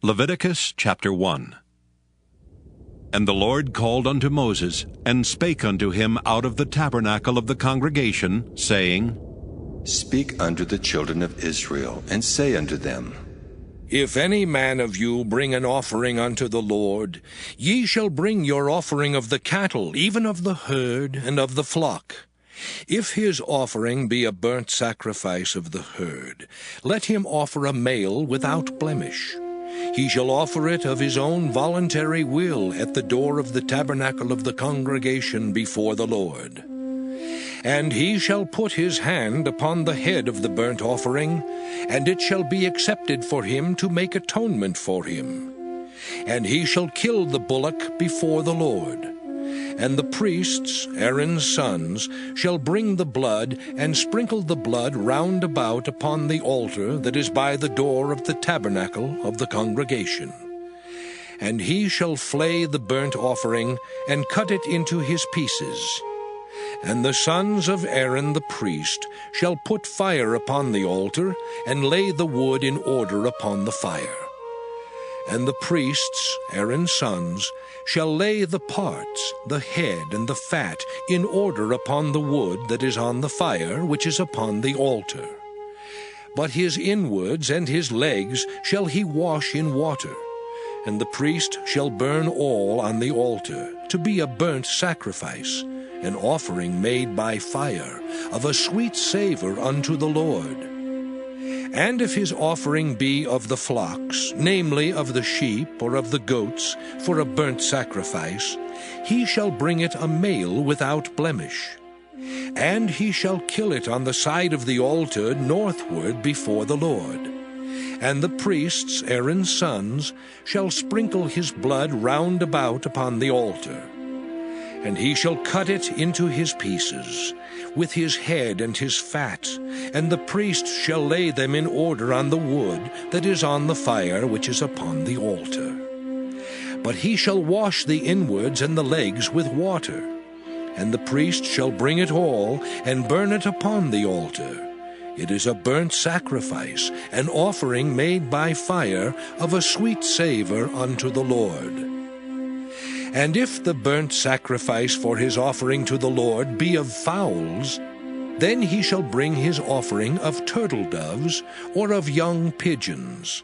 Leviticus chapter 1. And the Lord called unto Moses, and spake unto him out of the tabernacle of the congregation, saying, Speak unto the children of Israel, and say unto them, If any man of you bring an offering unto the Lord, ye shall bring your offering of the cattle, even of the herd, and of the flock. If his offering be a burnt sacrifice of the herd, let him offer a male without blemish. He shall offer it of his own voluntary will at the door of the tabernacle of the congregation before the Lord. And he shall put his hand upon the head of the burnt offering, and it shall be accepted for him to make atonement for him. And he shall kill the bullock before the Lord. And the priests, Aaron's sons, shall bring the blood, and sprinkle the blood round about upon the altar that is by the door of the tabernacle of the congregation. And he shall flay the burnt offering, and cut it into his pieces. And the sons of Aaron the priest shall put fire upon the altar, and lay the wood in order upon the fire. And the priests, Aaron's sons, shall lay the parts, the head and the fat, in order upon the wood that is on the fire, which is upon the altar. But his inwards and his legs shall he wash in water, and the priest shall burn all on the altar, to be a burnt sacrifice, an offering made by fire, of a sweet savor unto the Lord. And if his offering be of the flocks, namely of the sheep or of the goats, for a burnt sacrifice, he shall bring it a male without blemish. And he shall kill it on the side of the altar northward before the Lord. And the priests, Aaron's sons, shall sprinkle his blood round about upon the altar. And he shall cut it into his pieces, with his head and his fat, and the priest shall lay them in order on the wood that is on the fire which is upon the altar. But he shall wash the inwards and the legs with water, and the priest shall bring it all, and burn it upon the altar. It is a burnt sacrifice, an offering made by fire, of a sweet savor unto the Lord. And if the burnt sacrifice for his offering to the Lord be of fowls, then he shall bring his offering of turtle doves, or of young pigeons.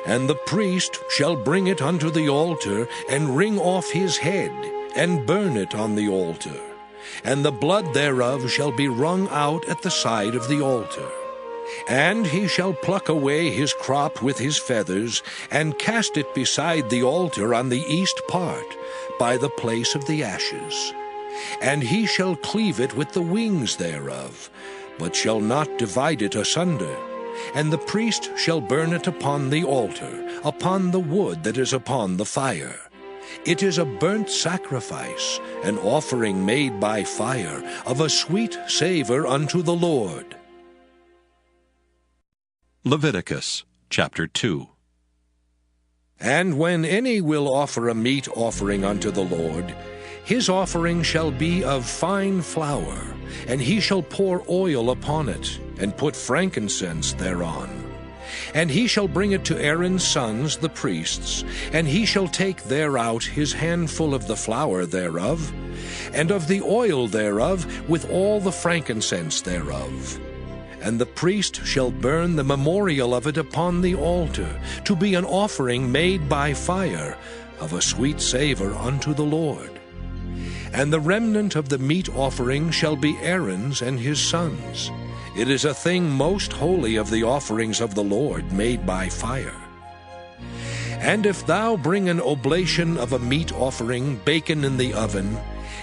And the priest shall bring it unto the altar, and wring off his head, and burn it on the altar. And the blood thereof shall be wrung out at the side of the altar. And he shall pluck away his crop with his feathers, and cast it beside the altar on the east part, by the place of the ashes. And he shall cleave it with the wings thereof, but shall not divide it asunder. And the priest shall burn it upon the altar, upon the wood that is upon the fire. It is a burnt sacrifice, an offering made by fire, of a sweet savor unto the Lord. Leviticus chapter 2. And when any will offer a meat offering unto the Lord, his offering shall be of fine flour, and he shall pour oil upon it, and put frankincense thereon. And he shall bring it to Aaron's sons the priests, and he shall take thereout his handful of the flour thereof, and of the oil thereof, with all the frankincense thereof. And the priest shall burn the memorial of it upon the altar, to be an offering made by fire, of a sweet savor unto the Lord. And the remnant of the meat offering shall be Aaron's and his sons'. It is a thing most holy of the offerings of the Lord made by fire. And if thou bring an oblation of a meat offering baken in the oven,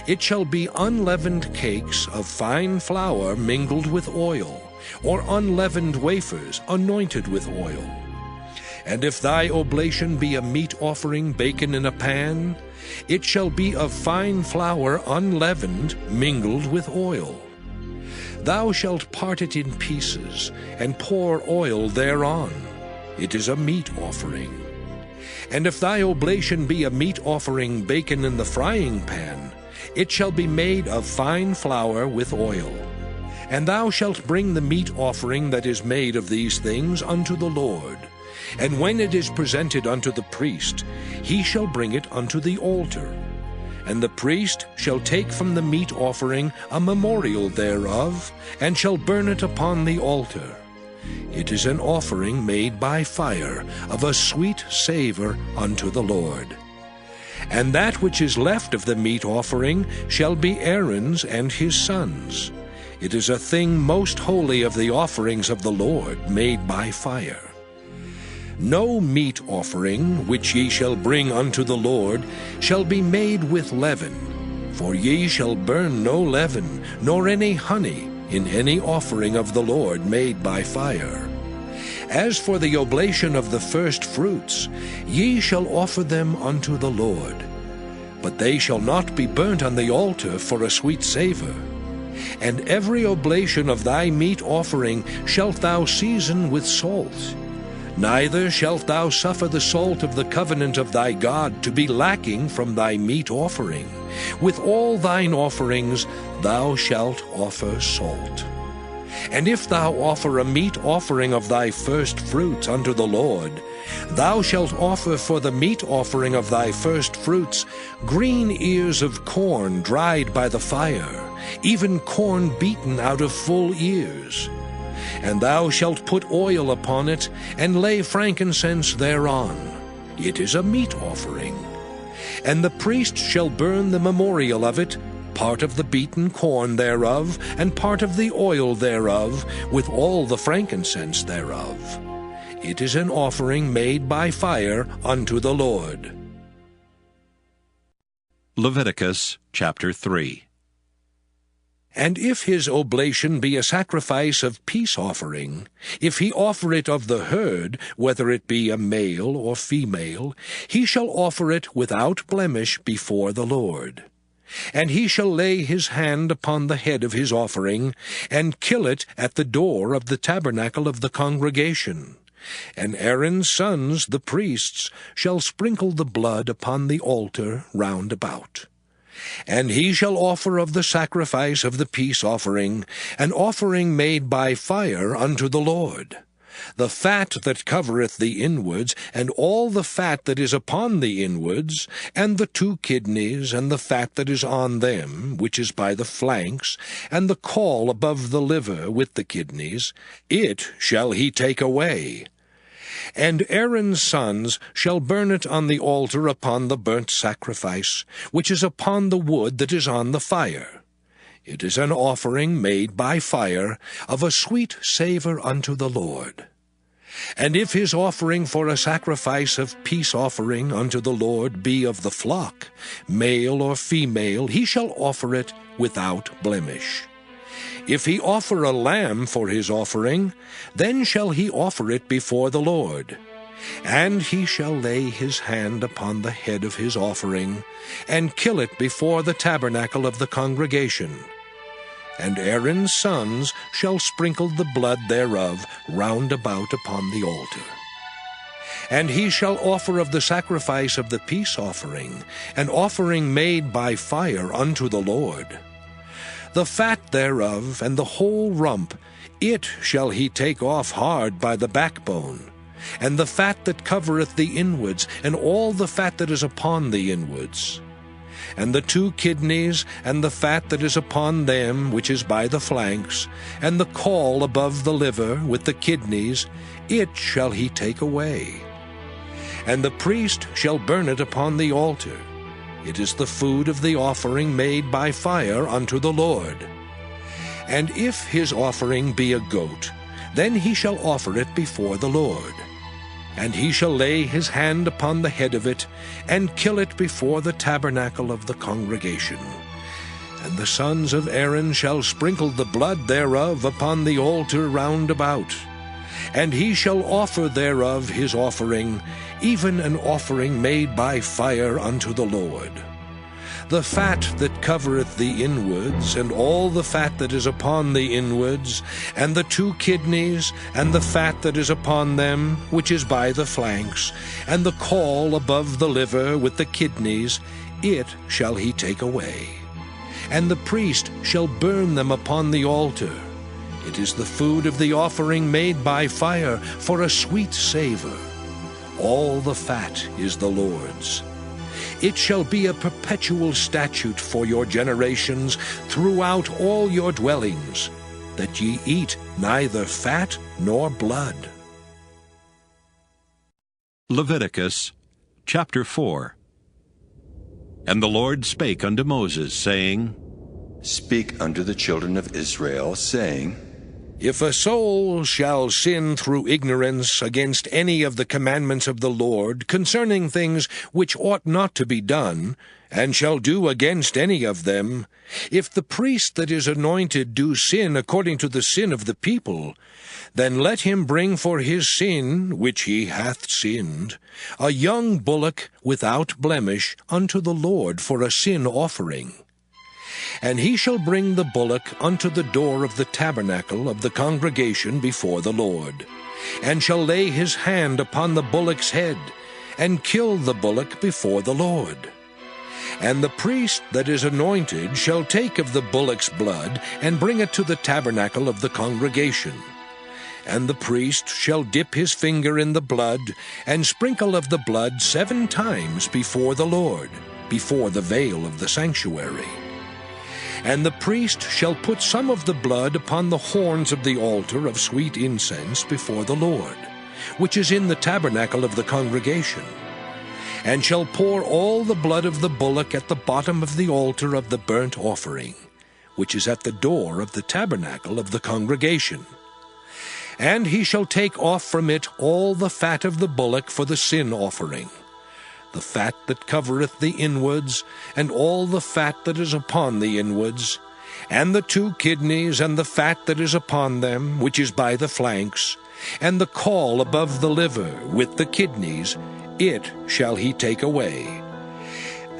it shall be unleavened cakes of fine flour mingled with oil, or unleavened wafers anointed with oil. And if thy oblation be a meat offering baken in a pan, it shall be of fine flour unleavened mingled with oil. Thou shalt part it in pieces, and pour oil thereon. It is a meat offering. And if thy oblation be a meat offering baken in the frying pan, it shall be made of fine flour with oil. And thou shalt bring the meat offering that is made of these things unto the Lord. And when it is presented unto the priest, he shall bring it unto the altar. And the priest shall take from the meat offering a memorial thereof, and shall burn it upon the altar. It is an offering made by fire, of a sweet savour unto the Lord. And that which is left of the meat offering shall be Aaron's and his sons'. It is a thing most holy of the offerings of the Lord, made by fire. No meat offering which ye shall bring unto the Lord shall be made with leaven, for ye shall burn no leaven, nor any honey, in any offering of the Lord made by fire. As for the oblation of the first fruits, ye shall offer them unto the Lord. But they shall not be burnt on the altar for a sweet savour. And every oblation of thy meat offering shalt thou season with salt. Neither shalt thou suffer the salt of the covenant of thy God to be lacking from thy meat offering. With all thine offerings thou shalt offer salt. And if thou offer a meat offering of thy first fruits unto the Lord, thou shalt offer for the meat offering of thy first fruits green ears of corn dried by the fire, even corn beaten out of full ears. And thou shalt put oil upon it, and lay frankincense thereon. It is a meat offering. And the priest shall burn the memorial of it, part of the beaten corn thereof, and part of the oil thereof, with all the frankincense thereof. It is an offering made by fire unto the Lord. Leviticus chapter 3. And if his oblation be a sacrifice of peace offering, if he offer it of the herd, whether it be a male or female, he shall offer it without blemish before the Lord. And he shall lay his hand upon the head of his offering, and kill it at the door of the tabernacle of the congregation. And Aaron's sons, the priests, shall sprinkle the blood upon the altar round about. And he shall offer of the sacrifice of the peace offering, an offering made by fire unto the Lord. The fat that covereth the inwards, and all the fat that is upon the inwards, and the 2 kidneys, and the fat that is on them, which is by the flanks, and the caul above the liver with the kidneys, it shall he take away. And Aaron's sons shall burn it on the altar upon the burnt sacrifice, which is upon the wood that is on the fire. It is an offering made by fire, of a sweet savour unto the Lord. And if his offering for a sacrifice of peace offering unto the Lord be of the flock, male or female, he shall offer it without blemish. If he offer a lamb for his offering, then shall he offer it before the Lord. And he shall lay his hand upon the head of his offering, and kill it before the tabernacle of the congregation. And Aaron's sons shall sprinkle the blood thereof round about upon the altar. And he shall offer of the sacrifice of the peace offering, an offering made by fire unto the Lord. The fat thereof, and the whole rump, it shall he take off hard by the backbone, and the fat that covereth the inwards, and all the fat that is upon the inwards. And the 2 kidneys, and the fat that is upon them, which is by the flanks, and the caul above the liver with the kidneys, it shall he take away. And the priest shall burn it upon the altar. It is the food of the offering made by fire unto the Lord. And if his offering be a goat, then he shall offer it before the Lord. And he shall lay his hand upon the head of it, and kill it before the tabernacle of the congregation. And the sons of Aaron shall sprinkle the blood thereof upon the altar round about. And he shall offer thereof his offering, even an offering made by fire unto the Lord. The fat that covereth the inwards, and all the fat that is upon the inwards, and the 2 kidneys, and the fat that is upon them, which is by the flanks, and the caul above the liver with the kidneys, it shall he take away. And the priest shall burn them upon the altar. It is the food of the offering made by fire for a sweet savor. All the fat is the Lord's. It shall be a perpetual statute for your generations throughout all your dwellings, that ye eat neither fat nor blood. Leviticus chapter 4. And the Lord spake unto Moses, saying, Speak unto the children of Israel, saying, If a soul shall sin through ignorance against any of the commandments of the Lord concerning things which ought not to be done, and shall do against any of them, if the priest that is anointed do sin according to the sin of the people, then let him bring for his sin, which he hath sinned, a young bullock without blemish unto the Lord for a sin offering. And he shall bring the bullock unto the door of the tabernacle of the congregation before the Lord, and shall lay his hand upon the bullock's head, and kill the bullock before the Lord. And the priest that is anointed shall take of the bullock's blood, and bring it to the tabernacle of the congregation. And the priest shall dip his finger in the blood, and sprinkle of the blood 7 times before the Lord, before the veil of the sanctuary. And the priest shall put some of the blood upon the horns of the altar of sweet incense before the Lord, which is in the tabernacle of the congregation, and shall pour all the blood of the bullock at the bottom of the altar of the burnt offering, which is at the door of the tabernacle of the congregation. And he shall take off from it all the fat of the bullock for the sin offering, the fat that covereth the inwards, and all the fat that is upon the inwards, and the 2 kidneys, and the fat that is upon them, which is by the flanks, and the caul above the liver, with the kidneys, it shall he take away,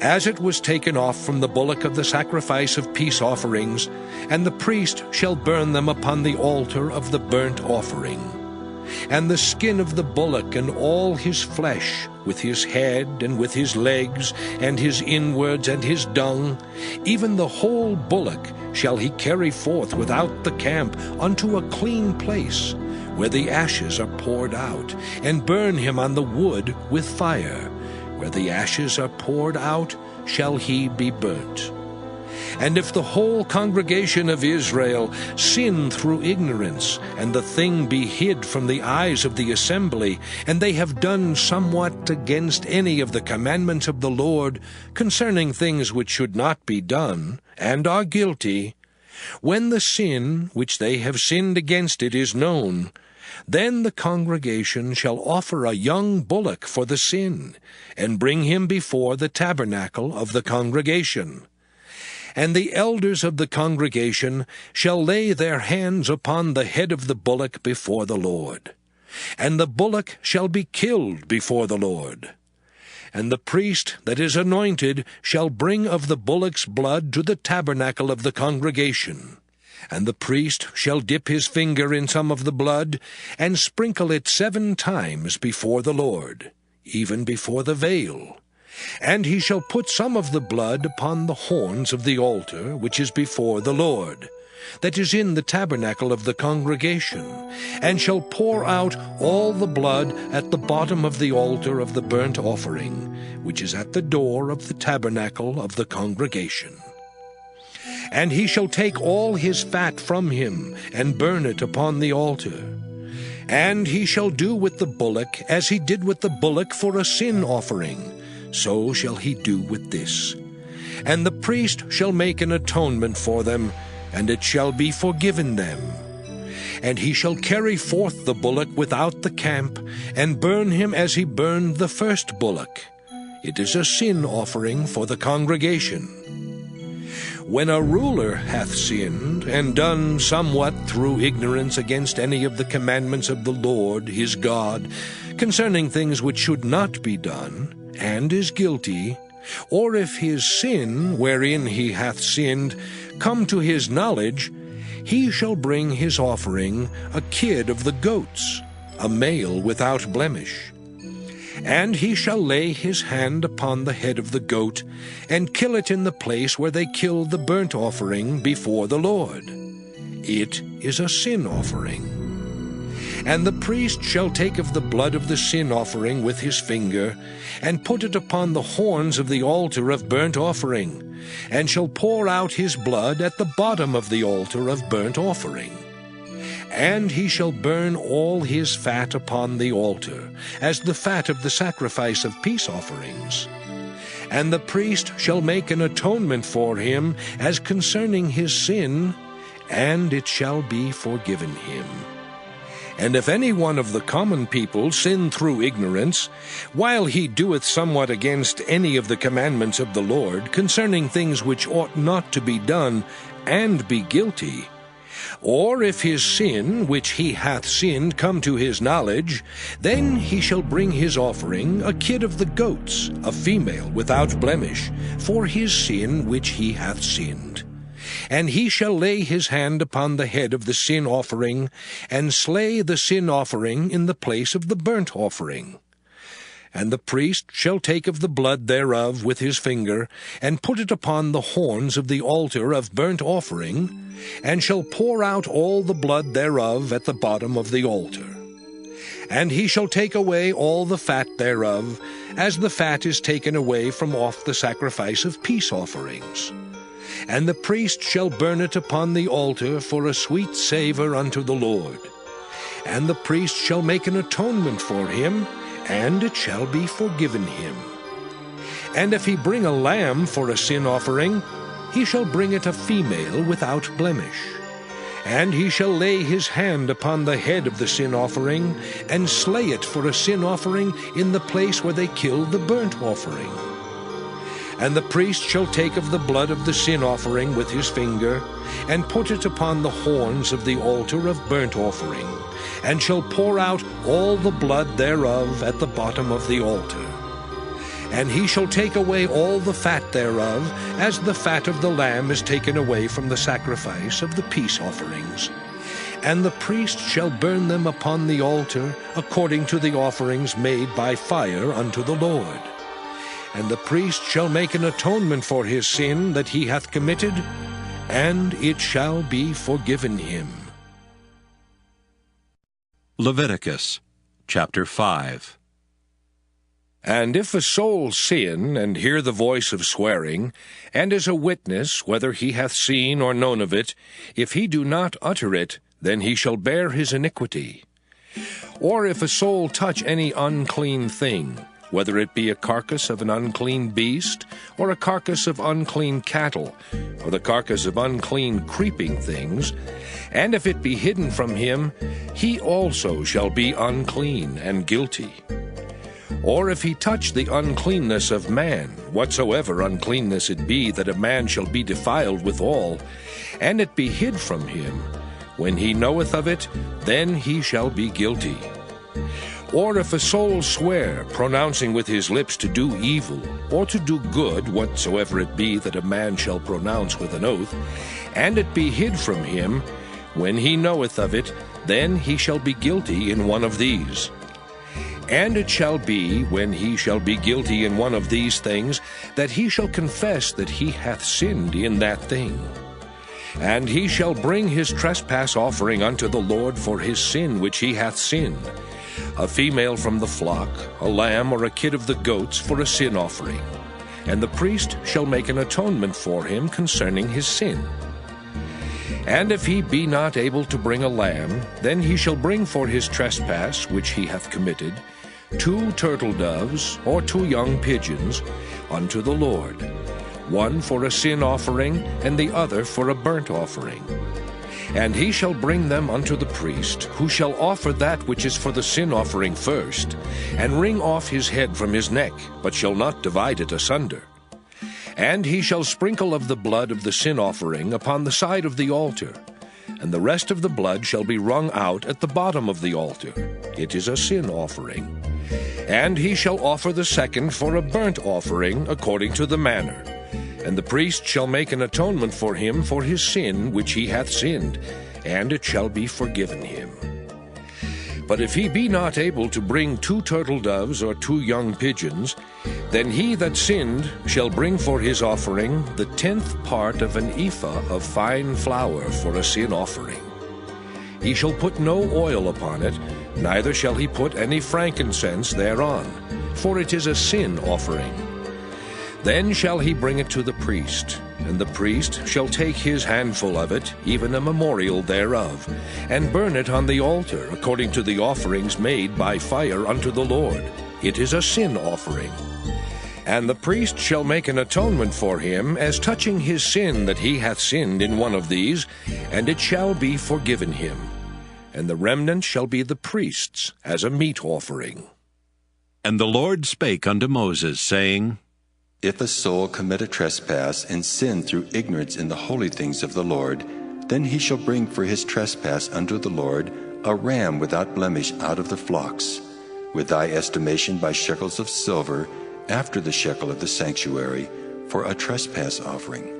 as it was taken off from the bullock of the sacrifice of peace offerings, and the priest shall burn them upon the altar of the burnt offering. And the skin of the bullock and all his flesh, with his head and with his legs, and his inwards and his dung, even the whole bullock shall he carry forth without the camp unto a clean place, where the ashes are poured out, and burn him on the wood with fire. Where the ashes are poured out, shall he be burnt. And if the whole congregation of Israel sin through ignorance, and the thing be hid from the eyes of the assembly, and they have done somewhat against any of the commandments of the Lord concerning things which should not be done, and are guilty, when the sin which they have sinned against it is known, then the congregation shall offer a young bullock for the sin, and bring him before the tabernacle of the congregation. And the elders of the congregation shall lay their hands upon the head of the bullock before the Lord. And the bullock shall be killed before the Lord. And the priest that is anointed shall bring of the bullock's blood to the tabernacle of the congregation. And the priest shall dip his finger in some of the blood, and sprinkle it 7 times before the Lord, even before the veil. And he shall put some of the blood upon the horns of the altar which is before the Lord, that is in the tabernacle of the congregation, and shall pour out all the blood at the bottom of the altar of the burnt offering, which is at the door of the tabernacle of the congregation. And he shall take all his fat from him, and burn it upon the altar. And he shall do with the bullock as he did with the bullock for a sin offering, so shall he do with this. And the priest shall make an atonement for them, and it shall be forgiven them. And he shall carry forth the bullock without the camp, and burn him as he burned the first bullock. It is a sin offering for the congregation. When a ruler hath sinned, and done somewhat through ignorance against any of the commandments of the Lord his God, concerning things which should not be done, and is guilty, or if his sin, wherein he hath sinned, come to his knowledge, he shall bring his offering, a kid of the goats, a male without blemish. And he shall lay his hand upon the head of the goat, and kill it in the place where they kill the burnt offering before the Lord. It is a sin offering. And the priest shall take of the blood of the sin offering with his finger, and put it upon the horns of the altar of burnt offering, and shall pour out his blood at the bottom of the altar of burnt offering. And he shall burn all his fat upon the altar, as the fat of the sacrifice of peace offerings. And the priest shall make an atonement for him as concerning his sin, and it shall be forgiven him. And if any one of the common people sin through ignorance, while he doeth somewhat against any of the commandments of the Lord, concerning things which ought not to be done, and be guilty, or if his sin which he hath sinned come to his knowledge, then he shall bring his offering, a kid of the goats, a female without blemish, for his sin which he hath sinned. And he shall lay his hand upon the head of the sin offering, and slay the sin offering in the place of the burnt offering. And the priest shall take of the blood thereof with his finger, and put it upon the horns of the altar of burnt offering, and shall pour out all the blood thereof at the bottom of the altar. And he shall take away all the fat thereof, as the fat is taken away from off the sacrifice of peace offerings. And the priest shall burn it upon the altar for a sweet savour unto the Lord. And the priest shall make an atonement for him, and it shall be forgiven him. And if he bring a lamb for a sin offering, he shall bring it a female without blemish. And he shall lay his hand upon the head of the sin offering, and slay it for a sin offering in the place where they killed the burnt offering. And the priest shall take of the blood of the sin offering with his finger, and put it upon the horns of the altar of burnt offering, and shall pour out all the blood thereof at the bottom of the altar. And he shall take away all the fat thereof, as the fat of the lamb is taken away from the sacrifice of the peace offerings. And the priest shall burn them upon the altar, according to the offerings made by fire unto the Lord. And the priest shall make an atonement for his sin that he hath committed, and it shall be forgiven him. Leviticus chapter 5. And if a soul sin, and hear the voice of swearing, and is a witness, whether he hath seen or known of it, if he do not utter it, then he shall bear his iniquity. Or if a soul touch any unclean thing, whether it be a carcass of an unclean beast, or a carcass of unclean cattle, or the carcass of unclean creeping things, and if it be hidden from him, he also shall be unclean and guilty. Or if he touch the uncleanness of man, whatsoever uncleanness it be, that a man shall be defiled withal, and it be hid from him, when he knoweth of it, then he shall be guilty. Or if a soul swear, pronouncing with his lips to do evil, or to do good, whatsoever it be that a man shall pronounce with an oath, and it be hid from him, when he knoweth of it, then he shall be guilty in one of these. And it shall be, when he shall be guilty in one of these things, that he shall confess that he hath sinned in that thing. And he shall bring his trespass offering unto the Lord for his sin which he hath sinned, a female from the flock, a lamb or a kid of the goats for a sin offering. And the priest shall make an atonement for him concerning his sin. And if he be not able to bring a lamb, then he shall bring for his trespass which he hath committed 2 turtle doves or 2 young pigeons unto the Lord, one for a sin offering, and the other for a burnt offering. And he shall bring them unto the priest, who shall offer that which is for the sin offering first, and wring off his head from his neck, but shall not divide it asunder. And he shall sprinkle of the blood of the sin offering upon the side of the altar, and the rest of the blood shall be wrung out at the bottom of the altar. It is a sin offering. And he shall offer the second for a burnt offering according to the manner. And the priest shall make an atonement for him for his sin which he hath sinned, and it shall be forgiven him. But if he be not able to bring 2 turtle doves or 2 young pigeons, then he that sinned shall bring for his offering the 10th part of an ephah of fine flour for a sin offering. He shall put no oil upon it, neither shall he put any frankincense thereon, for it is a sin offering. Then shall he bring it to the priest, and the priest shall take his handful of it, even a memorial thereof, and burn it on the altar, according to the offerings made by fire unto the Lord. It is a sin offering. And the priest shall make an atonement for him, as touching his sin that he hath sinned in one of these, and it shall be forgiven him. And the remnant shall be the priest's, as a meat offering. And the Lord spake unto Moses, saying, If a soul commit a trespass and sin through ignorance in the holy things of the Lord, then he shall bring for his trespass unto the Lord a ram without blemish out of the flocks, with thy estimation by shekels of silver, after the shekel of the sanctuary, for a trespass offering.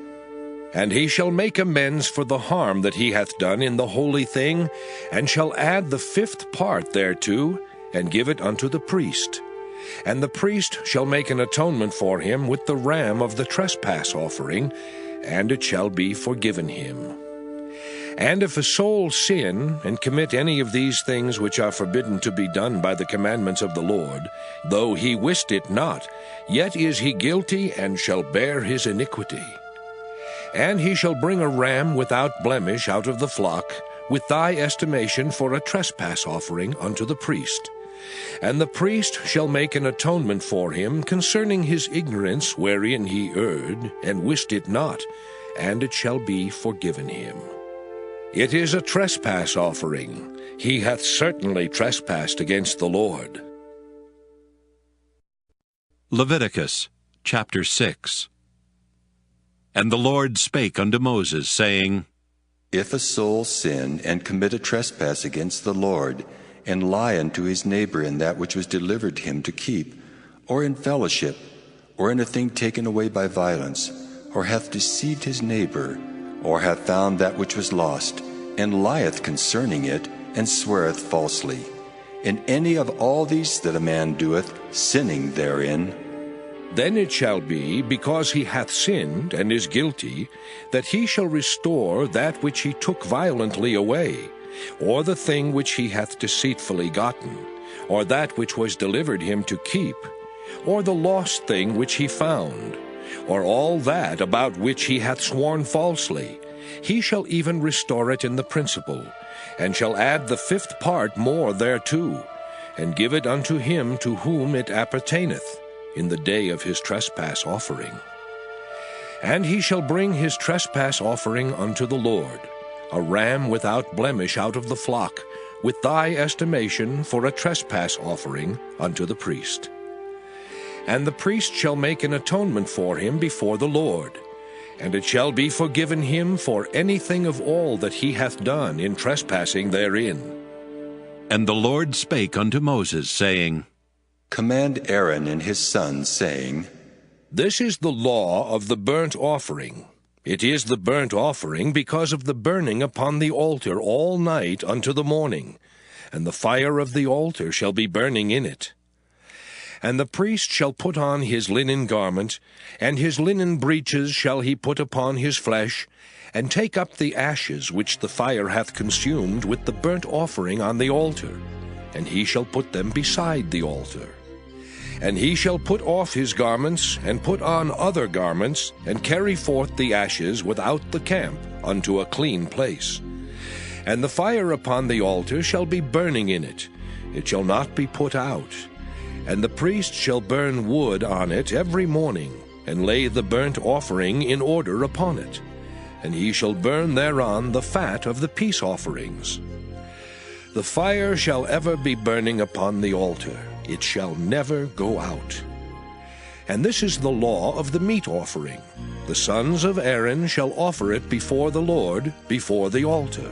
And he shall make amends for the harm that he hath done in the holy thing, and shall add the 5th part thereto, and give it unto the priest. And the priest shall make an atonement for him with the ram of the trespass offering, and it shall be forgiven him. And if a soul sin, and commit any of these things which are forbidden to be done by the commandments of the Lord, though he wist it not, yet is he guilty, and shall bear his iniquity. And he shall bring a ram without blemish out of the flock, with thy estimation for a trespass offering unto the priest. And the priest shall make an atonement for him concerning his ignorance wherein he erred, and wist it not, and it shall be forgiven him. It is a trespass offering. He hath certainly trespassed against the Lord. Leviticus chapter 6. And the Lord spake unto Moses, saying, If a soul sin and commit a trespass against the Lord, and lie unto his neighbor in that which was delivered him to keep, or in fellowship, or in a thing taken away by violence, or hath deceived his neighbor, or hath found that which was lost, and lieth concerning it, and sweareth falsely, in any of all these that a man doeth, sinning therein, then it shall be, because he hath sinned and is guilty, that he shall restore that which he took violently away, or the thing which he hath deceitfully gotten, or that which was delivered him to keep, or the lost thing which he found, or all that about which he hath sworn falsely. He shall even restore it in the principal, and shall add the 5th part more thereto, and give it unto him to whom it appertaineth, in the day of his trespass offering. And he shall bring his trespass offering unto the Lord, a ram without blemish out of the flock, with thy estimation for a trespass offering unto the priest. And the priest shall make an atonement for him before the Lord, and it shall be forgiven him for anything of all that he hath done in trespassing therein. And the Lord spake unto Moses, saying, Command Aaron and his sons, saying, This is the law of the burnt offering. It is the burnt offering because of the burning upon the altar all night unto the morning, and the fire of the altar shall be burning in it. And the priest shall put on his linen garment, and his linen breeches shall he put upon his flesh, and take up the ashes which the fire hath consumed with the burnt offering on the altar, and he shall put them beside the altar. And he shall put off his garments, and put on other garments, and carry forth the ashes without the camp unto a clean place. And the fire upon the altar shall be burning in it, it shall not be put out. And the priest shall burn wood on it every morning, and lay the burnt offering in order upon it. And he shall burn thereon the fat of the peace offerings. The fire shall ever be burning upon the altar, it shall never go out. And this is the law of the meat offering. The sons of Aaron shall offer it before the Lord, before the altar.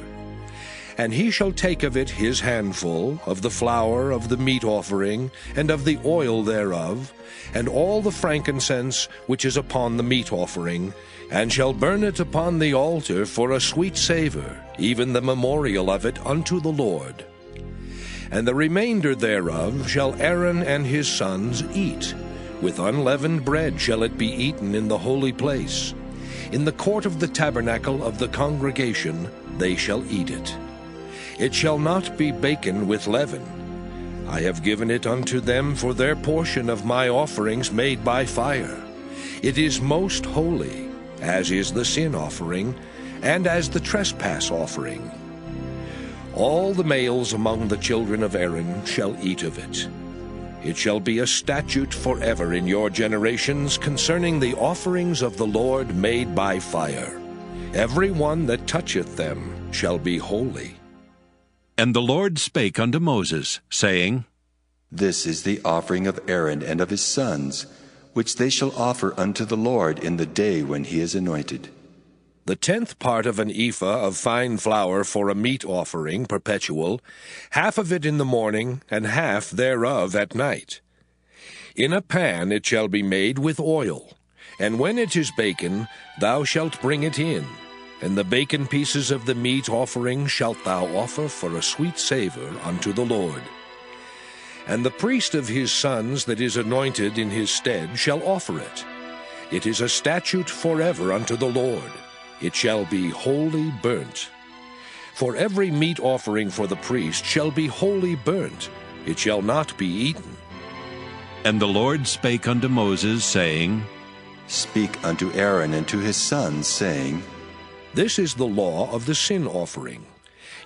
And he shall take of it his handful, of the flour of the meat offering, and of the oil thereof, and all the frankincense which is upon the meat offering, and shall burn it upon the altar for a sweet savour, even the memorial of it unto the Lord. And the remainder thereof shall Aaron and his sons eat. With unleavened bread shall it be eaten in the holy place. In the court of the tabernacle of the congregation they shall eat it. It shall not be baken with leaven. I have given it unto them for their portion of my offerings made by fire. It is most holy, as is the sin offering, and as the trespass offering. All the males among the children of Aaron shall eat of it. It shall be a statute forever in your generations concerning the offerings of the Lord made by fire. Every one that toucheth them shall be holy. And the Lord spake unto Moses, saying, This is the offering of Aaron and of his sons, which they shall offer unto the Lord in the day when he is anointed. The 10th part of an ephah of fine flour for a meat offering perpetual, half of it in the morning, and half thereof at night. In a pan it shall be made with oil, and when it is baken, thou shalt bring it in, and the baken pieces of the meat offering shalt thou offer for a sweet savour unto the Lord. And the priest of his sons that is anointed in his stead shall offer it. It is a statute forever unto the Lord. It shall be wholly burnt. For every meat offering for the priest shall be wholly burnt. It shall not be eaten. And the Lord spake unto Moses, saying, Speak unto Aaron and to his sons, saying, This is the law of the sin offering.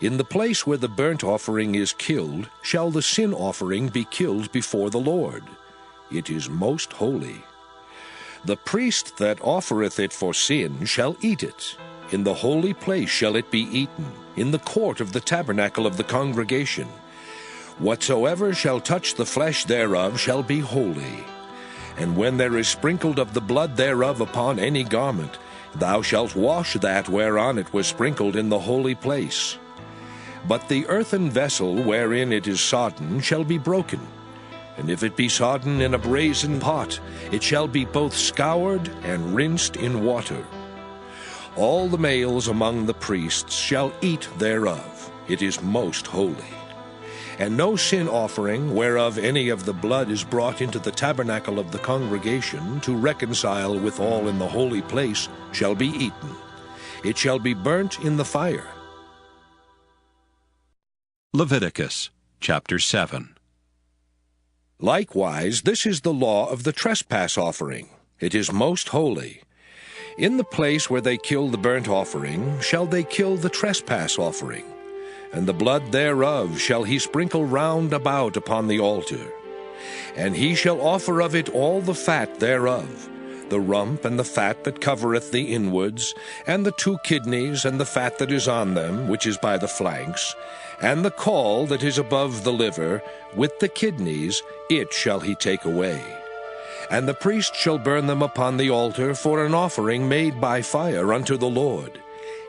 In the place where the burnt offering is killed, shall the sin offering be killed before the Lord. It is most holy. The priest that offereth it for sin shall eat it. In the holy place shall it be eaten, in the court of the tabernacle of the congregation. Whatsoever shall touch the flesh thereof shall be holy. And when there is sprinkled of the blood thereof upon any garment, thou shalt wash that whereon it was sprinkled in the holy place. But the earthen vessel wherein it is sodden shall be broken. And if it be sodden in a brazen pot, it shall be both scoured and rinsed in water. All the males among the priests shall eat thereof. It is most holy. And no sin offering, whereof any of the blood is brought into the tabernacle of the congregation to reconcile with all in the holy place, shall be eaten. It shall be burnt in the fire. Leviticus chapter 7. Likewise, this is the law of the trespass offering. It is most holy. In the place where they kill the burnt offering shall they kill the trespass offering, and the blood thereof shall he sprinkle round about upon the altar. And he shall offer of it all the fat thereof, the rump and the fat that covereth the inwards, and the 2 kidneys and the fat that is on them, which is by the flanks, and the caul that is above the liver, with the kidneys, it shall he take away. And the priest shall burn them upon the altar for an offering made by fire unto the Lord.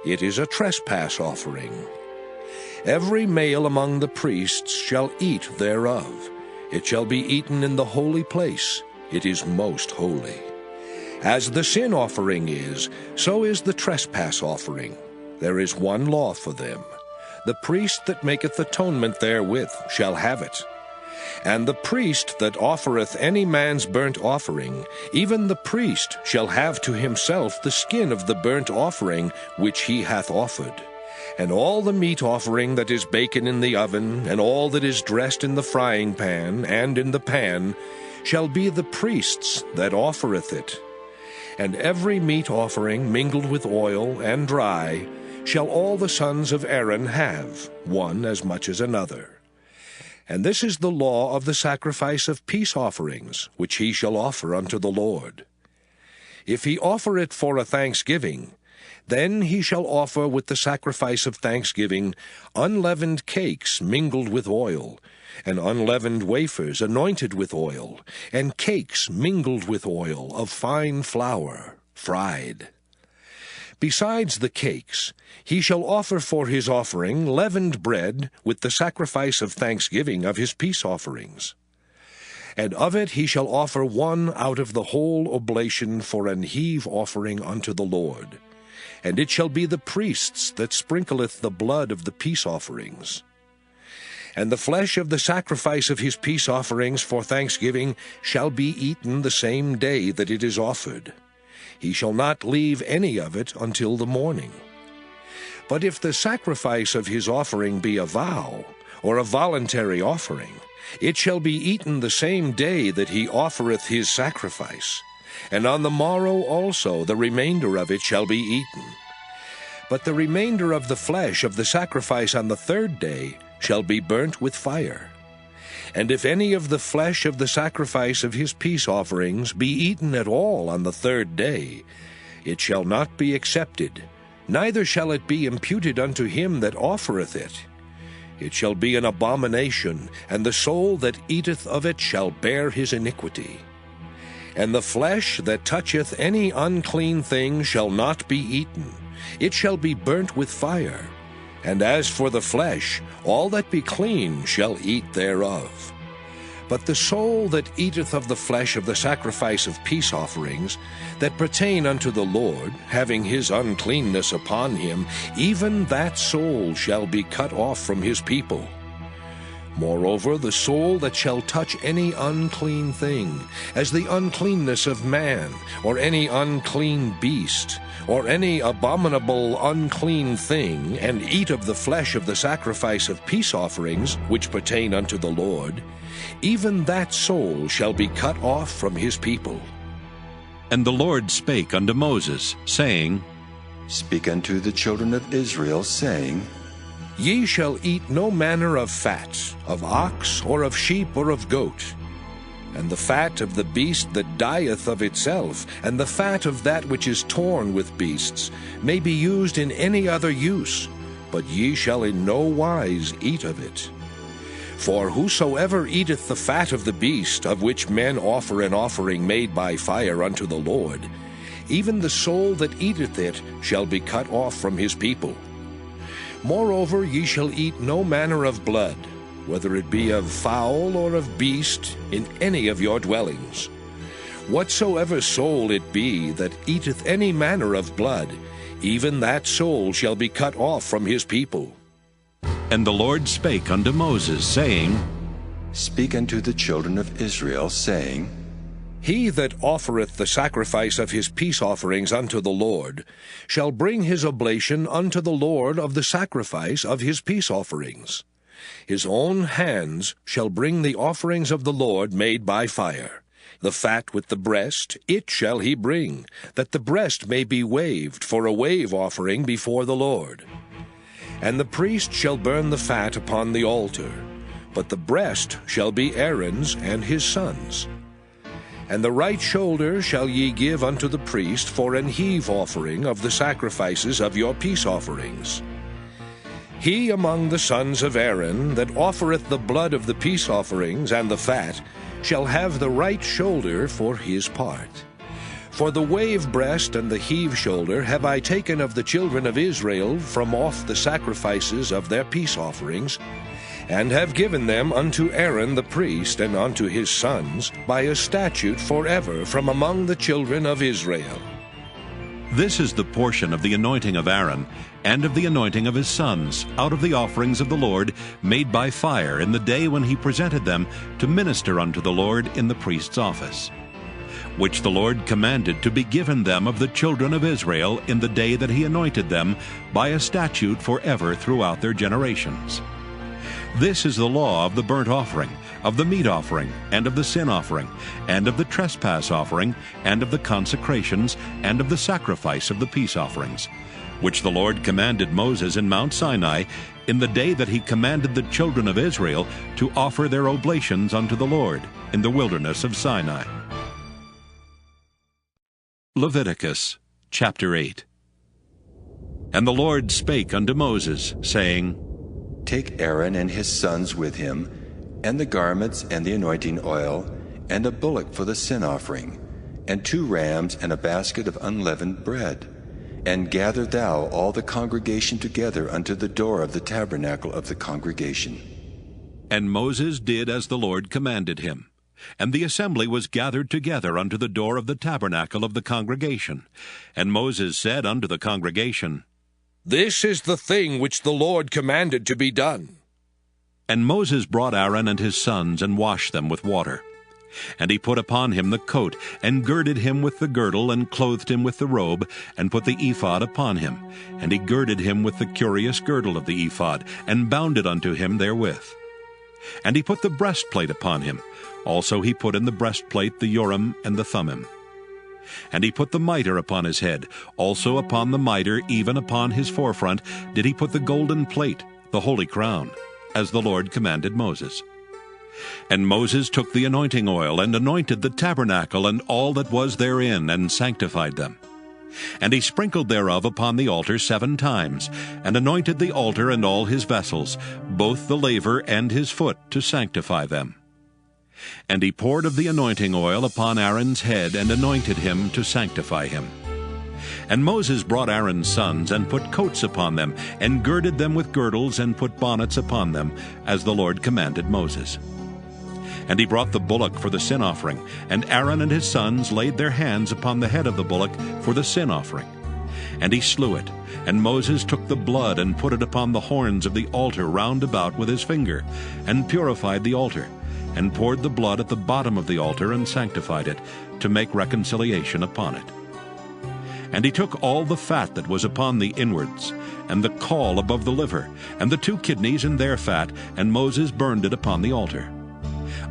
It is a trespass offering. Every male among the priests shall eat thereof. It shall be eaten in the holy place. It is most holy. As the sin offering is, so is the trespass offering. There is one law for them. The priest that maketh atonement therewith shall have it. And the priest that offereth any man's burnt offering, even the priest shall have to himself the skin of the burnt offering which he hath offered. And all the meat offering that is baken in the oven, and all that is dressed in the frying pan and in the pan, shall be the priest's that offereth it. And every meat offering mingled with oil and dry shall all the sons of Aaron have, one as much as another. And this is the law of the sacrifice of peace offerings, which he shall offer unto the Lord. If he offer it for a thanksgiving, then he shall offer with the sacrifice of thanksgiving unleavened cakes mingled with oil, and unleavened wafers anointed with oil, and cakes mingled with oil of fine flour, fried. Besides the cakes, he shall offer for his offering leavened bread with the sacrifice of thanksgiving of his peace offerings. And of it he shall offer one out of the whole oblation for an heave offering unto the Lord. And it shall be the priest's that sprinkleth the blood of the peace offerings. And the flesh of the sacrifice of his peace offerings for thanksgiving shall be eaten the same day that it is offered. He shall not leave any of it until the morning. But if the sacrifice of his offering be a vow, or a voluntary offering, it shall be eaten the same day that he offereth his sacrifice, and on the morrow also the remainder of it shall be eaten. But the remainder of the flesh of the sacrifice on the third day shall be burnt with fire. And if any of the flesh of the sacrifice of his peace offerings be eaten at all on the third day, it shall not be accepted, neither shall it be imputed unto him that offereth it. It shall be an abomination, and the soul that eateth of it shall bear his iniquity. And the flesh that toucheth any unclean thing shall not be eaten, it shall be burnt with fire. And as for the flesh, all that be clean shall eat thereof. But the soul that eateth of the flesh of the sacrifice of peace offerings, that pertain unto the Lord, having his uncleanness upon him, even that soul shall be cut off from his people. Moreover, the soul that shall touch any unclean thing, as the uncleanness of man, or any unclean beast, or any abominable unclean thing, and eat of the flesh of the sacrifice of peace offerings, which pertain unto the Lord, even that soul shall be cut off from his people. And the Lord spake unto Moses, saying, Speak unto the children of Israel, saying, Ye shall eat no manner of fat, of ox, or of sheep, or of goat. And the fat of the beast that dieth of itself, and the fat of that which is torn with beasts, may be used in any other use, but ye shall in no wise eat of it. For whosoever eateth the fat of the beast, of which men offer an offering made by fire unto the Lord, even the soul that eateth it shall be cut off from his people. Moreover, ye shall eat no manner of blood, whether it be of fowl or of beast, in any of your dwellings. Whatsoever soul it be that eateth any manner of blood, even that soul shall be cut off from his people. And the Lord spake unto Moses, saying, Speak unto the children of Israel, saying, He that offereth the sacrifice of his peace offerings unto the Lord shall bring his oblation unto the Lord of the sacrifice of his peace offerings. His own hands shall bring the offerings of the Lord made by fire. The fat with the breast, it shall he bring, that the breast may be waved for a wave offering before the Lord. And the priest shall burn the fat upon the altar, but the breast shall be Aaron's and his sons'. And the right shoulder shall ye give unto the priest for an heave offering of the sacrifices of your peace offerings. He among the sons of Aaron that offereth the blood of the peace offerings and the fat shall have the right shoulder for his part. For the wave breast and the heave shoulder have I taken of the children of Israel from off the sacrifices of their peace offerings, and have given them unto Aaron the priest and unto his sons by a statute forever from among the children of Israel. This is the portion of the anointing of Aaron, and of the anointing of his sons, out of the offerings of the Lord, made by fire in the day when he presented them to minister unto the Lord in the priest's office, which the Lord commanded to be given them of the children of Israel in the day that he anointed them, by a statute forever throughout their generations. This is the law of the burnt offering, of the meat offering, and of the sin offering, and of the trespass offering, and of the consecrations, and of the sacrifice of the peace offerings, which the Lord commanded Moses in Mount Sinai in the day that he commanded the children of Israel to offer their oblations unto the Lord in the wilderness of Sinai. Leviticus chapter 8. And the Lord spake unto Moses, saying, Take Aaron and his sons with him, and the garments and the anointing oil, and a bullock for the sin offering, and 2 rams and a basket of unleavened bread. And gather thou all the congregation together unto the door of the tabernacle of the congregation. And Moses did as the Lord commanded him. And the assembly was gathered together unto the door of the tabernacle of the congregation. And Moses said unto the congregation, This is the thing which the Lord commanded to be done. And Moses brought Aaron and his sons, and washed them with water. And he put upon him the coat, and girded him with the girdle, and clothed him with the robe, and put the ephod upon him. And he girded him with the curious girdle of the ephod, and bound it unto him therewith. And he put the breastplate upon him. Also he put in the breastplate the Urim and the Thummim. And he put the mitre upon his head. Also upon the mitre, even upon his forefront, did he put the golden plate, the holy crown, as the Lord commanded Moses. And Moses took the anointing oil, and anointed the tabernacle and all that was therein, and sanctified them. And he sprinkled thereof upon the altar 7 times, and anointed the altar and all his vessels, both the laver and his foot, to sanctify them. And he poured of the anointing oil upon Aaron's head, and anointed him to sanctify him. And Moses brought Aaron's sons, and put coats upon them, and girded them with girdles, and put bonnets upon them, as the Lord commanded Moses. And he brought the bullock for the sin offering, and Aaron and his sons laid their hands upon the head of the bullock for the sin offering. And he slew it, and Moses took the blood, and put it upon the horns of the altar round about with his finger, and purified the altar, and poured the blood at the bottom of the altar, and sanctified it, to make reconciliation upon it. And he took all the fat that was upon the inwards, and the caul above the liver, and the 2 kidneys and their fat, and Moses burned it upon the altar.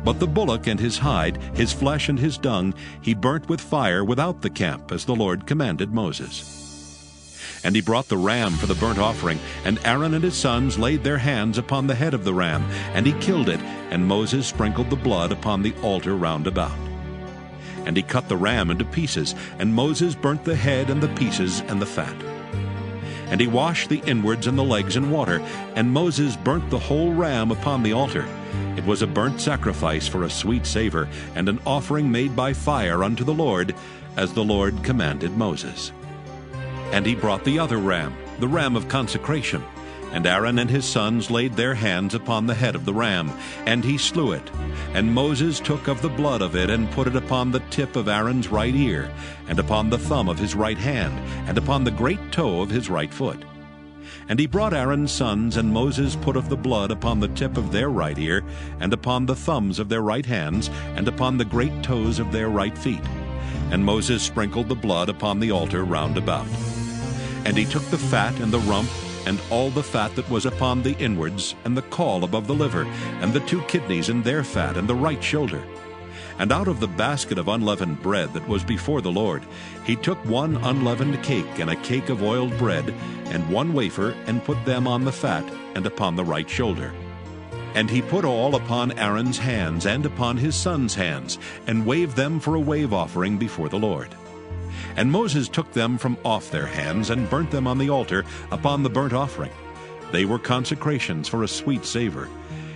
But the bullock and his hide, his flesh and his dung, he burnt with fire without the camp, as the Lord commanded Moses. And he brought the ram for the burnt offering, and Aaron and his sons laid their hands upon the head of the ram, and he killed it, and Moses sprinkled the blood upon the altar round about. And he cut the ram into pieces, and Moses burnt the head and the pieces and the fat. And he washed the inwards and the legs in water, and Moses burnt the whole ram upon the altar. It was a burnt sacrifice for a sweet savor, and an offering made by fire unto the Lord, as the Lord commanded Moses. And he brought the other ram, the ram of consecration, and Aaron and his sons laid their hands upon the head of the ram, and he slew it. And Moses took of the blood of it, and put it upon the tip of Aaron's right ear, and upon the thumb of his right hand, and upon the great toe of his right foot. And he brought Aaron's sons, and Moses put of the blood upon the tip of their right ear, and upon the thumbs of their right hands, and upon the great toes of their right feet. And Moses sprinkled the blood upon the altar round about. And he took the fat and the rump, and all the fat that was upon the inwards, and the caul above the liver, and the 2 kidneys and their fat, and the right shoulder. And out of the basket of unleavened bread that was before the Lord, he took 1 unleavened cake, and a cake of oiled bread, and 1 wafer, and put them on the fat, and upon the right shoulder. And he put all upon Aaron's hands, and upon his sons' hands, and waved them for a wave offering before the Lord. And Moses took them from off their hands, and burnt them on the altar upon the burnt offering. They were consecrations for a sweet savor.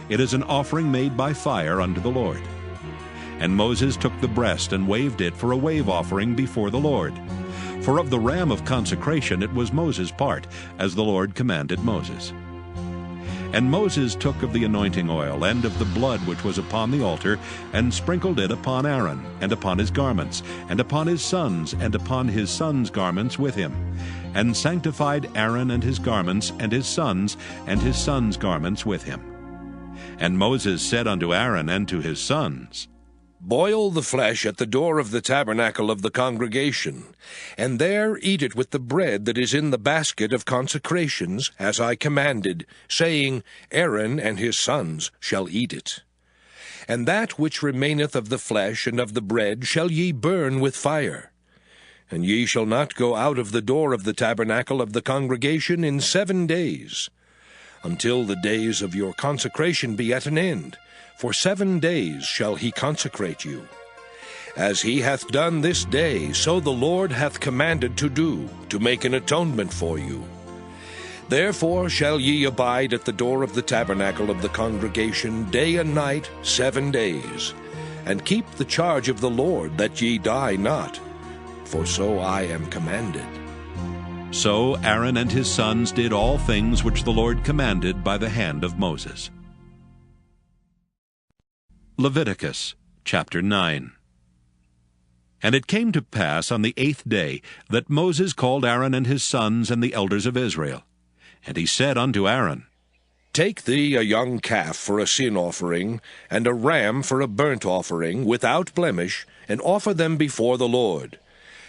It is an offering made by fire unto the Lord. And Moses took the breast, and waved it for a wave offering before the Lord. For of the ram of consecration it was Moses' part, as the Lord commanded Moses. And Moses took of the anointing oil, and of the blood which was upon the altar, and sprinkled it upon Aaron, and upon his garments, and upon his sons, and upon his sons' garments with him, and sanctified Aaron and his garments, and his sons' garments with him. And Moses said unto Aaron and to his sons, Boil the flesh at the door of the tabernacle of the congregation, and there eat it with the bread that is in the basket of consecrations, as I commanded, saying, Aaron and his sons shall eat it. And that which remaineth of the flesh and of the bread shall ye burn with fire. And ye shall not go out of the door of the tabernacle of the congregation in 7 days, until the days of your consecration be at an end. For 7 days shall he consecrate you. As he hath done this day, so the Lord hath commanded to do, to make an atonement for you. Therefore shall ye abide at the door of the tabernacle of the congregation day and night 7 days, and keep the charge of the Lord, that ye die not, for so I am commanded. So Aaron and his sons did all things which the Lord commanded by the hand of Moses. Leviticus chapter 9. And it came to pass on the 8th day that Moses called Aaron and his sons and the elders of Israel. And he said unto Aaron, Take thee a young calf for a sin offering, and a ram for a burnt offering, without blemish, and offer them before the Lord.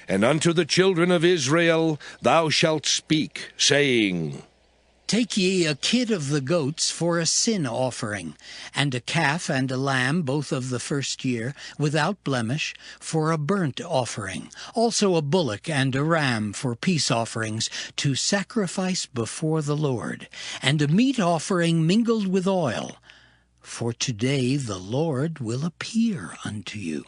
And unto the children of Israel thou shalt speak, saying, Take ye a kid of the goats for a sin offering, and a calf and a lamb, both of the first year, without blemish, for a burnt offering. Also a bullock and a ram for peace offerings, to sacrifice before the Lord, and a meat offering mingled with oil. For today the Lord will appear unto you.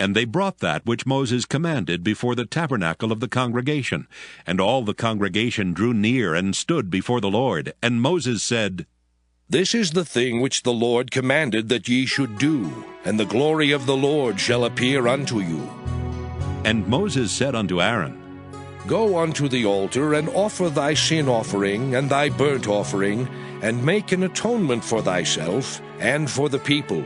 And they brought that which Moses commanded before the tabernacle of the congregation. And all the congregation drew near and stood before the Lord. And Moses said, This is the thing which the Lord commanded that ye should do, and the glory of the Lord shall appear unto you. And Moses said unto Aaron, Go unto the altar, and offer thy sin offering and thy burnt offering, and make an atonement for thyself and for the people,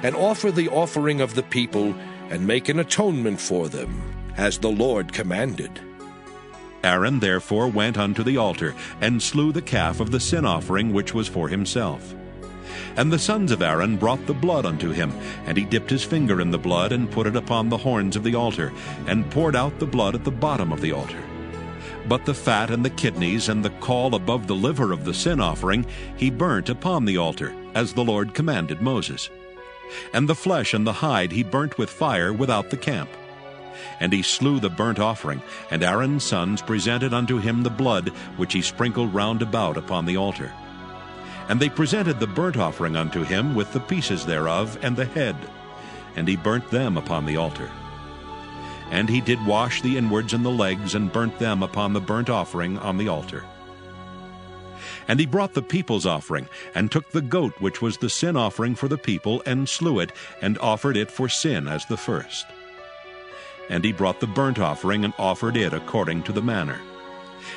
and offer the offering of the people, and make an atonement for them, as the Lord commanded. Aaron therefore went unto the altar, and slew the calf of the sin offering which was for himself. And the sons of Aaron brought the blood unto him, and he dipped his finger in the blood, and put it upon the horns of the altar, and poured out the blood at the bottom of the altar. But the fat and the kidneys and the caul above the liver of the sin offering he burnt upon the altar, as the Lord commanded Moses. And the flesh and the hide he burnt with fire without the camp. And he slew the burnt offering, and Aaron's sons presented unto him the blood which he sprinkled round about upon the altar. And they presented the burnt offering unto him with the pieces thereof and the head, and he burnt them upon the altar. And he did wash the inwards and the legs, and burnt them upon the burnt offering on the altar. And he brought the people's offering, and took the goat which was the sin offering for the people, and slew it, and offered it for sin as the first. And he brought the burnt offering, and offered it according to the manner.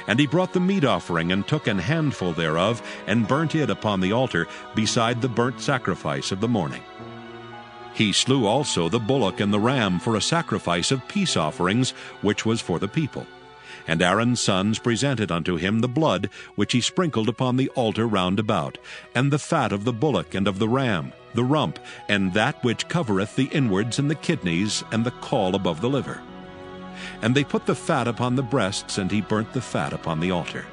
And he brought the meat offering, and took an handful thereof, and burnt it upon the altar, beside the burnt sacrifice of the morning. He slew also the bullock and the ram for a sacrifice of peace offerings, which was for the people. And Aaron's sons presented unto him the blood which he sprinkled upon the altar round about, and the fat of the bullock and of the ram, the rump, and that which covereth the inwards and the kidneys, and the caul above the liver. And they put the fat upon the breasts, and he burnt the fat upon the altar.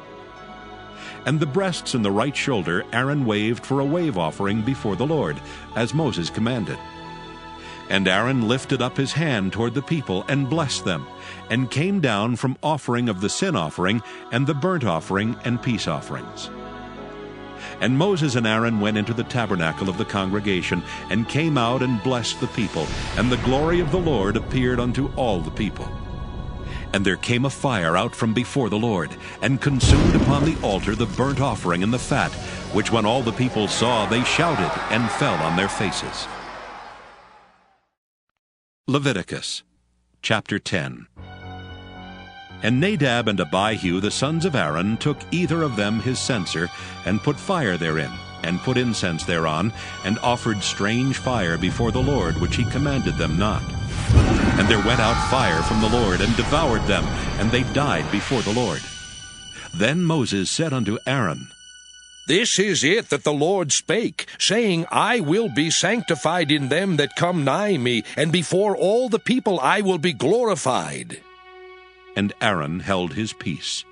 And the breasts and the right shoulder Aaron waved for a wave offering before the Lord, as Moses commanded. And Aaron lifted up his hand toward the people, and blessed them, and came down from offering of the sin offering, and the burnt offering, and peace offerings. And Moses and Aaron went into the tabernacle of the congregation, and came out and blessed the people, and the glory of the Lord appeared unto all the people. And there came a fire out from before the Lord, and consumed upon the altar the burnt offering and the fat, which when all the people saw, they shouted, and fell on their faces. Leviticus chapter 10. And Nadab and Abihu the sons of Aaron took either of them his censer, and put fire therein, and put incense thereon, and offered strange fire before the Lord, which he commanded them not. And there went out fire from the Lord, and devoured them, and they died before the Lord. Then Moses said unto Aaron, This is it that the Lord spake, saying, I will be sanctified in them that come nigh me, and before all the people I will be glorified. And Aaron held his peace.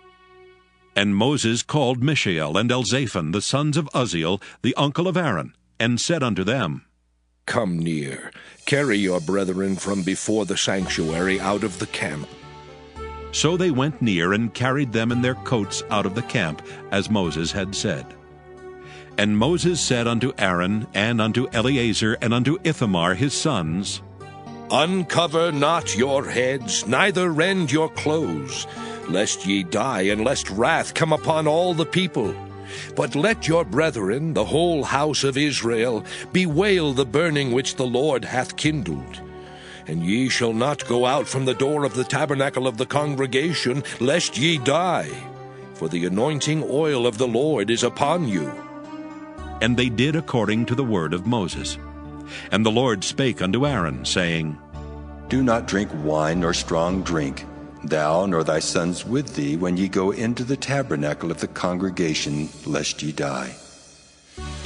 And Moses called Mishael and Elzaphan, the sons of Uzziel, the uncle of Aaron, and said unto them, Come near, carry your brethren from before the sanctuary out of the camp. So they went near, and carried them in their coats out of the camp, as Moses had said. And Moses said unto Aaron, and unto Eleazar, and unto Ithamar his sons, Uncover not your heads, neither rend your clothes, lest ye die, and lest wrath come upon all the people. But let your brethren, the whole house of Israel, bewail the burning which the Lord hath kindled. And ye shall not go out from the door of the tabernacle of the congregation, lest ye die. For the anointing oil of the Lord is upon you. And they did according to the word of Moses. And the Lord spake unto Aaron, saying, Do not drink wine nor strong drink, thou nor thy sons with thee, when ye go into the tabernacle of the congregation, lest ye die.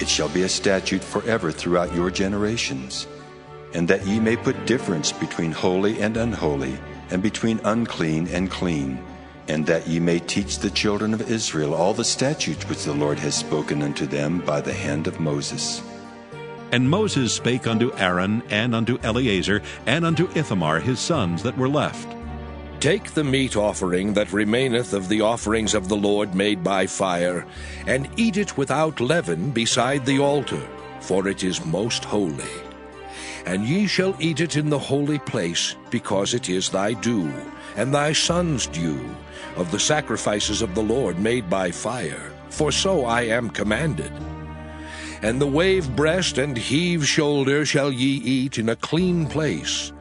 It shall be a statute forever throughout your generations. And that ye may put difference between holy and unholy, and between unclean and clean, and that ye may teach the children of Israel all the statutes which the Lord has spoken unto them by the hand of Moses. And Moses spake unto Aaron, and unto Eleazar, and unto Ithamar his sons that were left. Take the meat offering that remaineth of the offerings of the Lord made by fire, and eat it without leaven beside the altar, for it is most holy. And ye shall eat it in the holy place, because it is thy due, and thy son's due, of the sacrifices of the Lord made by fire, for so I am commanded. And the wave breast and heave shoulder shall ye eat in a clean place,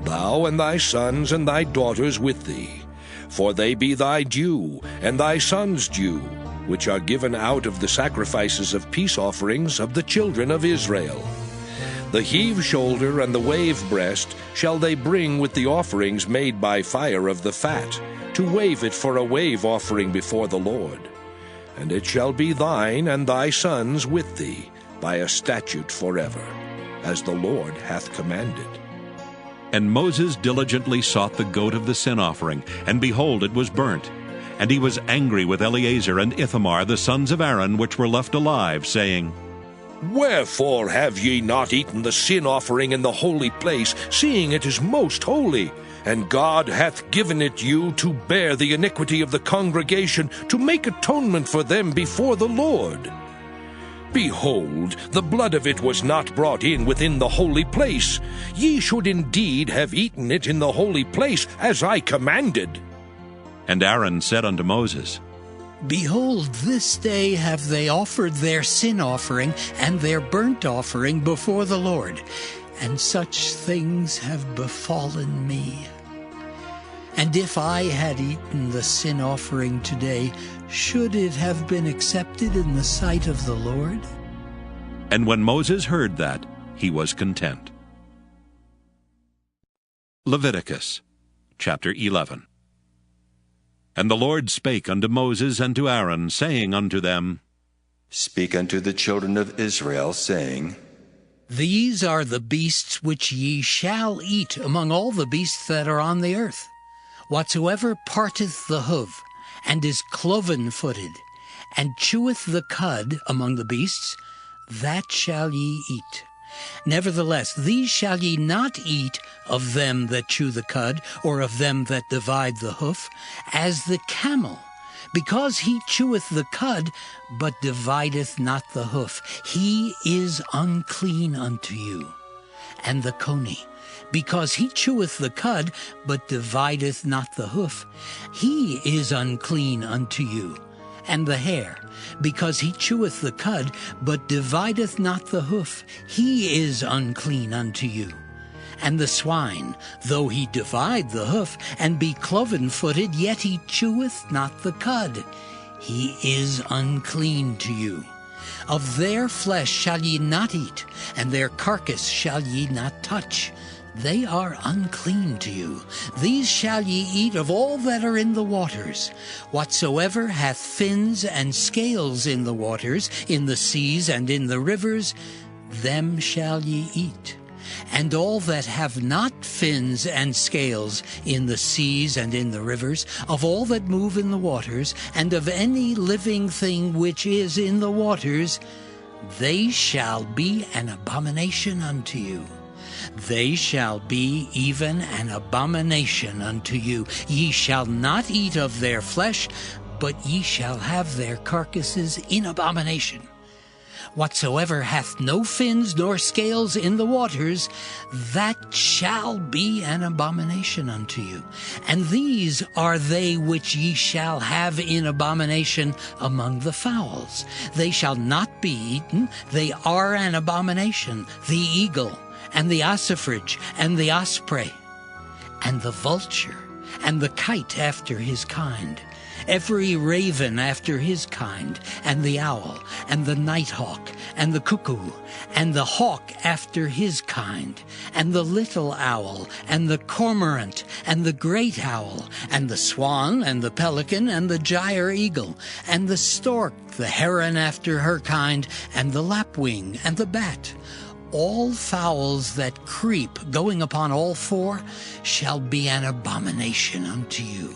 thou and thy sons and thy daughters with thee, for they be thy due, and thy sons' due, which are given out of the sacrifices of peace offerings of the children of Israel. The heave shoulder and the wave breast shall they bring with the offerings made by fire of the fat, to wave it for a wave offering before the Lord. And it shall be thine and thy sons with thee, by a statute forever, as the Lord hath commanded. And Moses diligently sought the goat of the sin offering, and behold, it was burnt. And he was angry with Eleazar and Ithamar, the sons of Aaron, which were left alive, saying, Wherefore have ye not eaten the sin offering in the holy place, seeing it is most holy? And God hath given it you to bear the iniquity of the congregation, to make atonement for them before the Lord. Behold, the blood of it was not brought in within the holy place. Ye should indeed have eaten it in the holy place, as I commanded. And Aaron said unto Moses, Behold, this day have they offered their sin offering and their burnt offering before the Lord, and such things have befallen me. And if I had eaten the sin offering today, should it have been accepted in the sight of the Lord? And when Moses heard that, he was content. Leviticus chapter 11. And the Lord spake unto Moses and to Aaron, saying unto them, Speak unto the children of Israel, saying, These are the beasts which ye shall eat among all the beasts that are on the earth. Whatsoever parteth the hoof, and is cloven-footed, and cheweth the cud among the beasts, that shall ye eat. Nevertheless, these shall ye not eat of them that chew the cud, or of them that divide the hoof, as the camel, because he cheweth the cud, but divideth not the hoof. He is unclean unto you. And the coney, because he cheweth the cud, but divideth not the hoof. He is unclean unto you. And the hare, because he cheweth the cud, but divideth not the hoof. He is unclean unto you. And the swine, though he divide the hoof, and be cloven-footed, yet he cheweth not the cud. He is unclean to you. Of their flesh shall ye not eat, and their carcass shall ye not touch. They are unclean to you. These shall ye eat of all that are in the waters. Whatsoever hath fins and scales in the waters, in the seas and in the rivers, them shall ye eat. And all that have not fins and scales in the seas and in the rivers, of all that move in the waters, and of any living thing which is in the waters, they shall be an abomination unto you. They shall be even an abomination unto you. Ye shall not eat of their flesh, but ye shall have their carcasses in abomination. Whatsoever hath no fins nor scales in the waters, that shall be an abomination unto you. And these are they which ye shall have in abomination among the fowls. They shall not be eaten, they are an abomination: the eagle, and the ossifrage, and the osprey, and the vulture, and the kite after his kind, every raven after his kind, and the owl, and the nighthawk, and the cuckoo, and the hawk after his kind, and the little owl, and the cormorant, and the great owl, and the swan, and the pelican, and the gyre eagle, and the stork, the heron after her kind, and the lapwing, and the bat. All fowls that creep, going upon all four, shall be an abomination unto you.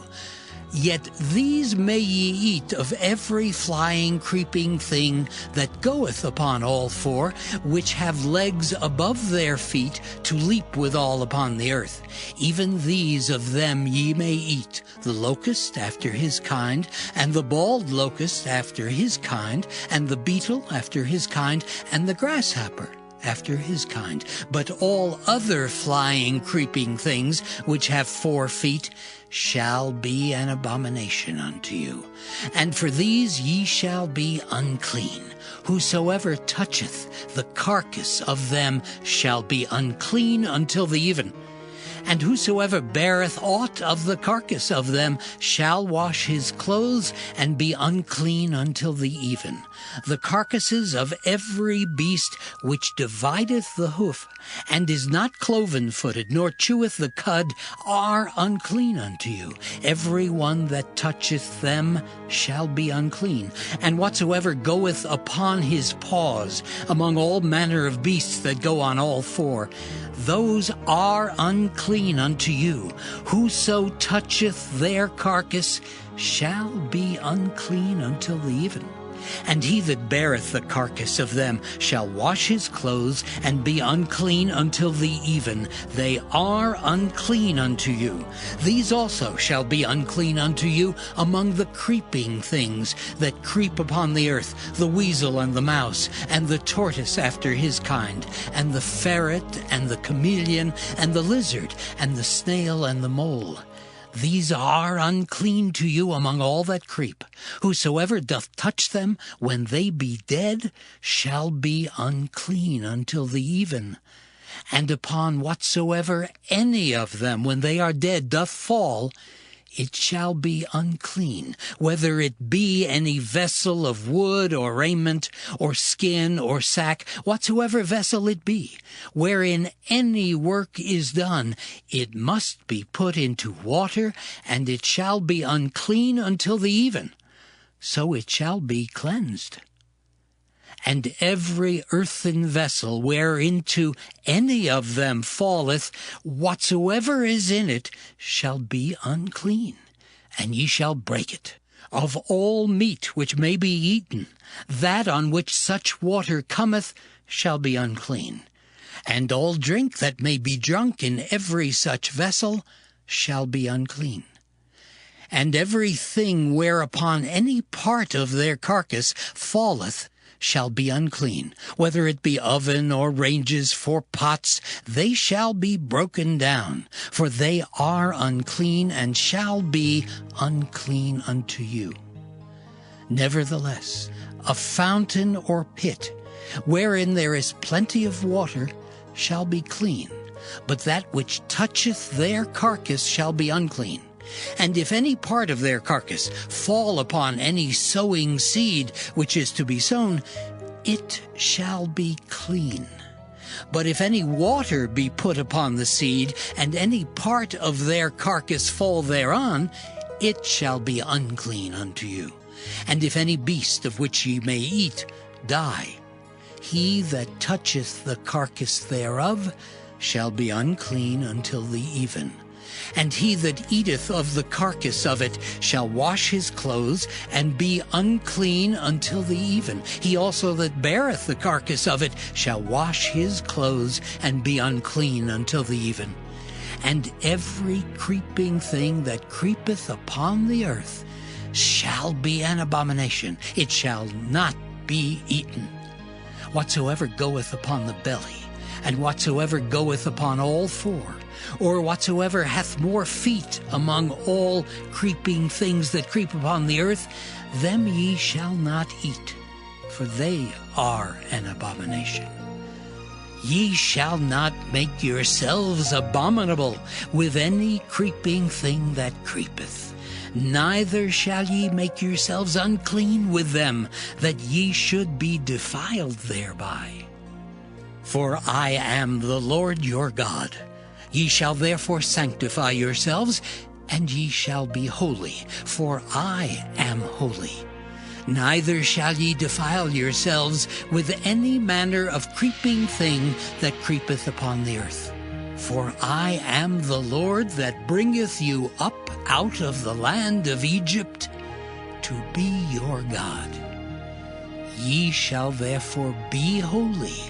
Yet these may ye eat of every flying, creeping thing that goeth upon all four, which have legs above their feet to leap withal upon the earth. Even these of them ye may eat, the locust after his kind, and the bald locust after his kind, and the beetle after his kind, and the grasshopper after his kind. But all other flying, creeping things which have 4 feet shall be an abomination unto you. And for these ye shall be unclean. Whosoever toucheth the carcass of them shall be unclean until the even. And whosoever beareth aught of the carcass of them shall wash his clothes, and be unclean until the even. The carcasses of every beast which divideth the hoof, and is not cloven-footed, nor cheweth the cud, are unclean unto you. Every one that toucheth them shall be unclean. And whatsoever goeth upon his paws among all manner of beasts that go on all four, those are unclean unto you. Whoso toucheth their carcass shall be unclean until the even. And he that beareth the carcass of them shall wash his clothes, and be unclean until the even. They are unclean unto you. These also shall be unclean unto you among the creeping things that creep upon the earth, the weasel and the mouse, and the tortoise after his kind, and the ferret, and the chameleon, and the lizard, and the snail, and the mole. These are unclean to you among all that creep. Whosoever doth touch them when they be dead shall be unclean until the even. And upon whatsoever any of them when they are dead doth fall, it shall be unclean, whether it be any vessel of wood or raiment or skin or sack, whatsoever vessel it be, wherein any work is done, it must be put into water, and it shall be unclean until the even. So it shall be cleansed. And every earthen vessel whereinto any of them falleth, whatsoever is in it shall be unclean, and ye shall break it. Of all meat which may be eaten, that on which such water cometh shall be unclean. And all drink that may be drunk in every such vessel shall be unclean. And every thing whereupon any part of their carcass falleth shall be unclean, whether it be oven or ranges for pots, they shall be broken down, for they are unclean, and shall be unclean unto you. Nevertheless, a fountain or pit, wherein there is plenty of water, shall be clean, but that which toucheth their carcass shall be unclean. And if any part of their carcass fall upon any sowing seed which is to be sown, it shall be clean. But if any water be put upon the seed, and any part of their carcass fall thereon, it shall be unclean unto you. And if any beast of which ye may eat die, he that toucheth the carcass thereof shall be unclean until the even. And he that eateth of the carcass of it shall wash his clothes, and be unclean until the even. He also that beareth the carcass of it shall wash his clothes, and be unclean until the even. And every creeping thing that creepeth upon the earth shall be an abomination. It shall not be eaten. Whatsoever goeth upon the belly, and whatsoever goeth upon all four, or whatsoever hath more feet among all creeping things that creep upon the earth, them ye shall not eat, for they are an abomination. Ye shall not make yourselves abominable with any creeping thing that creepeth, neither shall ye make yourselves unclean with them, that ye should be defiled thereby. For I am the Lord your God. Ye shall therefore sanctify yourselves, and ye shall be holy, for I am holy. Neither shall ye defile yourselves with any manner of creeping thing that creepeth upon the earth. For I am the Lord that bringeth you up out of the land of Egypt to be your God. Ye shall therefore be holy,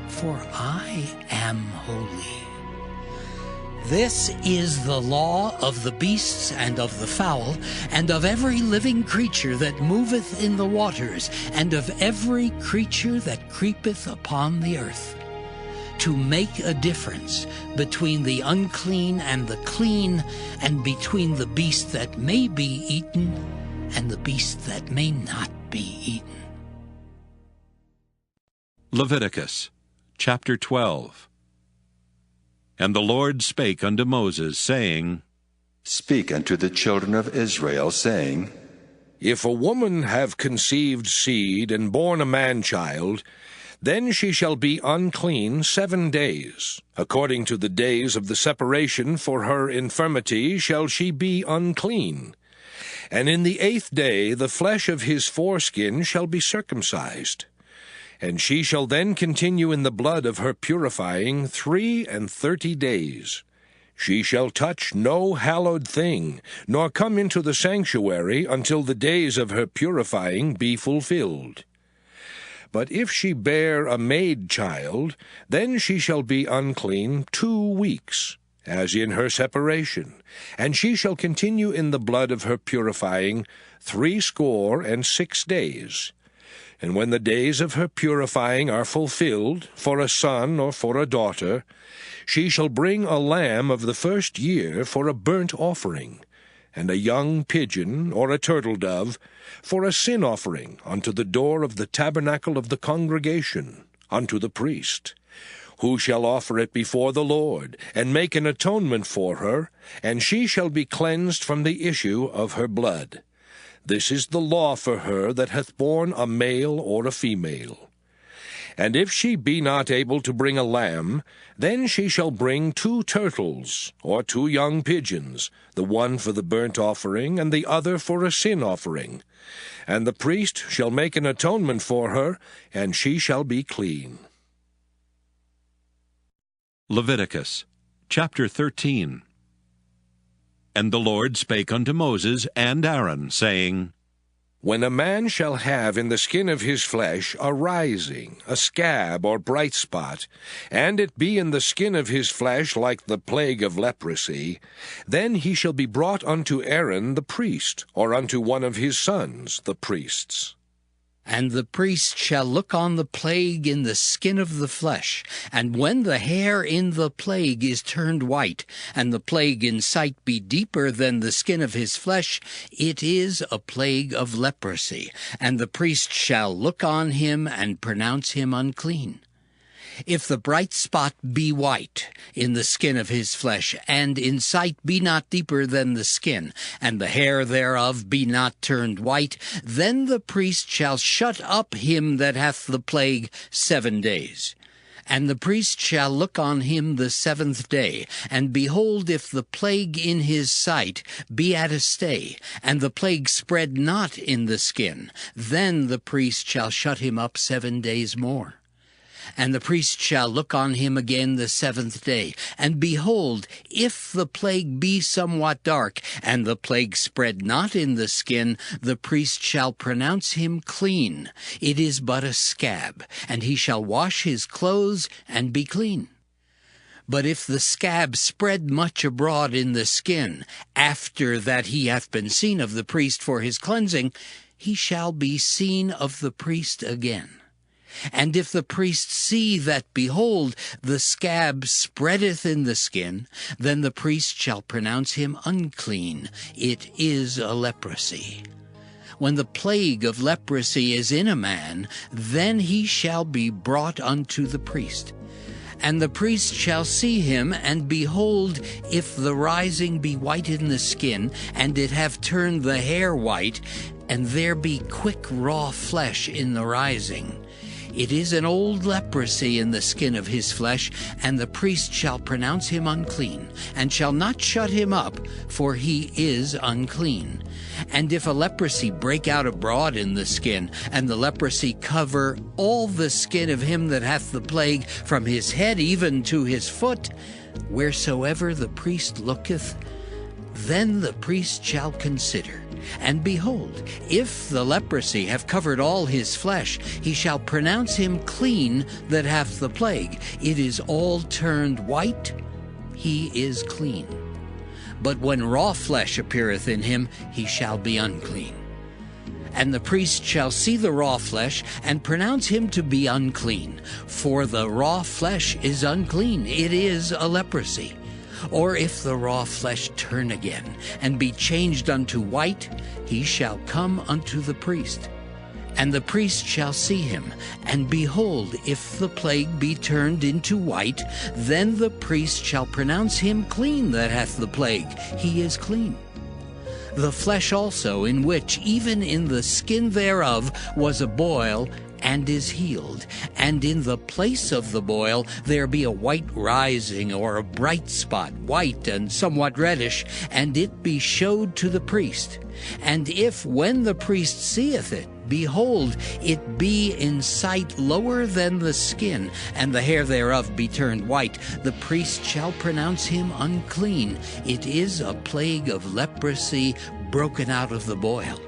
for I am holy. This is the law of the beasts and of the fowl, and of every living creature that moveth in the waters, and of every creature that creepeth upon the earth, to make a difference between the unclean and the clean, and between the beast that may be eaten and the beast that may not be eaten. Leviticus chapter 12. And the Lord spake unto Moses, saying, Speak unto the children of Israel, saying, If a woman have conceived seed and born a man-child, then she shall be unclean 7 days. According to the days of the separation for her infirmity shall she be unclean. And in the 8th day the flesh of his foreskin shall be circumcised. And she shall then continue in the blood of her purifying 33 days. She shall touch no hallowed thing, nor come into the sanctuary until the days of her purifying be fulfilled. But if she bear a maid child, then she shall be unclean 2 weeks, as in her separation, and she shall continue in the blood of her purifying 66 days. And when the days of her purifying are fulfilled, for a son or for a daughter, she shall bring a lamb of the 1st year for a burnt offering, and a young pigeon or a turtle dove for a sin offering unto the door of the tabernacle of the congregation, unto the priest, who shall offer it before the Lord, and make an atonement for her, and she shall be cleansed from the issue of her blood. This is the law for her that hath borne a male or a female. And if she be not able to bring a lamb, then she shall bring 2 turtles, or 2 young pigeons, the one for the burnt offering, and the other for a sin offering. And the priest shall make an atonement for her, and she shall be clean. Leviticus chapter 13. And the Lord spake unto Moses and Aaron, saying, When a man shall have in the skin of his flesh a rising, a scab or bright spot, and it be in the skin of his flesh like the plague of leprosy, then he shall be brought unto Aaron the priest, or unto one of his sons, the priests. And the priest shall look on the plague in the skin of the flesh, and when the hair in the plague is turned white, and the plague in sight be deeper than the skin of his flesh, it is a plague of leprosy, and the priest shall look on him and pronounce him unclean. If the bright spot be white in the skin of his flesh, and in sight be not deeper than the skin, and the hair thereof be not turned white, then the priest shall shut up him that hath the plague 7 days. And the priest shall look on him the 7th day, and behold, if the plague in his sight be at a stay, and the plague spread not in the skin, then the priest shall shut him up 7 days more. And the priest shall look on him again the 7th day, and behold, if the plague be somewhat dark, and the plague spread not in the skin, the priest shall pronounce him clean. It is but a scab, and he shall wash his clothes and be clean. But if the scab spread much abroad in the skin, after that he hath been seen of the priest for his cleansing, he shall be seen of the priest again. And if the priest see that, behold, the scab spreadeth in the skin, then the priest shall pronounce him unclean. It is a leprosy. When the plague of leprosy is in a man, then he shall be brought unto the priest. And the priest shall see him, and behold, if the rising be white in the skin, and it have turned the hair white, and there be quick raw flesh in the rising, it is an old leprosy in the skin of his flesh, and the priest shall pronounce him unclean, and shall not shut him up, for he is unclean. And if a leprosy break out abroad in the skin, and the leprosy cover all the skin of him that hath the plague, from his head even to his foot, wheresoever the priest looketh, then the priest shall consider. And behold, if the leprosy have covered all his flesh, he shall pronounce him clean that hath the plague. It is all turned white, he is clean. But when raw flesh appeareth in him, he shall be unclean. And the priest shall see the raw flesh, and pronounce him to be unclean. For the raw flesh is unclean, it is a leprosy. Or if the raw flesh turn again, and be changed unto white, he shall come unto the priest. And the priest shall see him, and behold, if the plague be turned into white, then the priest shall pronounce him clean that hath the plague, he is clean. The flesh also, in which even in the skin thereof was a boil, and is healed, and in the place of the boil there be a white rising, or a bright spot, white and somewhat reddish, and it be showed to the priest. And if, when the priest seeth it, behold, it be in sight lower than the skin, and the hair thereof be turned white, the priest shall pronounce him unclean. It is a plague of leprosy broken out of the boil.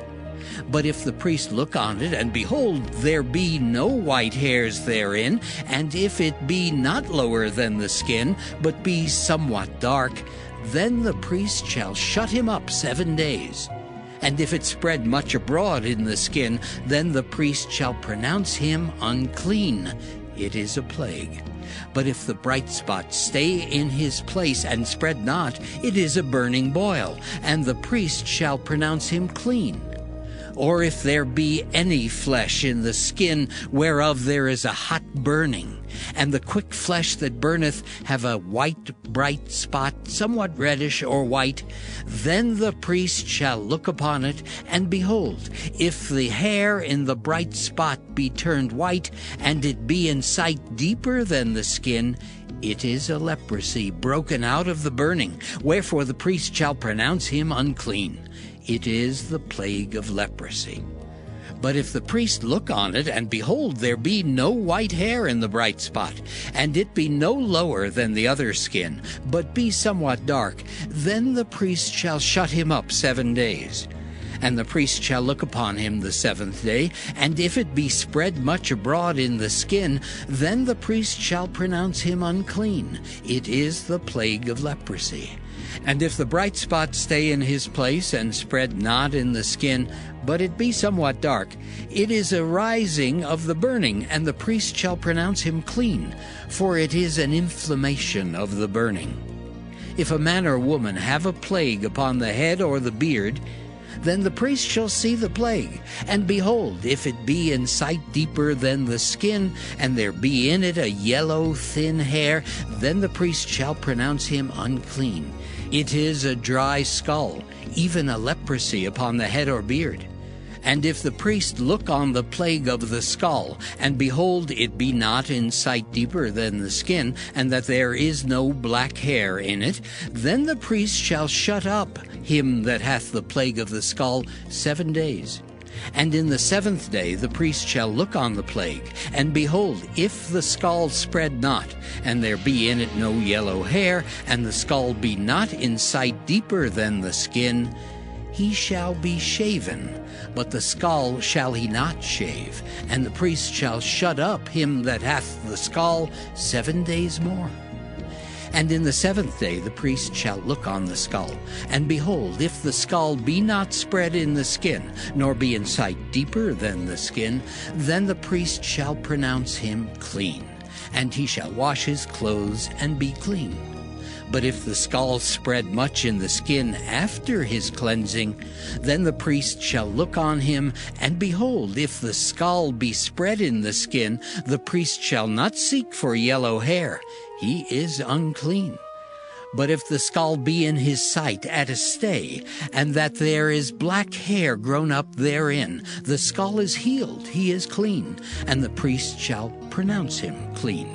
But if the priest look on it, and behold, there be no white hairs therein, and if it be not lower than the skin, but be somewhat dark, then the priest shall shut him up 7 days. And if it spread much abroad in the skin, then the priest shall pronounce him unclean. It is a plague. But if the bright spot stay in his place and spread not, it is a burning boil, and the priest shall pronounce him clean. Or if there be any flesh in the skin whereof there is a hot burning, and the quick flesh that burneth have a white bright spot, somewhat reddish or white, then the priest shall look upon it, and behold, if the hair in the bright spot be turned white, and it be in sight deeper than the skin, it is a leprosy broken out of the burning, wherefore the priest shall pronounce him unclean. It is the plague of leprosy. But if the priest look on it, and behold, there be no white hair in the bright spot, and it be no lower than the other skin, but be somewhat dark, then the priest shall shut him up 7 days. And the priest shall look upon him the 7th day, and if it be spread much abroad in the skin, then the priest shall pronounce him unclean. It is the plague of leprosy. And if the bright spot stay in his place, and spread not in the skin, but it be somewhat dark, it is a rising of the burning, and the priest shall pronounce him clean, for it is an inflammation of the burning. If a man or woman have a plague upon the head or the beard, then the priest shall see the plague, and behold, if it be in sight deeper than the skin, and there be in it a yellow thin hair, then the priest shall pronounce him unclean. It is a dry skull, even a leprosy upon the head or beard. And if the priest look on the plague of the skull, and behold, it be not in sight deeper than the skin, and that there is no black hair in it, then the priest shall shut up him that hath the plague of the skull 7 days. And in the 7th day the priest shall look on the plague, and behold, if the skull spread not, and there be in it no yellow hair, and the skull be not in sight deeper than the skin, he shall be shaven, but the skull shall he not shave, and the priest shall shut up him that hath the skull 7 days more. And in the 7th day the priest shall look on the skull, and behold, if the skull be not spread in the skin, nor be in sight deeper than the skin, then the priest shall pronounce him clean, and he shall wash his clothes and be clean. But if the scald spread much in the skin after his cleansing, then the priest shall look on him, and behold, if the scald be spread in the skin, the priest shall not seek for yellow hair. He is unclean. But if the scald be in his sight at a stay, and that there is black hair grown up therein, the scald is healed, he is clean, and the priest shall pronounce him clean.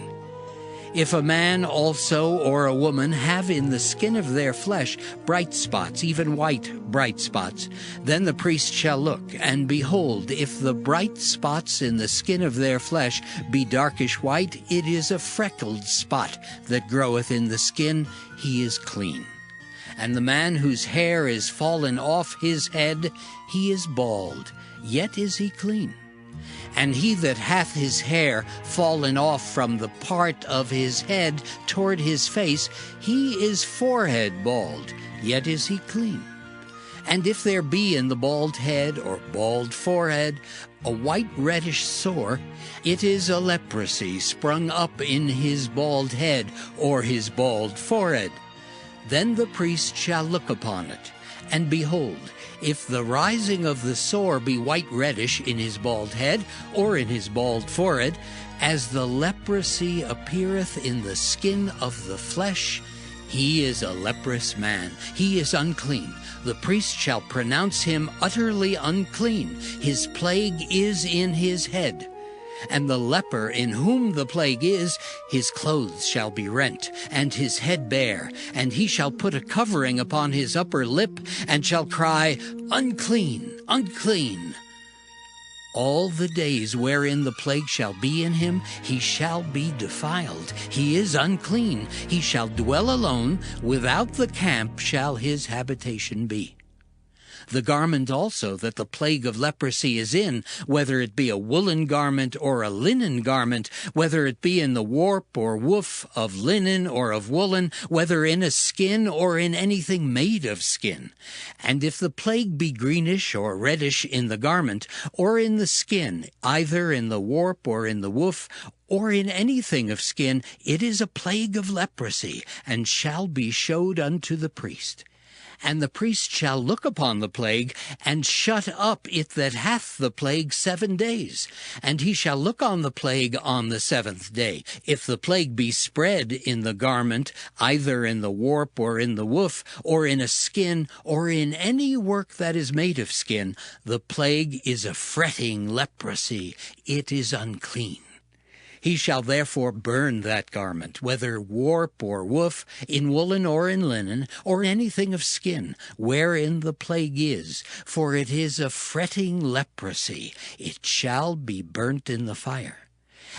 If a man also or a woman have in the skin of their flesh bright spots, even white bright spots, then the priest shall look, and behold, if the bright spots in the skin of their flesh be darkish white, it is a freckled spot that groweth in the skin, he is clean. And the man whose hair is fallen off his head, he is bald, yet is he clean. And he that hath his hair fallen off from the part of his head toward his face, he is forehead bald, yet is he clean. And if there be in the bald head or bald forehead a white reddish sore, it is a leprosy sprung up in his bald head or his bald forehead. Then the priest shall look upon it, and behold, if the rising of the sore be white reddish in his bald head or in his bald forehead, as the leprosy appeareth in the skin of the flesh, he is a leprous man, he is unclean. The priest shall pronounce him utterly unclean. His plague is in his head. And the leper in whom the plague is, his clothes shall be rent, and his head bare, and he shall put a covering upon his upper lip, and shall cry, Unclean, unclean. All the days wherein the plague shall be in him, he shall be defiled. He is unclean. He shall dwell alone. Without the camp shall his habitation be. The garment also that the plague of leprosy is in, whether it be a woolen garment or a linen garment, whether it be in the warp or woof of linen or of woolen, whether in a skin or in anything made of skin. And if the plague be greenish or reddish in the garment, or in the skin, either in the warp or in the woof, or in anything of skin, it is a plague of leprosy, and shall be showed unto the priest. And the priest shall look upon the plague, and shut up it that hath the plague 7 days. And he shall look on the plague on the 7th day. If the plague be spread in the garment, either in the warp or in the woof, or in a skin, or in any work that is made of skin, the plague is a fretting leprosy. It is unclean. He shall therefore burn that garment, whether warp or woof, in woolen or in linen, or anything of skin, wherein the plague is, for it is a fretting leprosy. It shall be burnt in the fire.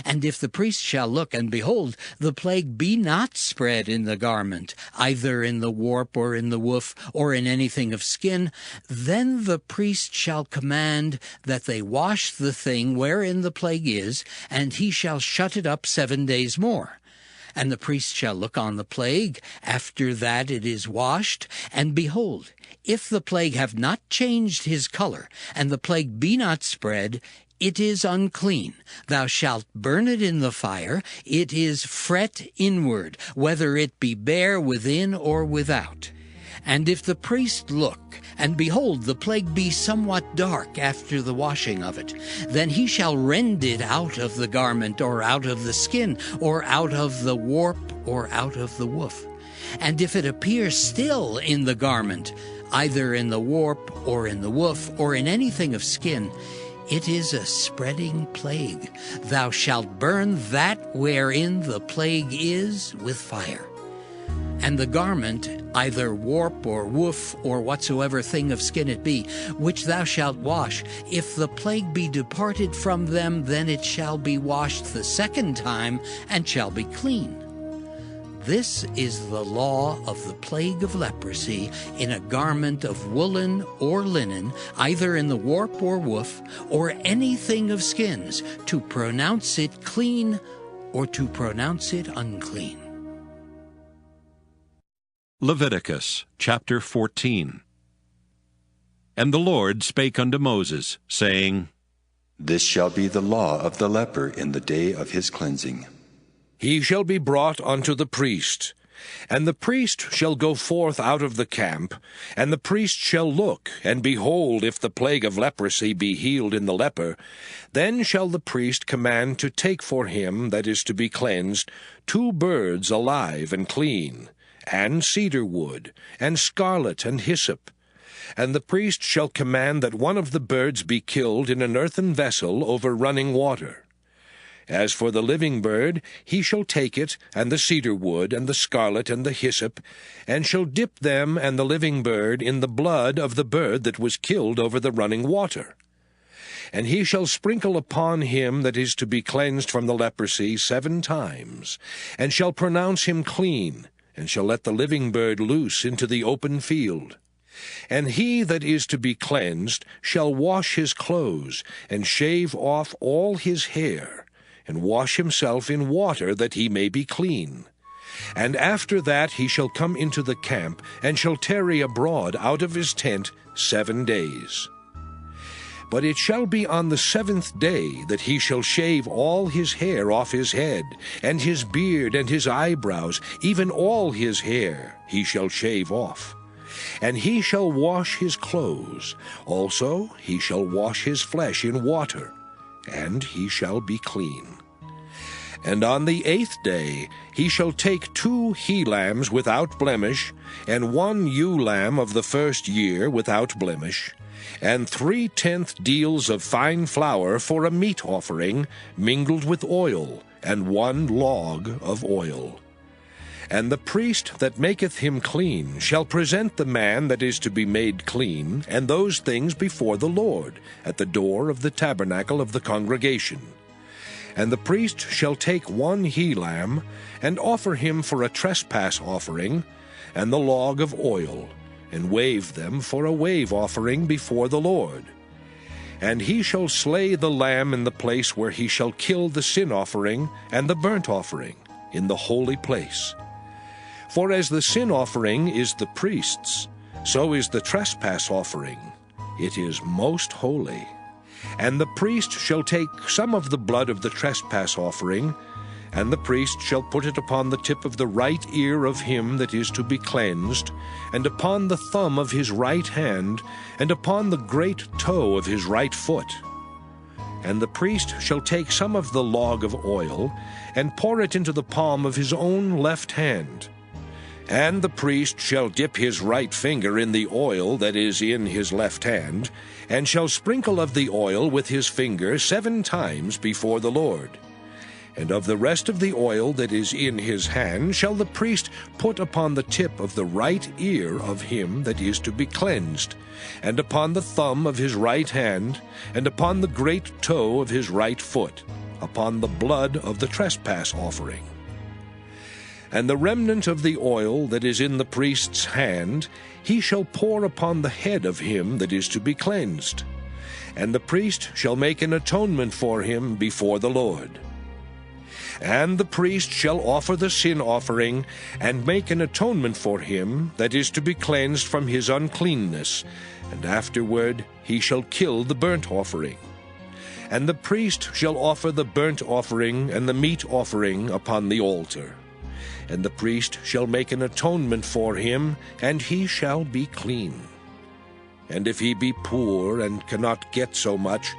And if the priest shall look, and behold, the plague be not spread in the garment, either in the warp or in the woof, or in anything of skin, then the priest shall command that they wash the thing wherein the plague is, and he shall shut it up 7 days more. And the priest shall look on the plague after that it is washed, and behold, if the plague have not changed his color, and the plague be not spread, it is unclean. Thou shalt burn it in the fire. It is fret inward, whether it be bare within or without. And if the priest look, and behold, the plague be somewhat dark after the washing of it, then he shall rend it out of the garment, or out of the skin, or out of the warp, or out of the woof. And if it appear still in the garment, either in the warp, or in the woof, or in anything of skin, it is a spreading plague. Thou shalt burn that wherein the plague is with fire. And the garment, either warp or woof, or whatsoever thing of skin it be, which thou shalt wash, if the plague be departed from them, then it shall be washed the 2nd time, and shall be clean. This is the law of the plague of leprosy in a garment of woolen or linen, either in the warp or woof, or anything of skins, to pronounce it clean or to pronounce it unclean. Leviticus chapter 14. And the Lord spake unto Moses, saying, This shall be the law of the leper in the day of his cleansing. He shall be brought unto the priest, And the priest shall go forth out of the camp, and the priest shall look, and behold, if the plague of leprosy be healed in the leper, then shall the priest command to take for him that is to be cleansed 2 birds alive and clean, and cedar wood, and scarlet and hyssop. And the priest shall command that one of the birds be killed in an earthen vessel over running water. As for the living bird, he shall take it, and the cedar wood, and the scarlet, and the hyssop, and shall dip them and the living bird in the blood of the bird that was killed over the running water. And he shall sprinkle upon him that is to be cleansed from the leprosy 7 times, and shall pronounce him clean, and shall let the living bird loose into the open field. And he that is to be cleansed shall wash his clothes, and shave off all his hair, and wash himself in water, that he may be clean. And after that he shall come into the camp, and shall tarry abroad out of his tent 7 days. But it shall be on the 7th day that he shall shave all his hair off his head, and his beard, and his eyebrows, even all his hair he shall shave off. And he shall wash his clothes, also he shall wash his flesh in water, and he shall be clean. And on the 8th day he shall take 2 he-lambs without blemish, and 1 ewe-lamb of the 1st year without blemish, and 3/10 deals of fine flour for a meat offering, mingled with oil, and 1 log of oil. And the priest that maketh him clean shall present the man that is to be made clean, and those things before the Lord, at the door of the tabernacle of the congregation. And the priest shall take 1 he-lamb, and offer him for a trespass offering, and the log of oil, and wave them for a wave offering before the Lord. And he shall slay the lamb in the place where he shall kill the sin offering and the burnt offering, in the holy place. For as the sin offering is the priest's, so is the trespass offering. It is most holy. And the priest shall take some of the blood of the trespass offering, and the priest shall put it upon the tip of the right ear of him that is to be cleansed, and upon the thumb of his right hand, and upon the great toe of his right foot. And the priest shall take some of the log of oil, and pour it into the palm of his own left hand. And the priest shall dip his right finger in the oil that is in his left hand, and shall sprinkle of the oil with his finger 7 times before the Lord. And of the rest of the oil that is in his hand shall the priest put upon the tip of the right ear of him that is to be cleansed, and upon the thumb of his right hand, and upon the great toe of his right foot, upon the blood of the trespass offering. And the remnant of the oil that is in the priest's hand he shall pour upon the head of him that is to be cleansed. And the priest shall make an atonement for him before the Lord. And the priest shall offer the sin offering, and make an atonement for him that is to be cleansed from his uncleanness, and afterward he shall kill the burnt offering. And the priest shall offer the burnt offering and the meat offering upon the altar. And the priest shall make an atonement for him, and he shall be clean. And if he be poor and cannot get so much,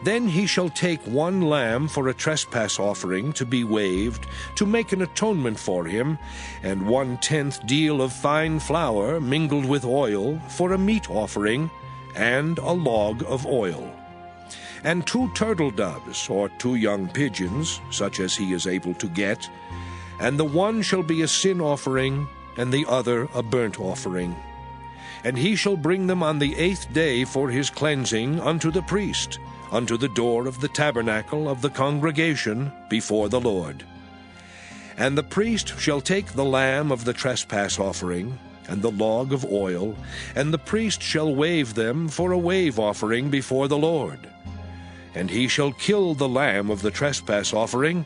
then he shall take 1 lamb for a trespass offering to be waved, to make an atonement for him, and 1/10 deal of fine flour mingled with oil for a meat offering, and a log of oil. And 2 turtle doves, or 2 young pigeons, such as he is able to get, and the one shall be a sin offering, and the other a burnt offering. And he shall bring them on the 8th day for his cleansing unto the priest, unto the door of the tabernacle of the congregation before the Lord. And the priest shall take the lamb of the trespass offering, and the log of oil, and the priest shall wave them for a wave offering before the Lord. And he shall kill the lamb of the trespass offering,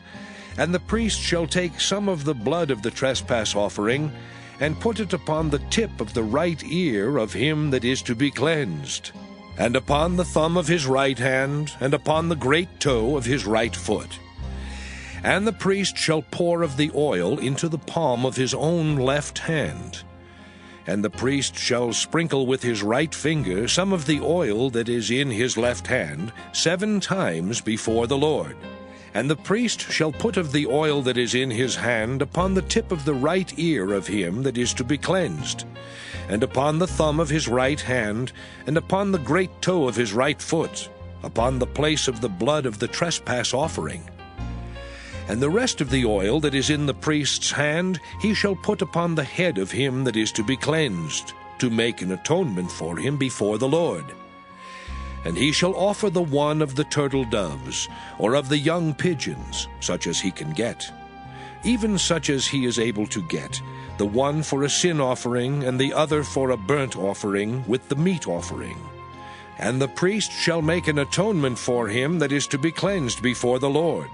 and the priest shall take some of the blood of the trespass offering, and put it upon the tip of the right ear of him that is to be cleansed, and upon the thumb of his right hand, and upon the great toe of his right foot. And the priest shall pour of the oil into the palm of his own left hand. And the priest shall sprinkle with his right finger some of the oil that is in his left hand 7 times before the Lord. And the priest shall put of the oil that is in his hand upon the tip of the right ear of him that is to be cleansed, and upon the thumb of his right hand, and upon the great toe of his right foot, upon the place of the blood of the trespass offering. And the rest of the oil that is in the priest's hand he shall put upon the head of him that is to be cleansed, to make an atonement for him before the Lord. And he shall offer the one of the turtle doves, or of the young pigeons, such as he can get, even such as he is able to get, the one for a sin offering, and the other for a burnt offering with the meat offering. And the priest shall make an atonement for him that is to be cleansed before the Lord.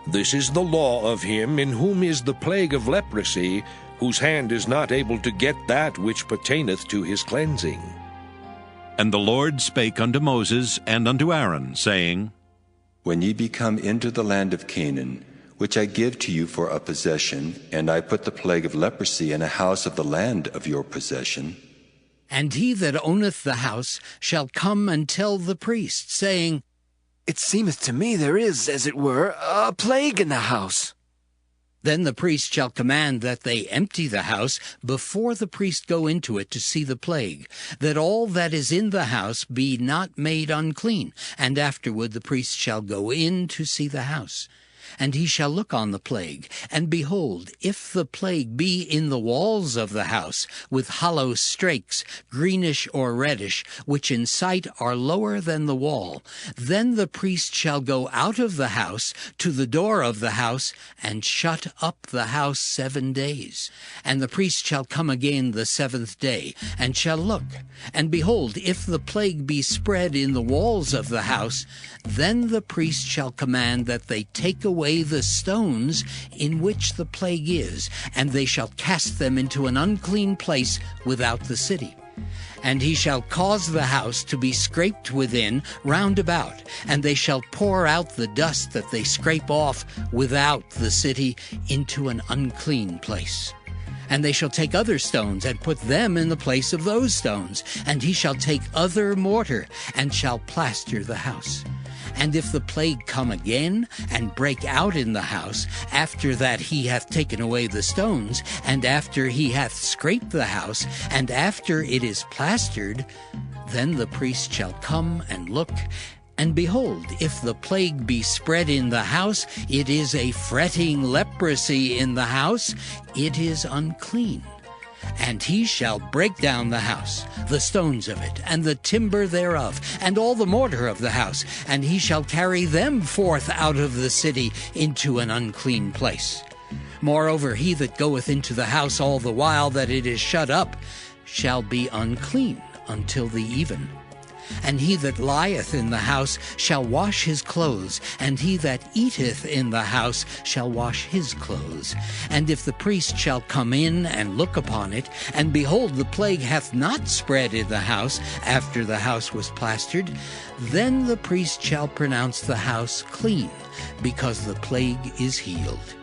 This is the law of him in whom is the plague of leprosy, whose hand is not able to get that which pertaineth to his cleansing. And the Lord spake unto Moses and unto Aaron, saying, When ye be come into the land of Canaan, which I give to you for a possession, and I put the plague of leprosy in a house of the land of your possession, and he that owneth the house shall come and tell the priest, saying, It seemeth to me there is, as it were, a plague in the house. Then the priest shall command that they empty the house before the priest go into it to see the plague, that all that is in the house be not made unclean, and afterward the priest shall go in to see the house. And he shall look on the plague, and behold, if the plague be in the walls of the house, with hollow strakes, greenish or reddish, which in sight are lower than the wall, then the priest shall go out of the house to the door of the house, and shut up the house 7 days. And the priest shall come again the 7th day, and shall look. And behold, if the plague be spread in the walls of the house, then the priest shall command that they take away the stones in which the plague is, and they shall cast them into an unclean place without the city. And he shall cause the house to be scraped within round about, and they shall pour out the dust that they scrape off without the city into an unclean place. And they shall take other stones, and put them in the place of those stones. And he shall take other mortar, and shall plaster the house. And if the plague come again, and break out in the house, after that he hath taken away the stones, and after he hath scraped the house, and after it is plastered, then the priest shall come and look. And behold, if the plague be spread in the house, it is a fretting leprosy in the house, it is unclean. And he shall break down the house, the stones of it, and the timber thereof, and all the mortar of the house, and he shall carry them forth out of the city into an unclean place. Moreover, he that goeth into the house all the while that it is shut up shall be unclean until the even. And he that lieth in the house shall wash his clothes, and he that eateth in the house shall wash his clothes. And if the priest shall come in and look upon it, and behold, the plague hath not spread in the house after the house was plastered, then the priest shall pronounce the house clean, because the plague is healed.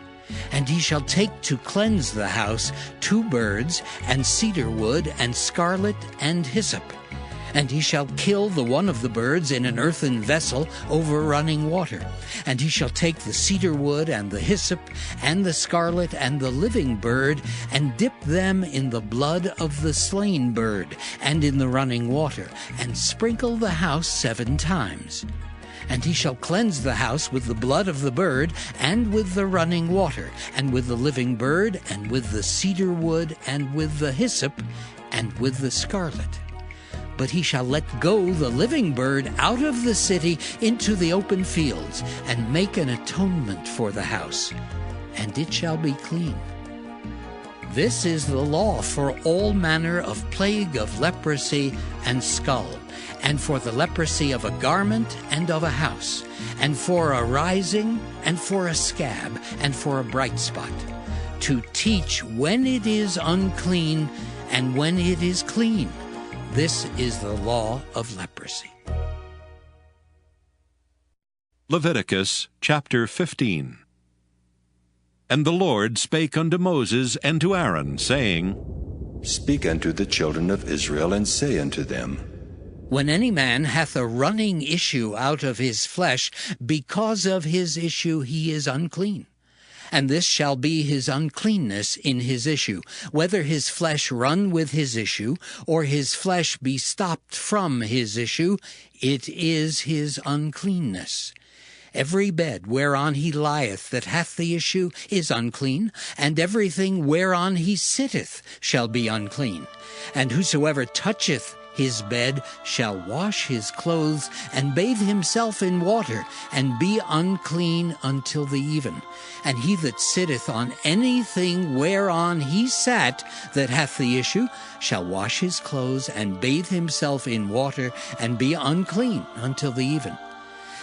And he shall take to cleanse the house 2 birds, and cedar wood, and scarlet, and hyssop. And he shall kill the one of the birds in an earthen vessel over running water. And he shall take the cedar wood, and the hyssop, and the scarlet, and the living bird, and dip them in the blood of the slain bird, and in the running water, and sprinkle the house 7 times. And he shall cleanse the house with the blood of the bird, and with the running water, and with the living bird, and with the cedar wood, and with the hyssop, and with the scarlet. But he shall let go the living bird out of the city into the open fields, and make an atonement for the house, and it shall be clean. This is the law for all manner of plague of leprosy and scald, and for the leprosy of a garment and of a house, and for a rising, and for a scab, and for a bright spot, to teach when it is unclean and when it is clean. This is the law of leprosy. Leviticus chapter 15. And the Lord spake unto Moses and to Aaron, saying, Speak unto the children of Israel, and say unto them, When any man hath a running issue out of his flesh, because of his issue he is unclean. And this shall be his uncleanness in his issue, whether his flesh run with his issue, or his flesh be stopped from his issue, it is his uncleanness. Every bed whereon he lieth that hath the issue is unclean, and everything whereon he sitteth shall be unclean. And whosoever toucheth his bed shall wash his clothes, and bathe himself in water, and be unclean until the even. And he that sitteth on anything whereon he sat that hath the issue shall wash his clothes, and bathe himself in water, and be unclean until the even.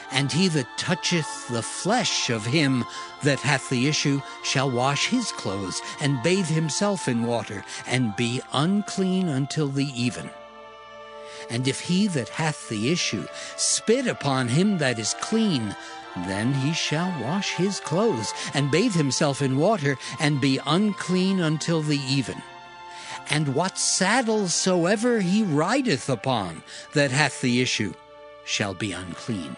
And he that toucheth the flesh of him that hath the issue shall wash his clothes, and bathe himself in water, and be unclean until the even. And if he that hath the issue spit upon him that is clean, then he shall wash his clothes, and bathe himself in water, and be unclean until the even. And what saddle soever he rideth upon that hath the issue shall be unclean.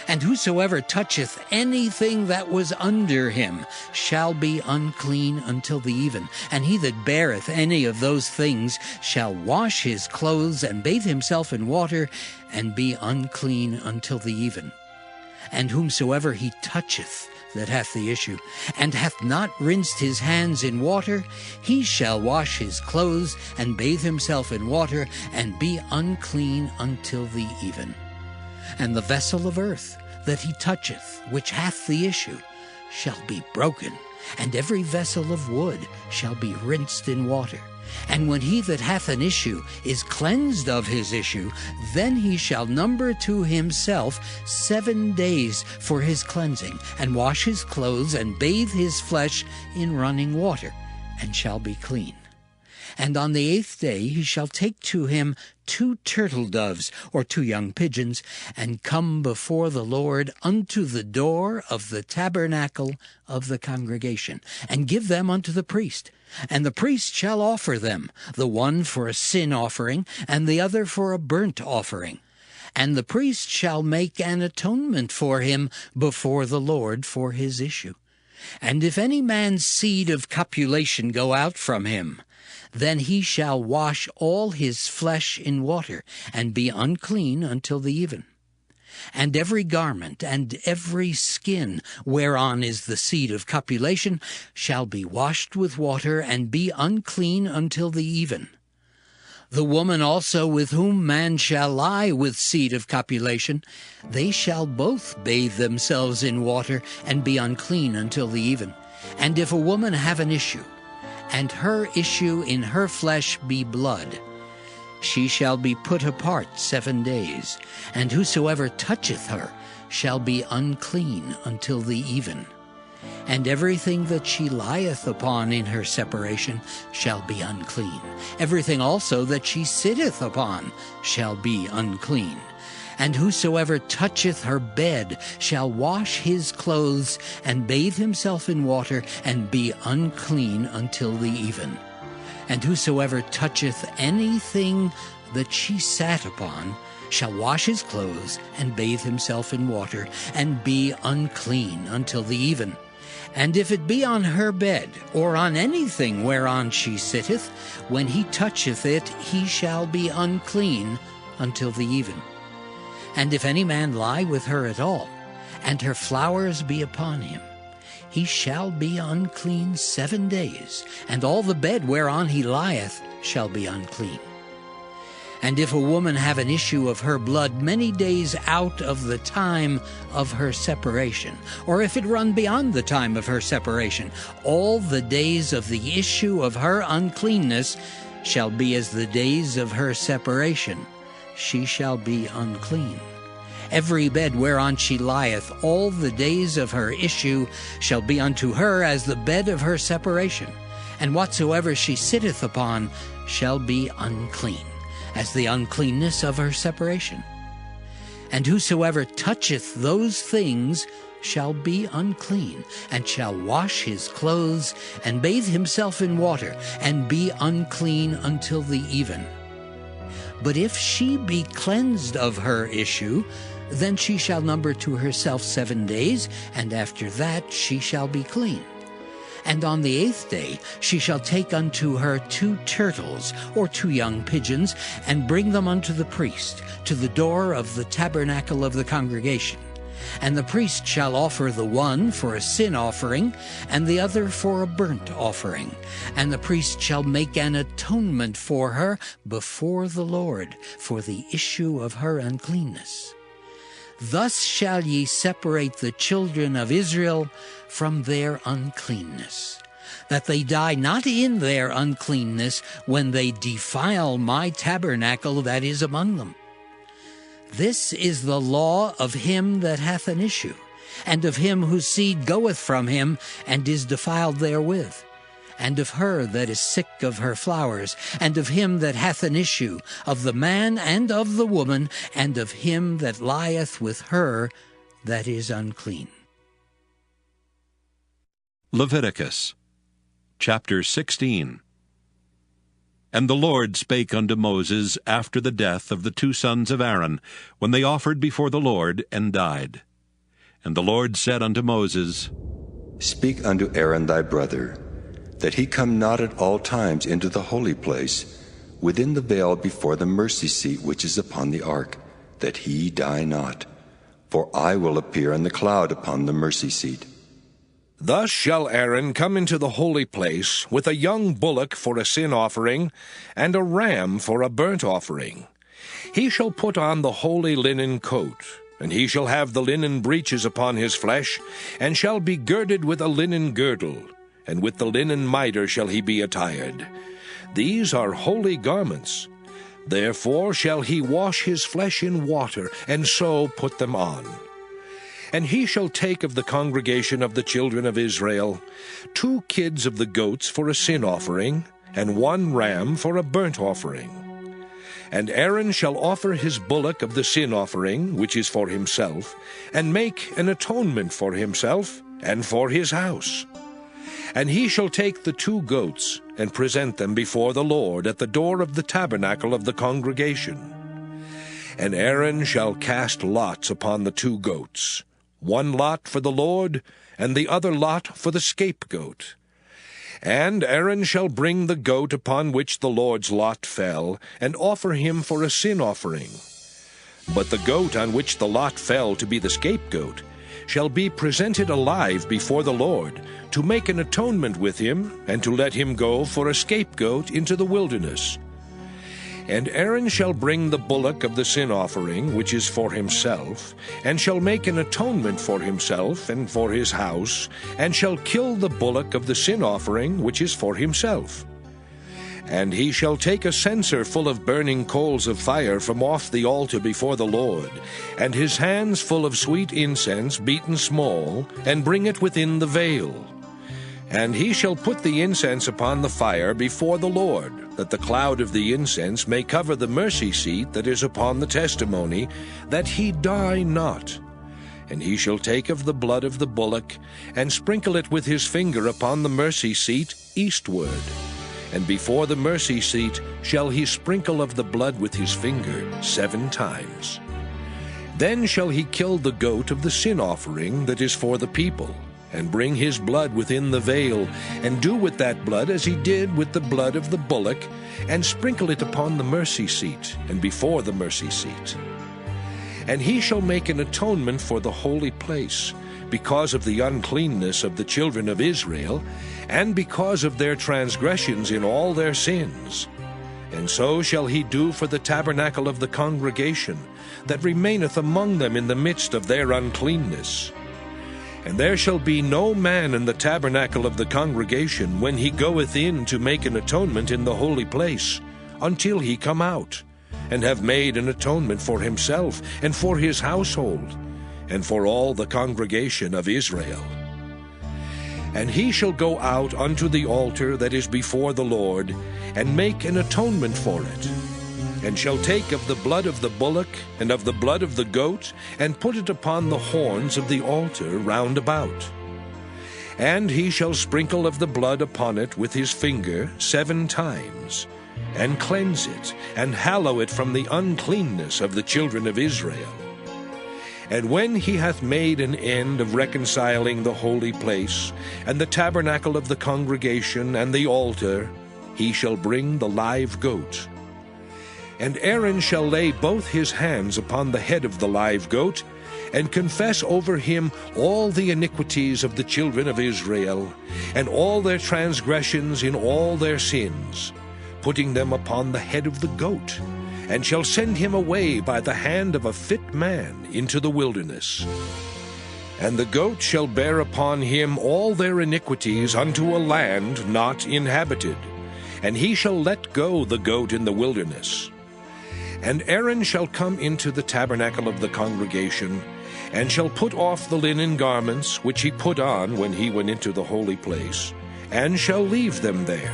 And whosoever toucheth anything that was under him shall be unclean until the even. And he that beareth any of those things shall wash his clothes, and bathe himself in water, and be unclean until the even. And whomsoever he toucheth that hath the issue, and hath not rinsed his hands in water, he shall wash his clothes, and bathe himself in water, and be unclean until the even. And the vessel of earth that he toucheth, which hath the issue, shall be broken, and every vessel of wood shall be rinsed in water. And when he that hath an issue is cleansed of his issue, then he shall number to himself 7 days for his cleansing, and wash his clothes, and bathe his flesh in running water, and shall be clean. And on the 8th day he shall take to him 2 turtle doves, or 2 young pigeons, and come before the Lord unto the door of the tabernacle of the congregation, and give them unto the priest. And the priest shall offer them, the one for a sin offering, and the other for a burnt offering. And the priest shall make an atonement for him before the Lord for his issue. And if any man's seed of copulation go out from him, then he shall wash all his flesh in water, and be unclean until the even. And every garment and every skin whereon is the seed of copulation shall be washed with water, and be unclean until the even. The woman also with whom man shall lie with seed of copulation, they shall both bathe themselves in water, and be unclean until the even. And if a woman have an issue, and her issue in her flesh be blood, she shall be put apart 7 days, and whosoever toucheth her shall be unclean until the even. And everything that she lieth upon in her separation shall be unclean. Everything also that she sitteth upon shall be unclean. And whosoever toucheth her bed shall wash his clothes, and bathe himself in water, and be unclean until the even. And whosoever toucheth anything that she sat upon shall wash his clothes, and bathe himself in water, and be unclean until the even. And if it be on her bed, or on anything whereon she sitteth, when he toucheth it, he shall be unclean until the even. And if any man lie with her at all, and her flowers be upon him, he shall be unclean 7 days, and all the bed whereon he lieth shall be unclean. And if a woman have an issue of her blood many days out of the time of her separation, or if it run beyond the time of her separation, all the days of the issue of her uncleanness shall be as the days of her separation. She shall be unclean. Every bed whereon she lieth all the days of her issue shall be unto her as the bed of her separation, and whatsoever she sitteth upon shall be unclean, as the uncleanness of her separation. And whosoever toucheth those things shall be unclean, and shall wash his clothes, and bathe himself in water, and be unclean until the even. But if she be cleansed of her issue, then she shall number to herself 7 days, and after that she shall be clean. And on the 8th day she shall take unto her 2 turtles, or 2 young pigeons, and bring them unto the priest, to the door of the tabernacle of the congregation. And the priest shall offer the one for a sin offering, and the other for a burnt offering. And the priest shall make an atonement for her before the Lord, for the issue of her uncleanness. Thus shall ye separate the children of Israel from their uncleanness, that they die not in their uncleanness when they defile my tabernacle that is among them. This is the law of him that hath an issue, and of him whose seed goeth from him, and is defiled therewith, and of her that is sick of her flowers, and of him that hath an issue, of the man and of the woman, and of him that lieth with her that is unclean. Leviticus chapter 16. And the Lord spake unto Moses after the death of the 2 sons of Aaron, when they offered before the Lord, and died. And the Lord said unto Moses, Speak unto Aaron thy brother, that he come not at all times into the holy place, within the veil before the mercy seat which is upon the ark, that he die not. For I will appear in the cloud upon the mercy seat. Thus shall Aaron come into the holy place with a young bullock for a sin offering, and a ram for a burnt offering. He shall put on the holy linen coat, and he shall have the linen breeches upon his flesh, and shall be girded with a linen girdle, and with the linen mitre shall he be attired. These are holy garments. Therefore shall he wash his flesh in water, and so put them on. And he shall take of the congregation of the children of Israel 2 kids of the goats for a sin offering, and 1 ram for a burnt offering. And Aaron shall offer his bullock of the sin offering, which is for himself, and make an atonement for himself and for his house. And he shall take the 2 goats, and present them before the Lord at the door of the tabernacle of the congregation. And Aaron shall cast lots upon the 2 goats, 1 lot for the Lord, and the other lot for the scapegoat. And Aaron shall bring the goat upon which the Lord's lot fell, and offer him for a sin offering. But the goat on which the lot fell to be the scapegoat shall be presented alive before the Lord, to make an atonement with him, and to let him go for a scapegoat into the wilderness. And Aaron shall bring the bullock of the sin offering, which is for himself, and shall make an atonement for himself and for his house, and shall kill the bullock of the sin offering, which is for himself. And he shall take a censer full of burning coals of fire from off the altar before the Lord, and his hands full of sweet incense beaten small, and bring it within the veil. And he shall put the incense upon the fire before the Lord, that the cloud of the incense may cover the mercy seat that is upon the testimony, that he die not. And he shall take of the blood of the bullock, and sprinkle it with his finger upon the mercy seat eastward. And before the mercy seat shall he sprinkle of the blood with his finger 7 times. Then shall he kill the goat of the sin offering that is for the people, and bring his blood within the veil, and do with that blood as he did with the blood of the bullock, and sprinkle it upon the mercy seat, and before the mercy seat. And he shall make an atonement for the holy place, because of the uncleanness of the children of Israel, and because of their transgressions in all their sins. And so shall he do for the tabernacle of the congregation, that remaineth among them in the midst of their uncleanness. And there shall be no man in the tabernacle of the congregation when he goeth in to make an atonement in the holy place, until he come out, and have made an atonement for himself, and for his household, and for all the congregation of Israel. And he shall go out unto the altar that is before the Lord, and make an atonement for it. and shall take of the blood of the bullock and of the blood of the goat, and put it upon the horns of the altar round about. And he shall sprinkle of the blood upon it with his finger 7 times, and cleanse it, and hallow it from the uncleanness of the children of Israel. And when he hath made an end of reconciling the holy place, and the tabernacle of the congregation, and the altar, he shall bring the live goat. And Aaron shall lay both his hands upon the head of the live goat, and confess over him all the iniquities of the children of Israel, and all their transgressions in all their sins, putting them upon the head of the goat, and shall send him away by the hand of a fit man into the wilderness. And the goat shall bear upon him all their iniquities unto a land not inhabited, and he shall let go the goat in the wilderness. And Aaron shall come into the tabernacle of the congregation, and shall put off the linen garments which he put on when he went into the holy place, and shall leave them there.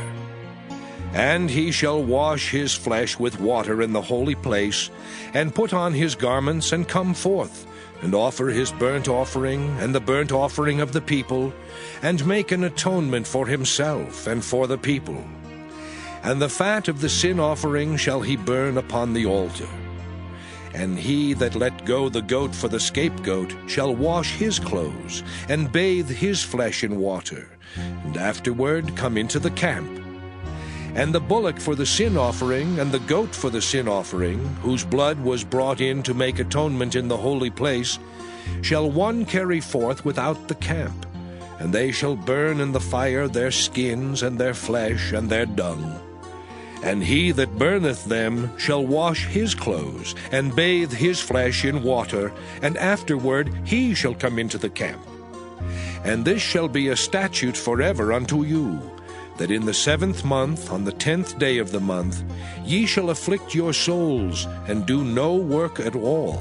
And he shall wash his flesh with water in the holy place, and put on his garments, and come forth, and offer his burnt offering, and the burnt offering of the people, and make an atonement for himself and for the people. And the fat of the sin offering shall he burn upon the altar. And he that let go the goat for the scapegoat shall wash his clothes, and bathe his flesh in water, and afterward come into the camp. And the bullock for the sin offering, and the goat for the sin offering, whose blood was brought in to make atonement in the holy place, shall one carry forth without the camp, and they shall burn in the fire their skins, and their flesh, and their dung. And he that burneth them shall wash his clothes, and bathe his flesh in water, and afterward he shall come into the camp. And this shall be a statute forever unto you, that in the 7th month, on the 10th day of the month, ye shall afflict your souls, and do no work at all,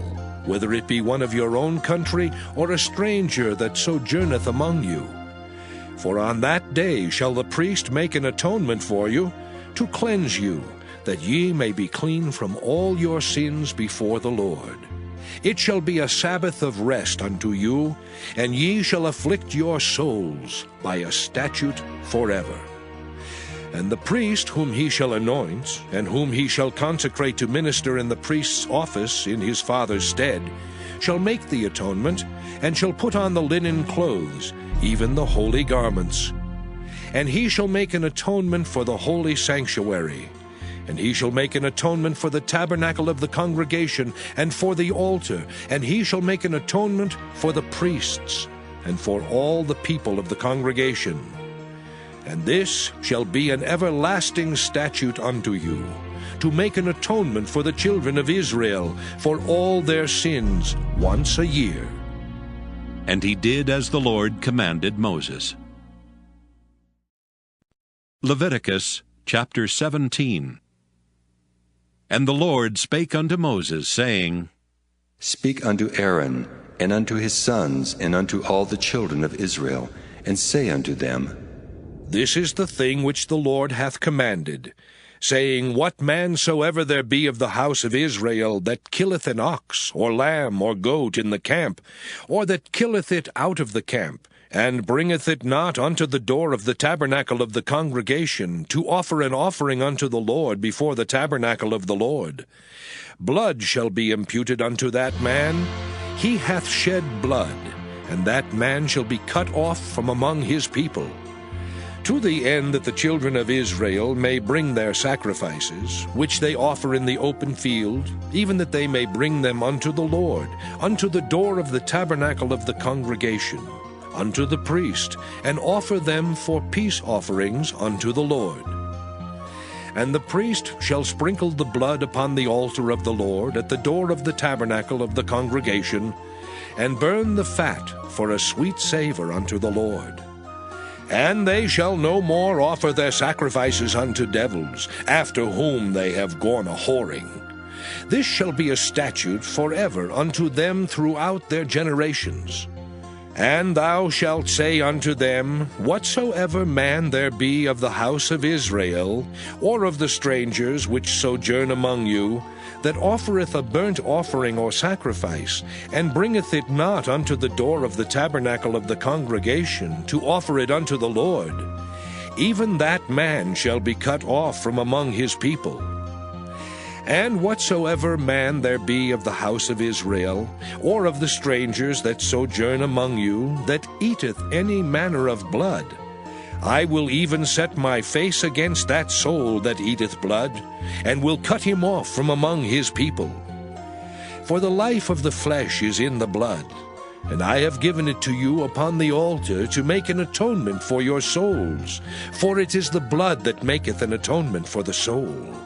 whether it be one of your own country, or a stranger that sojourneth among you. For on that day shall the priest make an atonement for you, to cleanse you, that ye may be clean from all your sins before the Lord. It shall be a Sabbath of rest unto you, and ye shall afflict your souls by a statute forever. And the priest whom he shall anoint, and whom he shall consecrate to minister in the priest's office in his father's stead, shall make the atonement, and shall put on the linen clothes, even the holy garments. And he shall make an atonement for the holy sanctuary, and he shall make an atonement for the tabernacle of the congregation, and for the altar, and he shall make an atonement for the priests, and for all the people of the congregation. And this shall be an everlasting statute unto you, to make an atonement for the children of Israel for all their sins once a year. And he did as the Lord commanded Moses. Leviticus chapter 17. And the Lord spake unto Moses, saying, Speak unto Aaron, and unto his sons, and unto all the children of Israel, and say unto them, This is the thing which the Lord hath commanded, saying, What man soever there be of the house of Israel that killeth an ox, or lamb, or goat in the camp, or that killeth it out of the camp, and bringeth it not unto the door of the tabernacle of the congregation, to offer an offering unto the Lord before the tabernacle of the Lord, blood shall be imputed unto that man. He hath shed blood, and that man shall be cut off from among his people. To the end that the children of Israel may bring their sacrifices, which they offer in the open field, even that they may bring them unto the Lord, unto the door of the tabernacle of the congregation, unto the priest, and offer them for peace offerings unto the Lord. And the priest shall sprinkle the blood upon the altar of the Lord at the door of the tabernacle of the congregation, and burn the fat for a sweet savor unto the Lord. And they shall no more offer their sacrifices unto devils, after whom they have gone a whoring. This shall be a statute forever unto them throughout their generations. And thou shalt say unto them, Whatsoever man there be of the house of Israel, or of the strangers which sojourn among you, that offereth a burnt offering or sacrifice, and bringeth it not unto the door of the tabernacle of the congregation, to offer it unto the Lord, even that man shall be cut off from among his people. And whatsoever man there be of the house of Israel, or of the strangers that sojourn among you, that eateth any manner of blood, I will even set my face against that soul that eateth blood, and will cut him off from among his people. For the life of the flesh is in the blood, and I have given it to you upon the altar to make an atonement for your souls, for it is the blood that maketh an atonement for the soul.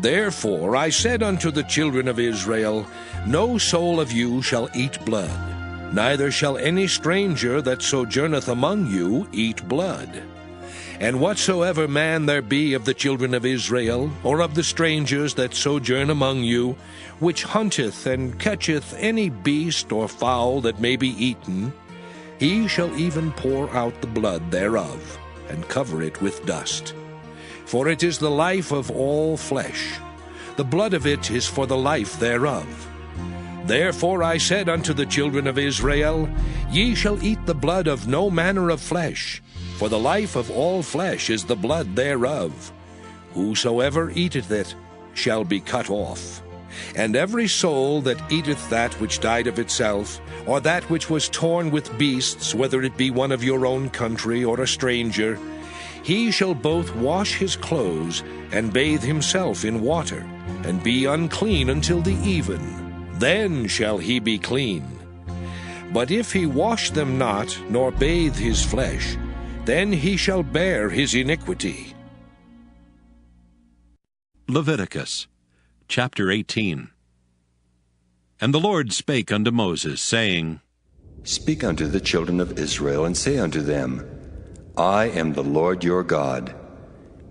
Therefore I said unto the children of Israel, No soul of you shall eat blood, neither shall any stranger that sojourneth among you eat blood. And whatsoever man there be of the children of Israel, or of the strangers that sojourn among you, which hunteth and catcheth any beast or fowl that may be eaten, he shall even pour out the blood thereof, and cover it with dust. For it is the life of all flesh. The blood of it is for the life thereof. Therefore I said unto the children of Israel, Ye shall eat the blood of no manner of flesh, for the life of all flesh is the blood thereof. Whosoever eateth it shall be cut off. And every soul that eateth that which died of itself, or that which was torn with beasts, whether it be one of your own country or a stranger, he shall both wash his clothes and bathe himself in water, and be unclean until the even. Then shall he be clean. But if he wash them not, nor bathe his flesh, then he shall bear his iniquity. Leviticus chapter 18. And the Lord spake unto Moses, saying, Speak unto the children of Israel, and say unto them, I am the Lord your God.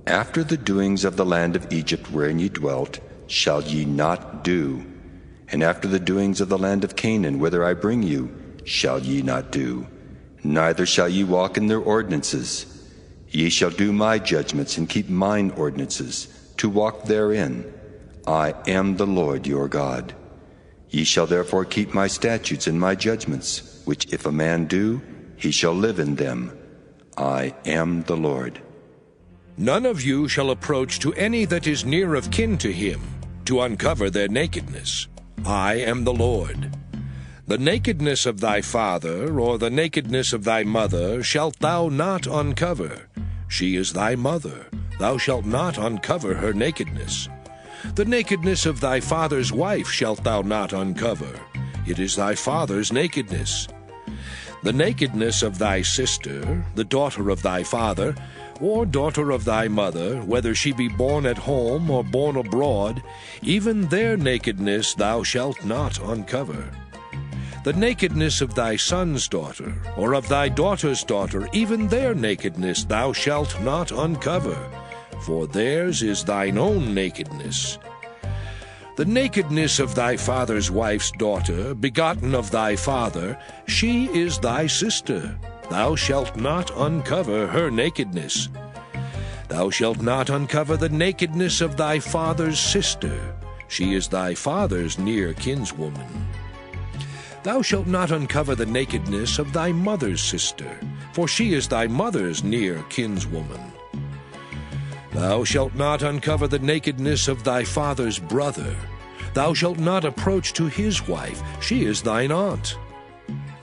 After the doings of the land of Egypt wherein ye dwelt, shall ye not do. And after the doings of the land of Canaan, whither I bring you, shall ye not do. Neither shall ye walk in their ordinances. Ye shall do my judgments, and keep mine ordinances, to walk therein. I am the Lord your God. Ye shall therefore keep my statutes and my judgments, which if a man do, he shall live in them. I am the Lord. None of you shall approach to any that is near of kin to him, to uncover their nakedness. I am the Lord. The nakedness of thy father, or the nakedness of thy mother, shalt thou not uncover. She is thy mother. Thou shalt not uncover her nakedness. The nakedness of thy father's wife shalt thou not uncover. It is thy father's nakedness. The nakedness of thy sister, the daughter of thy father, or daughter of thy mother, whether she be born at home or born abroad, even their nakedness thou shalt not uncover. The nakedness of thy son's daughter, or of thy daughter's daughter, even their nakedness thou shalt not uncover, for theirs is thine own nakedness. The nakedness of thy father's wife's daughter, begotten of thy father, she is thy sister. Thou shalt not uncover her nakedness. Thou shalt not uncover the nakedness of thy father's sister. She is thy father's near kinswoman. Thou shalt not uncover the nakedness of thy mother's sister, for she is thy mother's near kinswoman. Thou shalt not uncover the nakedness of thy father's brother. Thou shalt not approach to his wife. She is thine aunt.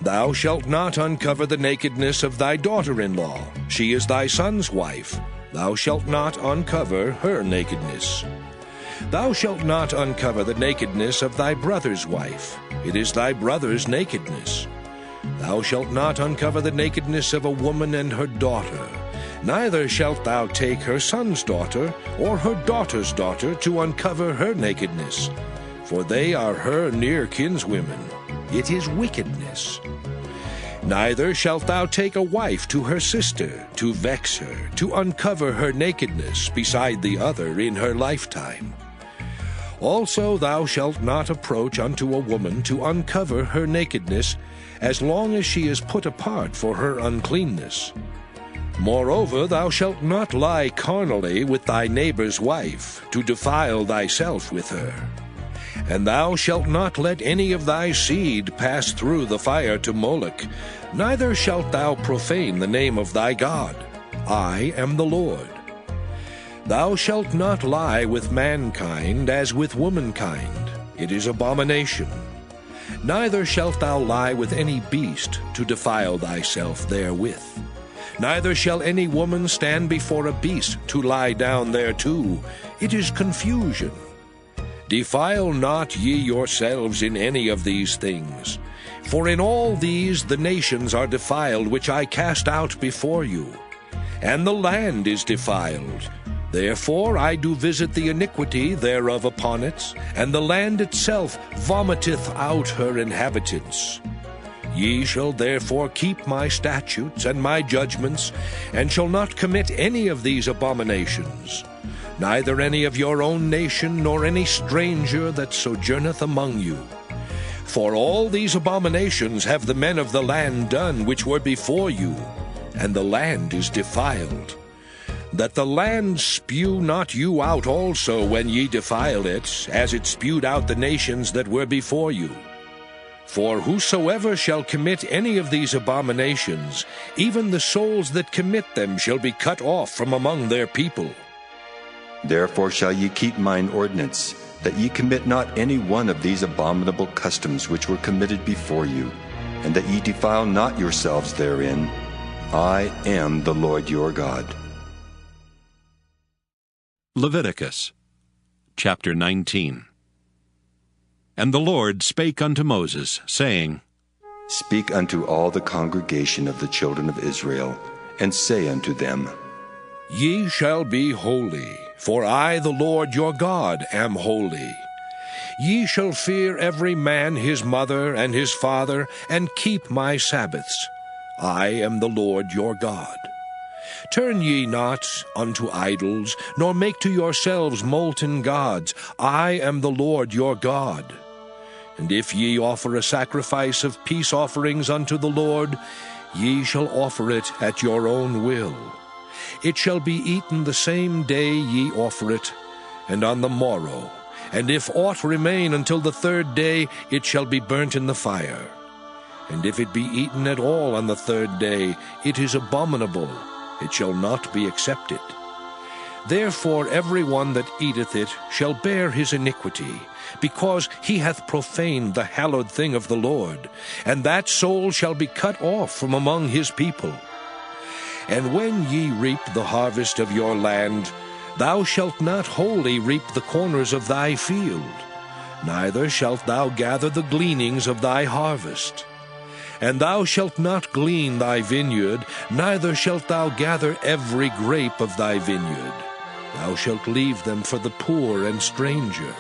Thou shalt not uncover the nakedness of thy daughter-in-law. She is thy son's wife. Thou shalt not uncover her nakedness. Thou shalt not uncover the nakedness of thy brother's wife. It is thy brother's nakedness. Thou shalt not uncover the nakedness of a woman and her daughter. Neither shalt thou take her son's daughter or her daughter's daughter to uncover her nakedness, for they are her near kinswomen. It is wickedness. Neither shalt thou take a wife to her sister, to vex her, to uncover her nakedness beside the other in her lifetime. Also thou shalt not approach unto a woman to uncover her nakedness, as long as she is put apart for her uncleanness. Moreover, thou shalt not lie carnally with thy neighbor's wife, to defile thyself with her. And thou shalt not let any of thy seed pass through the fire to Moloch, neither shalt thou profane the name of thy God. I am the Lord. Thou shalt not lie with mankind as with womankind. It is abomination. Neither shalt thou lie with any beast to defile thyself therewith. Neither shall any woman stand before a beast to lie down thereto. It is confusion. Defile not ye yourselves in any of these things. For in all these the nations are defiled, which I cast out before you. And the land is defiled. Therefore I do visit the iniquity thereof upon it, and the land itself vomiteth out her inhabitants. Ye shall therefore keep my statutes and my judgments, and shall not commit any of these abominations, neither any of your own nation, nor any stranger that sojourneth among you. For all these abominations have the men of the land done which were before you, and the land is defiled. That the land spew not you out also when ye defile it, as it spewed out the nations that were before you. For whosoever shall commit any of these abominations, even the souls that commit them shall be cut off from among their people. Therefore shall ye keep mine ordinance, that ye commit not any one of these abominable customs which were committed before you, and that ye defile not yourselves therein. I am the Lord your God. Leviticus chapter 19. And the Lord spake unto Moses, saying, Speak unto all the congregation of the children of Israel, and say unto them, Ye shall be holy, for I the Lord your God am holy. Ye shall fear every man his mother and his father, and keep my Sabbaths. I am the Lord your God. Turn ye not unto idols, nor make to yourselves molten gods. I am the Lord your God. And if ye offer a sacrifice of peace offerings unto the Lord, ye shall offer it at your own will. It shall be eaten the same day ye offer it, and on the morrow. And if aught remain until the third day, it shall be burnt in the fire. And if it be eaten at all on the third day, it is abominable. It shall not be accepted. Therefore every one that eateth it shall bear his iniquity, because he hath profaned the hallowed thing of the Lord, and that soul shall be cut off from among his people. And when ye reap the harvest of your land, thou shalt not wholly reap the corners of thy field, neither shalt thou gather the gleanings of thy harvest. And thou shalt not glean thy vineyard, neither shalt thou gather every grape of thy vineyard. Thou shalt leave them for the poor and stranger.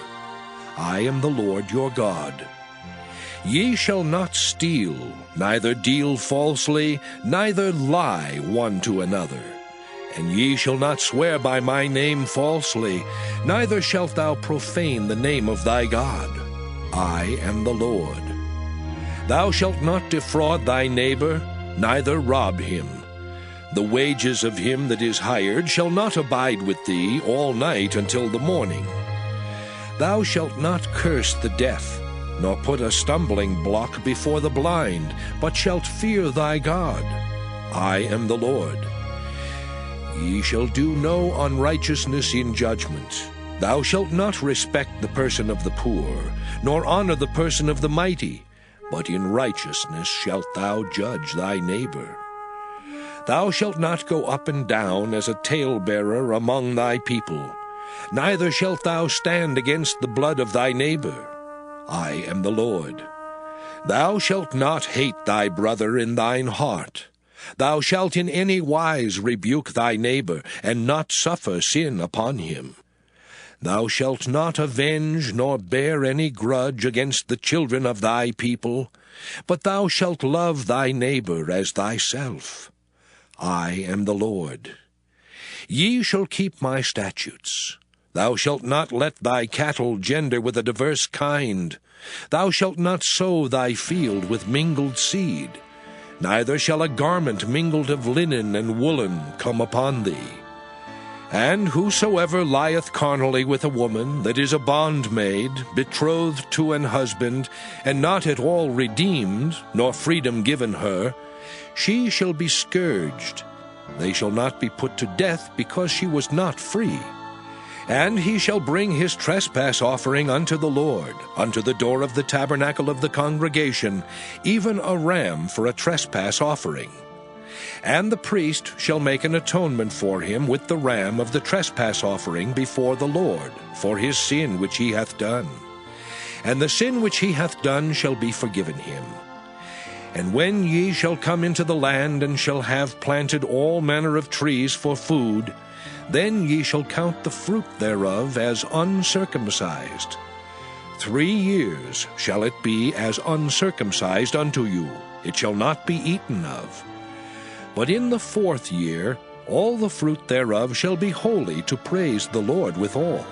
I am the Lord your God. Ye shall not steal, neither deal falsely, neither lie one to another. And ye shall not swear by my name falsely, neither shalt thou profane the name of thy God. I am the Lord. Thou shalt not defraud thy neighbor, neither rob him. The wages of him that is hired shall not abide with thee all night until the morning. Thou shalt not curse the deaf, nor put a stumbling block before the blind, but shalt fear thy God. I am the Lord. Ye shall do no unrighteousness in judgment. Thou shalt not respect the person of the poor, nor honor the person of the mighty, but in righteousness shalt thou judge thy neighbor. Thou shalt not go up and down as a talebearer among thy people, neither shalt thou stand against the blood of thy neighbor. I am the Lord. Thou shalt not hate thy brother in thine heart. Thou shalt in any wise rebuke thy neighbor, and not suffer sin upon him. Thou shalt not avenge nor bear any grudge against the children of thy people, but thou shalt love thy neighbor as thyself. I am the Lord. Ye shall keep my statutes. Thou shalt not let thy cattle gender with a diverse kind. Thou shalt not sow thy field with mingled seed. Neither shall a garment mingled of linen and woolen come upon thee. And whosoever lieth carnally with a woman that is a bondmaid, betrothed to an husband, and not at all redeemed, nor freedom given her, she shall be scourged. They shall not be put to death, because she was not free. And he shall bring his trespass offering unto the Lord, unto the door of the tabernacle of the congregation, even a ram for a trespass offering. And the priest shall make an atonement for him with the ram of the trespass offering before the Lord, for his sin which he hath done. And the sin which he hath done shall be forgiven him. And when ye shall come into the land, and shall have planted all manner of trees for food, then ye shall count the fruit thereof as uncircumcised. 3 years shall it be as uncircumcised unto you, it shall not be eaten of. But in the 4th year all the fruit thereof shall be holy, to praise the Lord withal.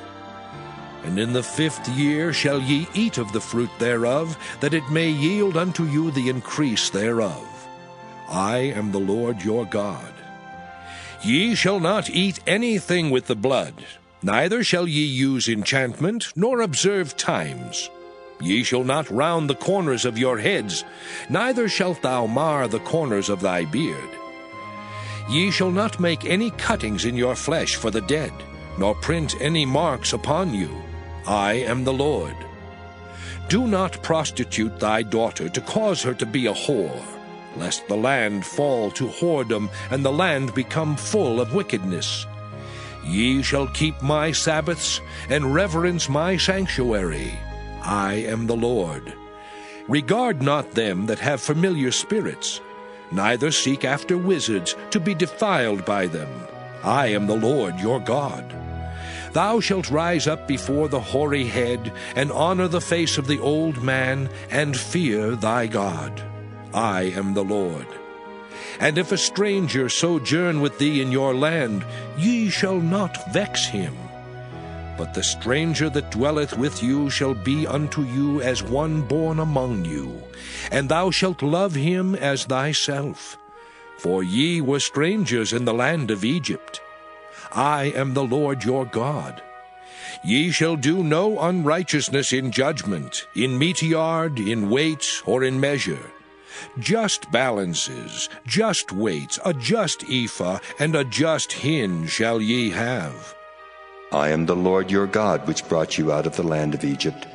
And in the 5th year shall ye eat of the fruit thereof, that it may yield unto you the increase thereof. I am the Lord your God. Ye shall not eat anything with the blood, neither shall ye use enchantment, nor observe times. Ye shall not round the corners of your heads, neither shalt thou mar the corners of thy beard. Ye shall not make any cuttings in your flesh for the dead, nor print any marks upon you. I am the Lord. Do not prostitute thy daughter, to cause her to be a whore, lest the land fall to whoredom, and the land become full of wickedness. Ye shall keep my Sabbaths, and reverence my sanctuary. I am the Lord. Regard not them that have familiar spirits, neither seek after wizards, to be defiled by them. I am the Lord your God. Thou shalt rise up before the hoary head, and honor the face of the old man, and fear thy God. I am the Lord. And if a stranger sojourn with thee in your land, ye shall not vex him. But the stranger that dwelleth with you shall be unto you as one born among you, and thou shalt love him as thyself. For ye were strangers in the land of Egypt. I am the Lord your God. Ye shall do no unrighteousness in judgment, in meteyard, in weight, or in measure. Just balances, just weights, a just ephah, and a just hin shall ye have. I am the Lord your God, which brought you out of the land of Egypt.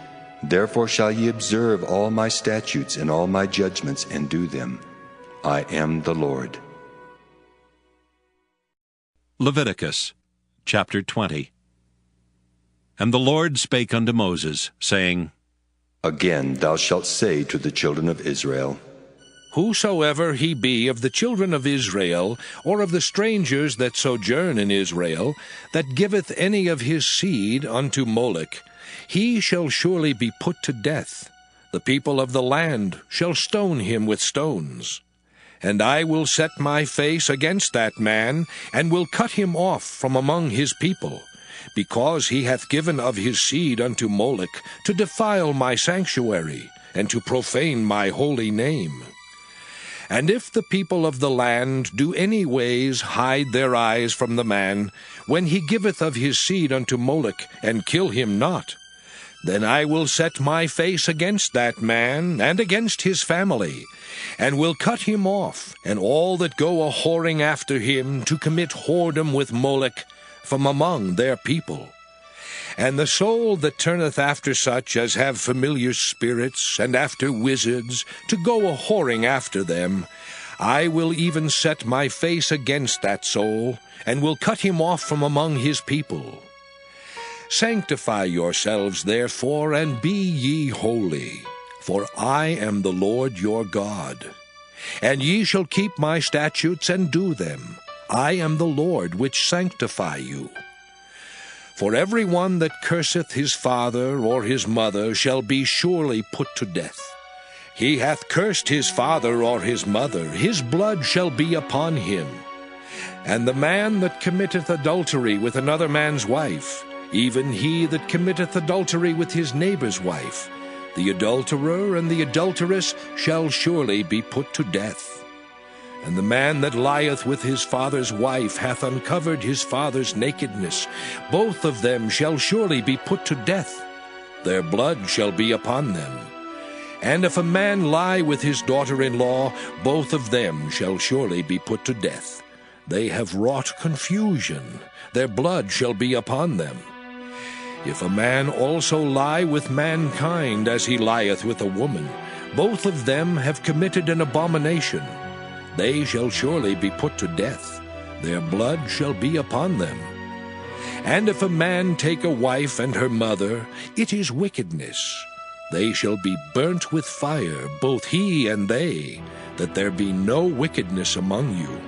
Therefore shall ye observe all my statutes and all my judgments, and do them. I am the Lord. Leviticus chapter 20. And the Lord spake unto Moses, saying, Again thou shalt say to the children of Israel, Whosoever he be of the children of Israel, or of the strangers that sojourn in Israel, that giveth any of his seed unto Moloch, he shall surely be put to death. The people of the land shall stone him with stones. And I will set my face against that man, and will cut him off from among his people, because he hath given of his seed unto Moloch, to defile my sanctuary, and to profane my holy name. And if the people of the land do any ways hide their eyes from the man, when he giveth of his seed unto Moloch, and kill him not, then I will set my face against that man, and against his family, and will cut him off, and all that go a-whoring after him, to commit whoredom with Moloch, from among their people. And the soul that turneth after such as have familiar spirits, and after wizards, to go a-whoring after them, I will even set my face against that soul, and will cut him off from among his people. Sanctify yourselves therefore, and be ye holy, for I am the Lord your God. And ye shall keep my statutes and do them. I am the Lord which sanctify you. For every one that curseth his father or his mother shall be surely put to death. He hath cursed his father or his mother, his blood shall be upon him. And the man that committeth adultery with another man's wife, even he that committeth adultery with his neighbor's wife, the adulterer and the adulteress shall surely be put to death. And the man that lieth with his father's wife hath uncovered his father's nakedness. Both of them shall surely be put to death. Their blood shall be upon them. And if a man lie with his daughter-in-law, both of them shall surely be put to death. They have wrought confusion. Their blood shall be upon them. If a man also lie with mankind as he lieth with a woman, both of them have committed an abomination. They shall surely be put to death. Their blood shall be upon them. And if a man take a wife and her mother, it is wickedness. They shall be burnt with fire, both he and they, that there be no wickedness among you.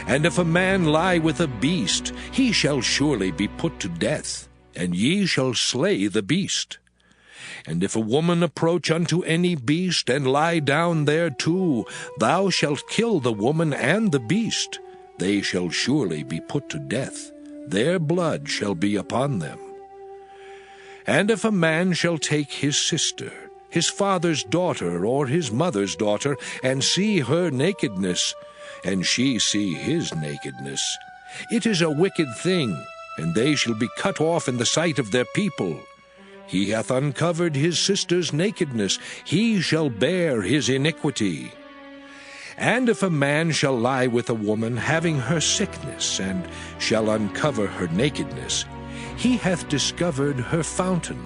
And if a man lie with a beast, he shall surely be put to death, and ye shall slay the beast. And if a woman approach unto any beast, and lie down thereto, thou shalt kill the woman and the beast. They shall surely be put to death. Their blood shall be upon them. And if a man shall take his sister, his father's daughter, or his mother's daughter, and see her nakedness, and she see his nakedness, it is a wicked thing, and they shall be cut off in the sight of their people. He hath uncovered his sister's nakedness, he shall bear his iniquity. And if a man shall lie with a woman having her sickness, and shall uncover her nakedness, he hath discovered her fountain,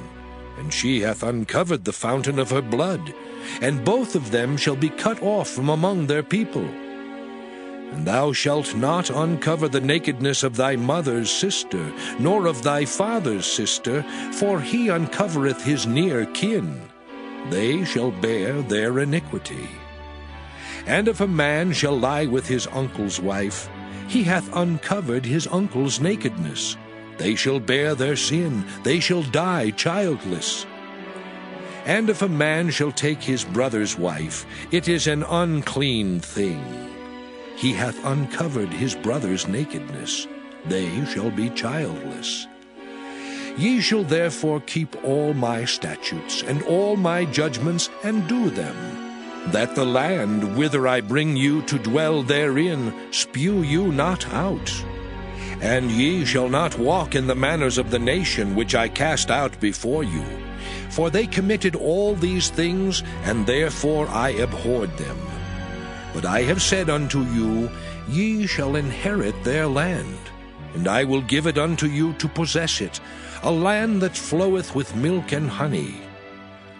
and she hath uncovered the fountain of her blood, and both of them shall be cut off from among their people. And thou shalt not uncover the nakedness of thy mother's sister, nor of thy father's sister, for he uncovereth his near kin. They shall bear their iniquity. And if a man shall lie with his uncle's wife, he hath uncovered his uncle's nakedness. They shall bear their sin, they shall die childless. And if a man shall take his brother's wife, it is an unclean thing. He hath uncovered his brother's nakedness. They shall be childless. Ye shall therefore keep all my statutes and all my judgments, and do them, that the land whither I bring you to dwell therein spew you not out. And ye shall not walk in the manners of the nation which I cast out before you. For they committed all these things, and therefore I abhorred them. But I have said unto you, Ye shall inherit their land, and I will give it unto you to possess it, a land that floweth with milk and honey.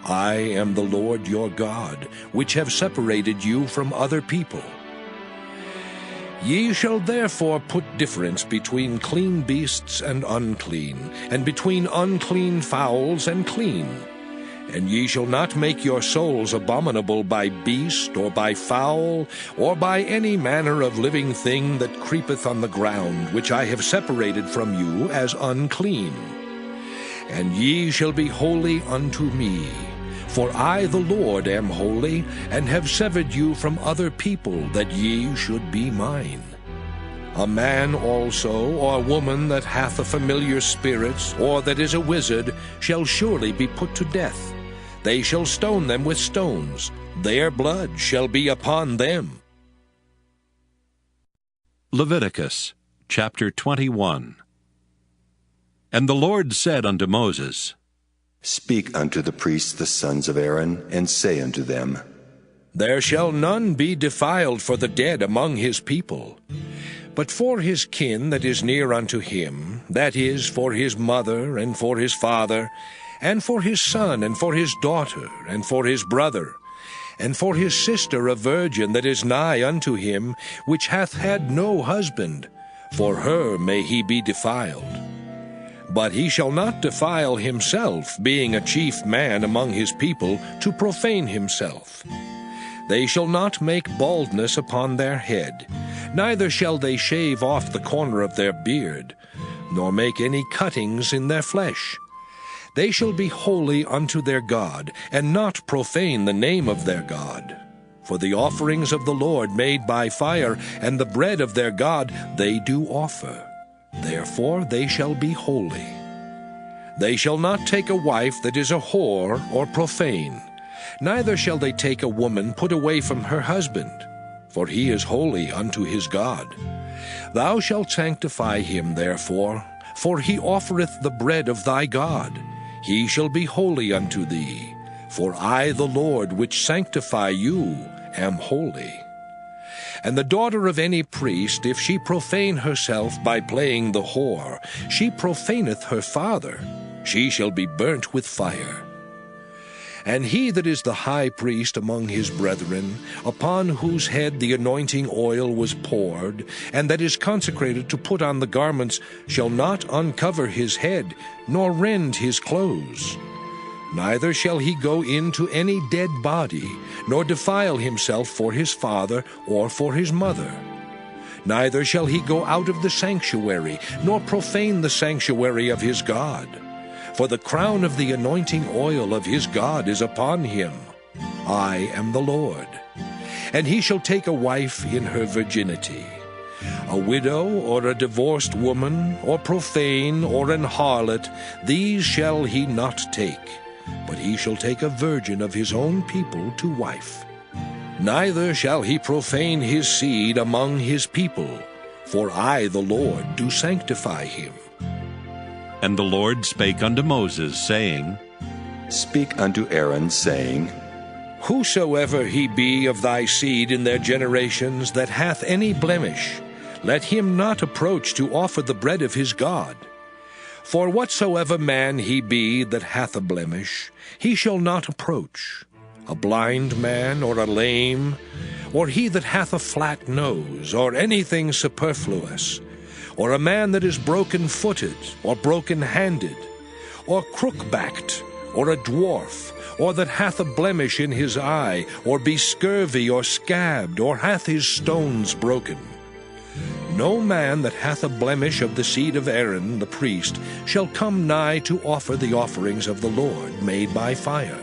I am the Lord your God, which have separated you from other people. Ye shall therefore put difference between clean beasts and unclean, and between unclean fowls and clean. And ye shall not make your souls abominable by beast, or by fowl, or by any manner of living thing that creepeth on the ground, which I have separated from you as unclean. And ye shall be holy unto me. For I, the Lord, am holy, and have severed you from other people, that ye should be mine. A man also, or woman that hath a familiar spirit, or that is a wizard, shall surely be put to death. They shall stone them with stones. Their blood shall be upon them. Leviticus chapter 21. And the Lord said unto Moses, Speak unto the priests the sons of Aaron, and say unto them, There shall none be defiled for the dead among his people. But for his kin that is near unto him, that is, for his mother, and for his father, and for his son, and for his daughter, and for his brother, and for his sister a virgin that is nigh unto him, which hath had no husband, for her may he be defiled. But he shall not defile himself, being a chief man among his people, to profane himself. They shall not make baldness upon their head, neither shall they shave off the corner of their beard, nor make any cuttings in their flesh. They shall be holy unto their God, and not profane the name of their God. For the offerings of the Lord made by fire, and the bread of their God, they do offer. Therefore they shall be holy. They shall not take a wife that is a whore or profane, neither shall they take a woman put away from her husband, for he is holy unto his God. Thou shalt sanctify him therefore, for he offereth the bread of thy God. He shall be holy unto thee, for I the Lord which sanctify you am holy. And the daughter of any priest, if she profane herself by playing the whore, she profaneth her father, she shall be burnt with fire. And he that is the high priest among his brethren, upon whose head the anointing oil was poured, and that is consecrated to put on the garments, shall not uncover his head, nor rend his clothes. Neither shall he go into any dead body, nor defile himself for his father or for his mother. Neither shall he go out of the sanctuary, nor profane the sanctuary of his God. For the crown of the anointing oil of his God is upon him. I am the Lord. And he shall take a wife in her virginity. A widow, or a divorced woman, or profane, or an harlot, these shall he not take, but he shall take a virgin of his own people to wife. Neither shall he profane his seed among his people, for I the Lord do sanctify him. And the Lord spake unto Moses, saying, Speak unto Aaron, saying, Whosoever he be of thy seed in their generations that hath any blemish, let him not approach to offer the bread of his God. For whatsoever man he be that hath a blemish, he shall not approach, a blind man, or a lame, or he that hath a flat nose, or anything superfluous, or a man that is broken-footed, or broken-handed, or crook-backed, or a dwarf, or that hath a blemish in his eye, or be scurvy, or scabbed, or hath his stones broken. No man that hath a blemish of the seed of Aaron the priest shall come nigh to offer the offerings of the Lord made by fire.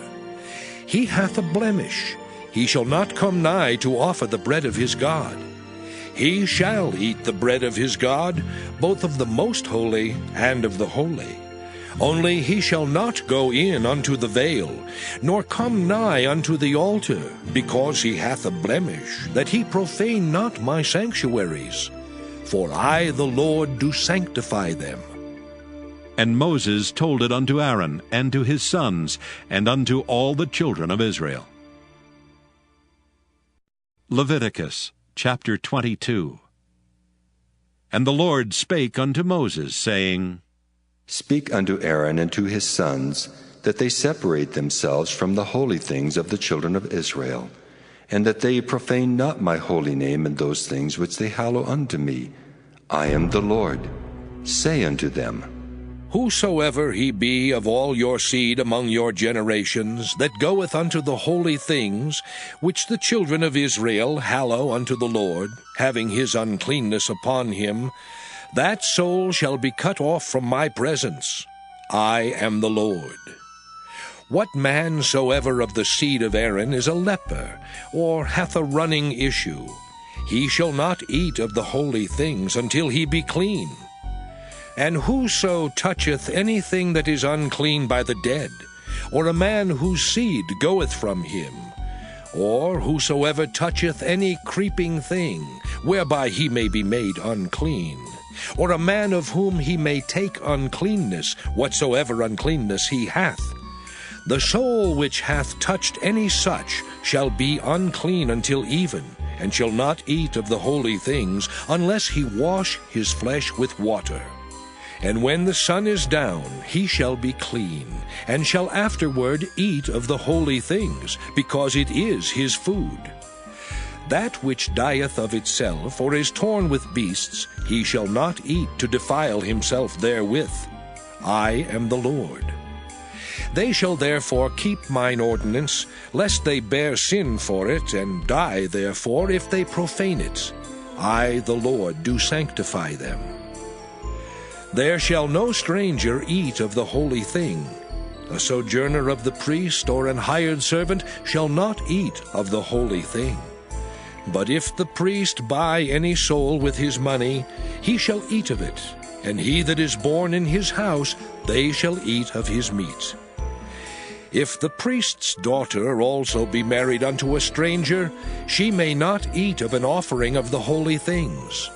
He hath a blemish, he shall not come nigh to offer the bread of his God. He shall eat the bread of his God, both of the most holy and of the holy. Only he shall not go in unto the veil, nor come nigh unto the altar, because he hath a blemish, that he profane not my sanctuaries. For I the Lord do sanctify them. And Moses told it unto Aaron, and to his sons, and unto all the children of Israel. Leviticus chapter 22. And the Lord spake unto Moses, saying, Speak unto Aaron and to his sons, that they separate themselves from the holy things of the children of Israel, and that they profane not my holy name in those things which they hallow unto me. I am the Lord. Say unto them, Whosoever he be of all your seed among your generations, that goeth unto the holy things, which the children of Israel hallow unto the Lord, having his uncleanness upon him, that soul shall be cut off from my presence. I am the Lord. What man soever of the seed of Aaron is a leper, or hath a running issue, he shall not eat of the holy things until he be clean. And whoso toucheth anything that is unclean by the dead, or a man whose seed goeth from him, or whosoever toucheth any creeping thing, whereby he may be made unclean, or a man of whom he may take uncleanness, whatsoever uncleanness he hath, the soul which hath touched any such shall be unclean until even, and shall not eat of the holy things, unless he wash his flesh with water. And when the sun is down, he shall be clean, and shall afterward eat of the holy things, because it is his food. That which dieth of itself, or is torn with beasts, he shall not eat to defile himself therewith. I am the Lord. They shall therefore keep mine ordinance, lest they bear sin for it, and die therefore if they profane it. I the Lord do sanctify them. There shall no stranger eat of the holy thing. A sojourner of the priest or an hired servant shall not eat of the holy thing. But if the priest buy any soul with his money, he shall eat of it, and he that is born in his house, they shall eat of his meat. If the priest's daughter also be married unto a stranger, she may not eat of an offering of the holy things.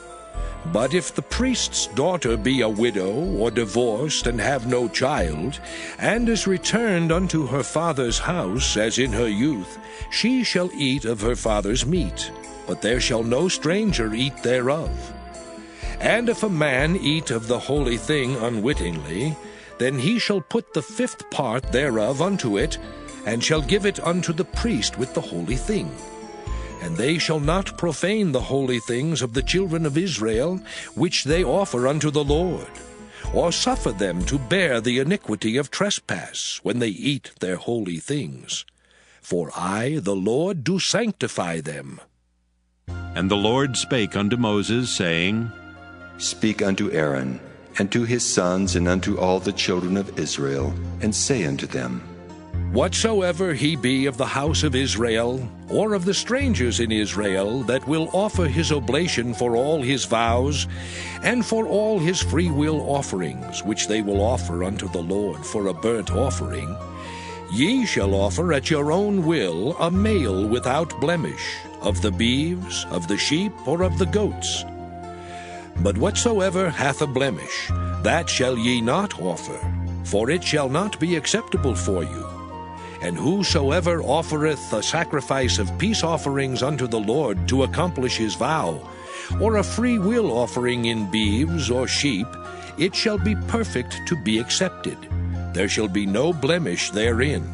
But if the priest's daughter be a widow, or divorced, and have no child, and is returned unto her father's house, as in her youth, she shall eat of her father's meat, but there shall no stranger eat thereof. And if a man eat of the holy thing unwittingly, then he shall put the 5th part thereof unto it, and shall give it unto the priest with the holy thing. And they shall not profane the holy things of the children of Israel, which they offer unto the Lord, or suffer them to bear the iniquity of trespass, when they eat their holy things. For I, the Lord, do sanctify them. And the Lord spake unto Moses, saying, Speak unto Aaron, and to his sons, and unto all the children of Israel, and say unto them, Whatsoever he be of the house of Israel, or of the strangers in Israel, that will offer his oblation for all his vows, and for all his freewill offerings, which they will offer unto the Lord for a burnt offering, ye shall offer at your own will a male without blemish, of the beeves, of the sheep, or of the goats. But whatsoever hath a blemish, that shall ye not offer, for it shall not be acceptable for you. And whosoever offereth a sacrifice of peace offerings unto the Lord to accomplish his vow, or a free will offering in beeves or sheep, it shall be perfect to be accepted. There shall be no blemish therein.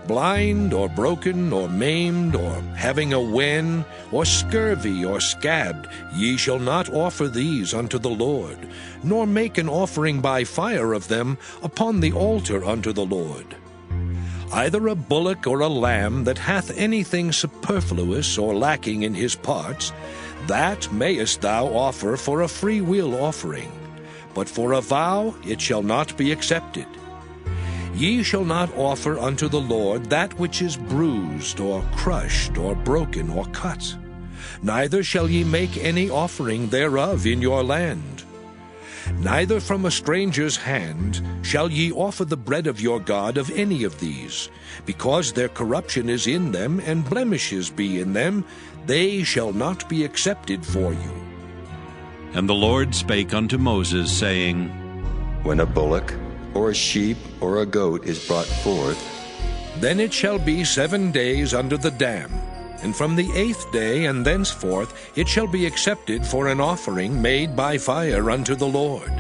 Blind, or broken, or maimed, or having a wen, or scurvy, or scabbed, ye shall not offer these unto the Lord, nor make an offering by fire of them upon the altar unto the Lord. Either a bullock or a lamb that hath anything superfluous or lacking in his parts, that mayest thou offer for a free will offering, but for a vow it shall not be accepted. Ye shall not offer unto the Lord that which is bruised, or crushed, or broken, or cut. Neither shall ye make any offering thereof in your land. Neither from a stranger's hand shall ye offer the bread of your God of any of these, because their corruption is in them, and blemishes be in them, they shall not be accepted for you. And the Lord spake unto Moses, saying, When a bullock, or a sheep, or a goat is brought forth, then it shall be 7 days under the dam, and from the 8th day and thenceforth it shall be accepted for an offering made by fire unto the Lord.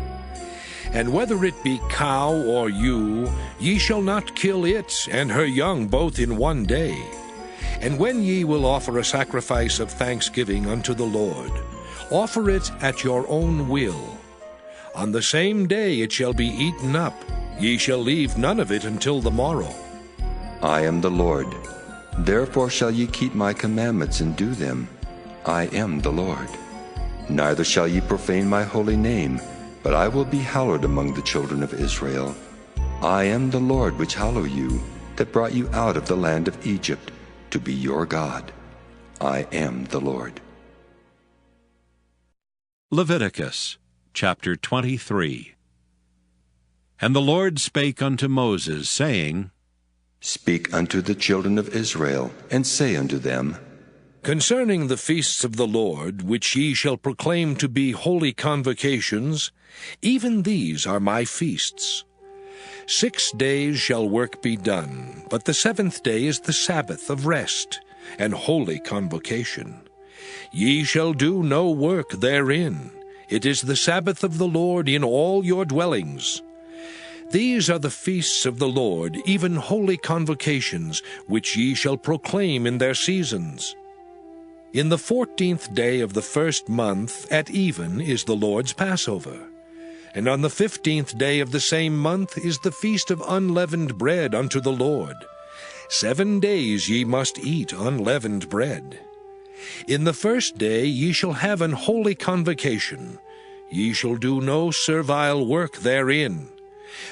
And whether it be cow or ewe, ye shall not kill it and her young both in 1 day. And when ye will offer a sacrifice of thanksgiving unto the Lord, offer it at your own will. On the same day it shall be eaten up. Ye shall leave none of it until the morrow. I am the Lord. Therefore shall ye keep my commandments and do them. I am the Lord. Neither shall ye profane my holy name, but I will be hallowed among the children of Israel. I am the Lord which hallow you, that brought you out of the land of Egypt, to be your God. I am the Lord. Leviticus chapter 23. And the Lord spake unto Moses, saying, Speak unto the children of Israel, and say unto them, Concerning the feasts of the Lord, which ye shall proclaim to be holy convocations, even these are my feasts. 6 days shall work be done, but the 7th day is the Sabbath of rest, and holy convocation. Ye shall do no work therein. It is the Sabbath of the Lord in all your dwellings. These are the feasts of the Lord, even holy convocations, which ye shall proclaim in their seasons. In the 14th day of the 1st month at even is the Lord's Passover. And on the 15th day of the same month is the feast of unleavened bread unto the Lord. 7 days ye must eat unleavened bread. In the 1st day ye shall have an holy convocation. Ye shall do no servile work therein.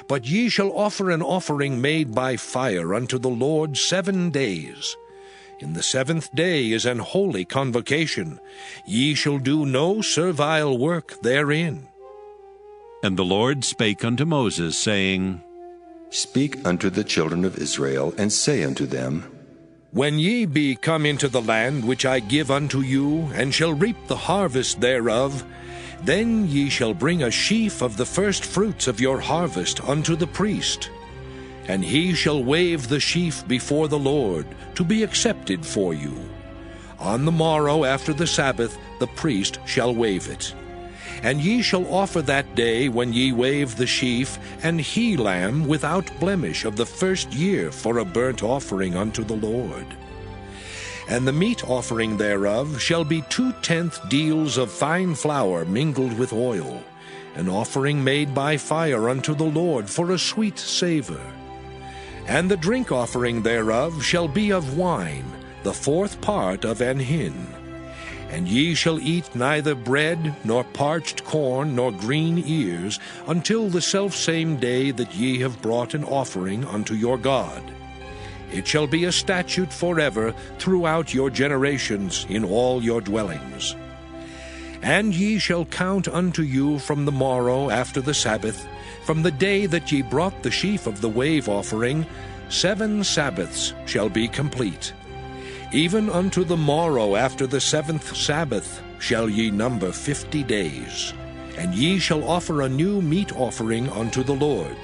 But ye shall offer an offering made by fire unto the Lord 7 days. In the 7th day is an holy convocation. Ye shall do no servile work therein. And the Lord spake unto Moses, saying, Speak unto the children of Israel, and say unto them, When ye be come into the land which I give unto you, and shall reap the harvest thereof, then ye shall bring a sheaf of the first fruits of your harvest unto the priest. And he shall wave the sheaf before the Lord, to be accepted for you. On the morrow after the Sabbath the priest shall wave it. And ye shall offer that day when ye wave the sheaf an he-lamb without blemish of the first year for a burnt offering unto the Lord. And the meat offering thereof shall be 2/10 deals of fine flour mingled with oil, an offering made by fire unto the Lord for a sweet savour. And the drink offering thereof shall be of wine, the 4th part of an hin. And ye shall eat neither bread, nor parched corn, nor green ears, until the selfsame day that ye have brought an offering unto your God. It shall be a statute forever throughout your generations in all your dwellings. And ye shall count unto you from the morrow after the Sabbath, from the day that ye brought the sheaf of the wave offering, 7 Sabbaths shall be complete. Even unto the morrow after the 7th Sabbath shall ye number 50 days. And ye shall offer a new meat offering unto the Lord.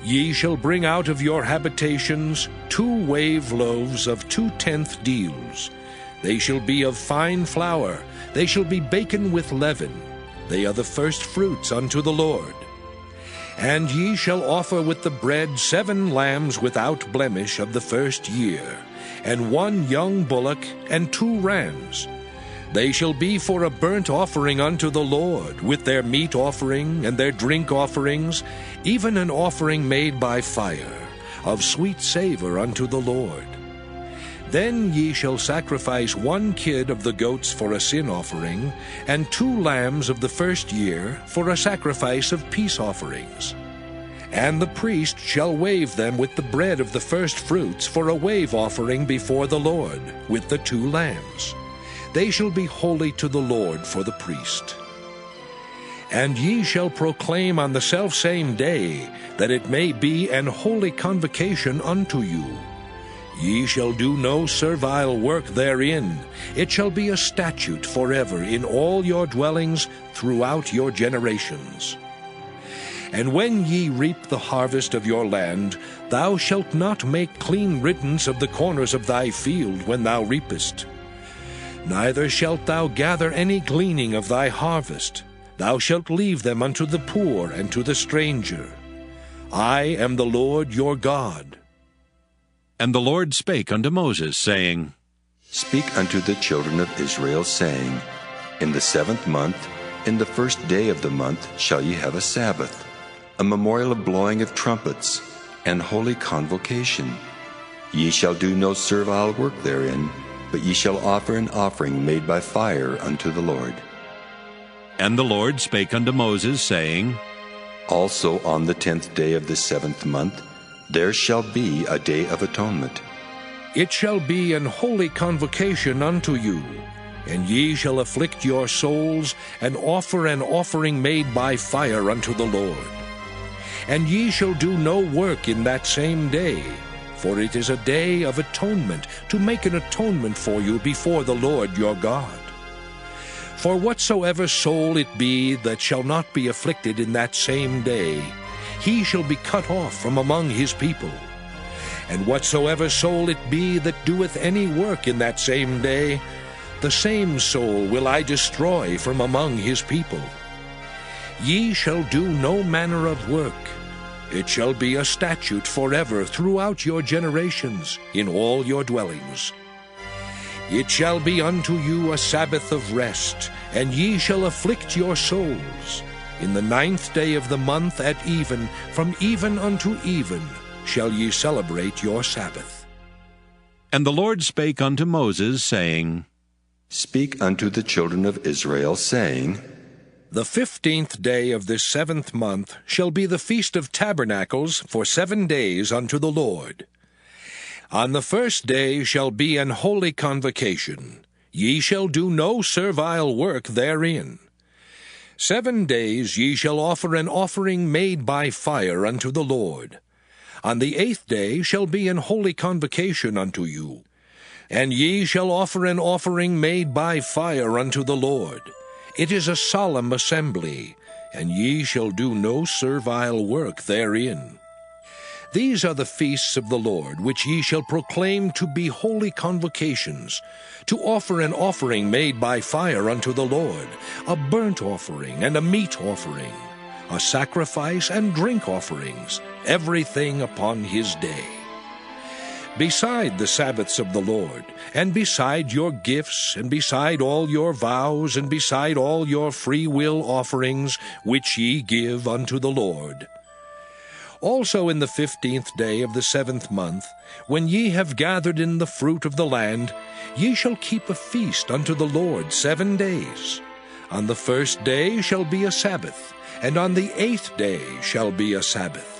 Ye shall bring out of your habitations 2 wave loaves of 2/10 deals. They shall be of fine flour, they shall be baken with leaven. They are the first fruits unto the Lord. And ye shall offer with the bread 7 lambs without blemish of the first year, and 1 young bullock, and 2 rams. They shall be for a burnt offering unto the Lord, with their meat offering and their drink offerings, even an offering made by fire, of sweet savour unto the Lord. Then ye shall sacrifice 1 kid of the goats for a sin offering, and 2 lambs of the first year for a sacrifice of peace offerings. And the priest shall wave them with the bread of the first fruits for a wave offering before the Lord, with the 2 lambs. They shall be holy to the Lord for the priest. And ye shall proclaim on the selfsame day, that it may be an holy convocation unto you. Ye shall do no servile work therein. It shall be a statute forever in all your dwellings throughout your generations. And when ye reap the harvest of your land, thou shalt not make clean riddance of the corners of thy field when thou reapest. Neither shalt thou gather any gleaning of thy harvest. Thou shalt leave them unto the poor and to the stranger. I am the Lord your God. And the Lord spake unto Moses, saying, Speak unto the children of Israel, saying, In the 7th month, in the first day of the month, shall ye have a Sabbath, a memorial of blowing of trumpets, and holy convocation. Ye shall do no servile work therein, but ye shall offer an offering made by fire unto the Lord. And the Lord spake unto Moses, saying, Also on the 10th day of the 7th month, there shall be a day of atonement. It shall be an holy convocation unto you, and ye shall afflict your souls, and offer an offering made by fire unto the Lord. And ye shall do no work in that same day, for it is a day of atonement, to make an atonement for you before the Lord your God. For whatsoever soul it be that shall not be afflicted in that same day, he shall be cut off from among his people. And whatsoever soul it be that doeth any work in that same day, the same soul will I destroy from among his people. Ye shall do no manner of work. It shall be a statute forever throughout your generations in all your dwellings. It shall be unto you a Sabbath of rest, and ye shall afflict your souls. In the 9th day of the month at even, from even unto even, shall ye celebrate your Sabbath. And the Lord spake unto Moses, saying, Speak unto the children of Israel, saying, The 15th day of this 7th month shall be the Feast of Tabernacles for 7 days unto the Lord. On the first day shall be an holy convocation. Ye shall do no servile work therein. 7 days ye shall offer an offering made by fire unto the Lord. On the 8th day shall be an holy convocation unto you. And ye shall offer an offering made by fire unto the Lord. It is a solemn assembly, and ye shall do no servile work therein. These are the feasts of the Lord, which ye shall proclaim to be holy convocations, to offer an offering made by fire unto the Lord, a burnt offering and a meat offering, a sacrifice and drink offerings, everything upon his day. Beside the Sabbaths of the Lord, and beside your gifts, and beside all your vows, and beside all your free will offerings, which ye give unto the Lord. Also in the 15th day of the 7th month, when ye have gathered in the fruit of the land, ye shall keep a feast unto the Lord 7 days. On the 1st day shall be a Sabbath, and on the 8th day shall be a Sabbath.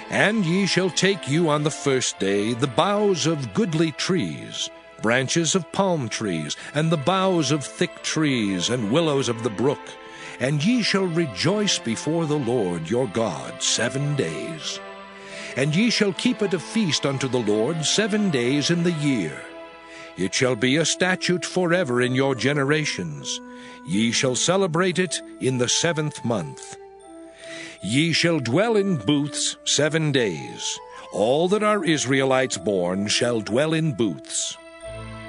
And ye shall take you on the 1st day the boughs of goodly trees, branches of palm trees, and the boughs of thick trees, and willows of the brook, and ye shall rejoice before the Lord your God 7 days. And ye shall keep it a feast unto the Lord 7 days in the year. It shall be a statute forever in your generations. Ye shall celebrate it in the 7th month. Ye shall dwell in booths 7 days. All that are Israelites born shall dwell in booths.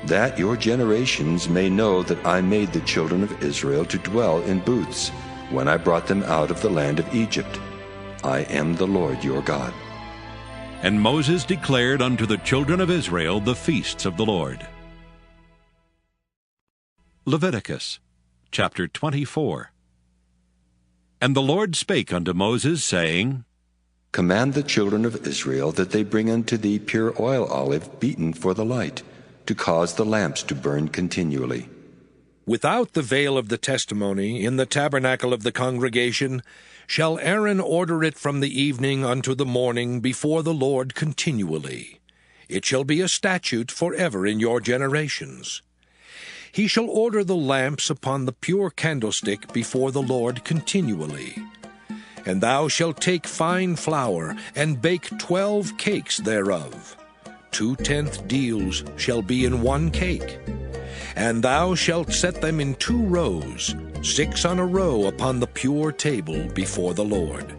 That your generations may know that I made the children of Israel to dwell in booths, when I brought them out of the land of Egypt. I am the Lord your God. And Moses declared unto the children of Israel the feasts of the Lord. Leviticus chapter 24. And the Lord spake unto Moses, saying, Command the children of Israel that they bring unto thee pure oil olive beaten for the light, to cause the lamps to burn continually. Without the veil of the testimony, in the tabernacle of the congregation, shall Aaron order it from the evening unto the morning before the Lord continually. It shall be a statute forever in your generations. He shall order the lamps upon the pure candlestick before the Lord continually. And thou shalt take fine flour, and bake 12 cakes thereof. 2/10 deals shall be in 1 cake. And thou shalt set them in 2 rows, 6 on a row upon the pure table before the Lord.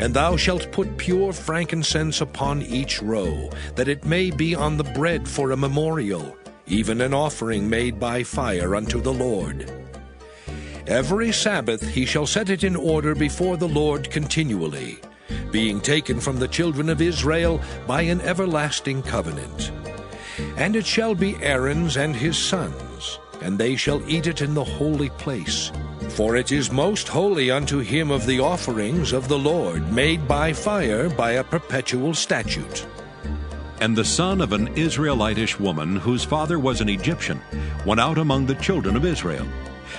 And thou shalt put pure frankincense upon each row, that it may be on the bread for a memorial, even an offering made by fire unto the Lord. Every Sabbath he shall set it in order before the Lord continually, being taken from the children of Israel by an everlasting covenant. And it shall be Aaron's and his sons, and they shall eat it in the holy place. For it is most holy unto him of the offerings of the Lord, made by fire by a perpetual statute. And the son of an Israelitish woman, whose father was an Egyptian, went out among the children of Israel.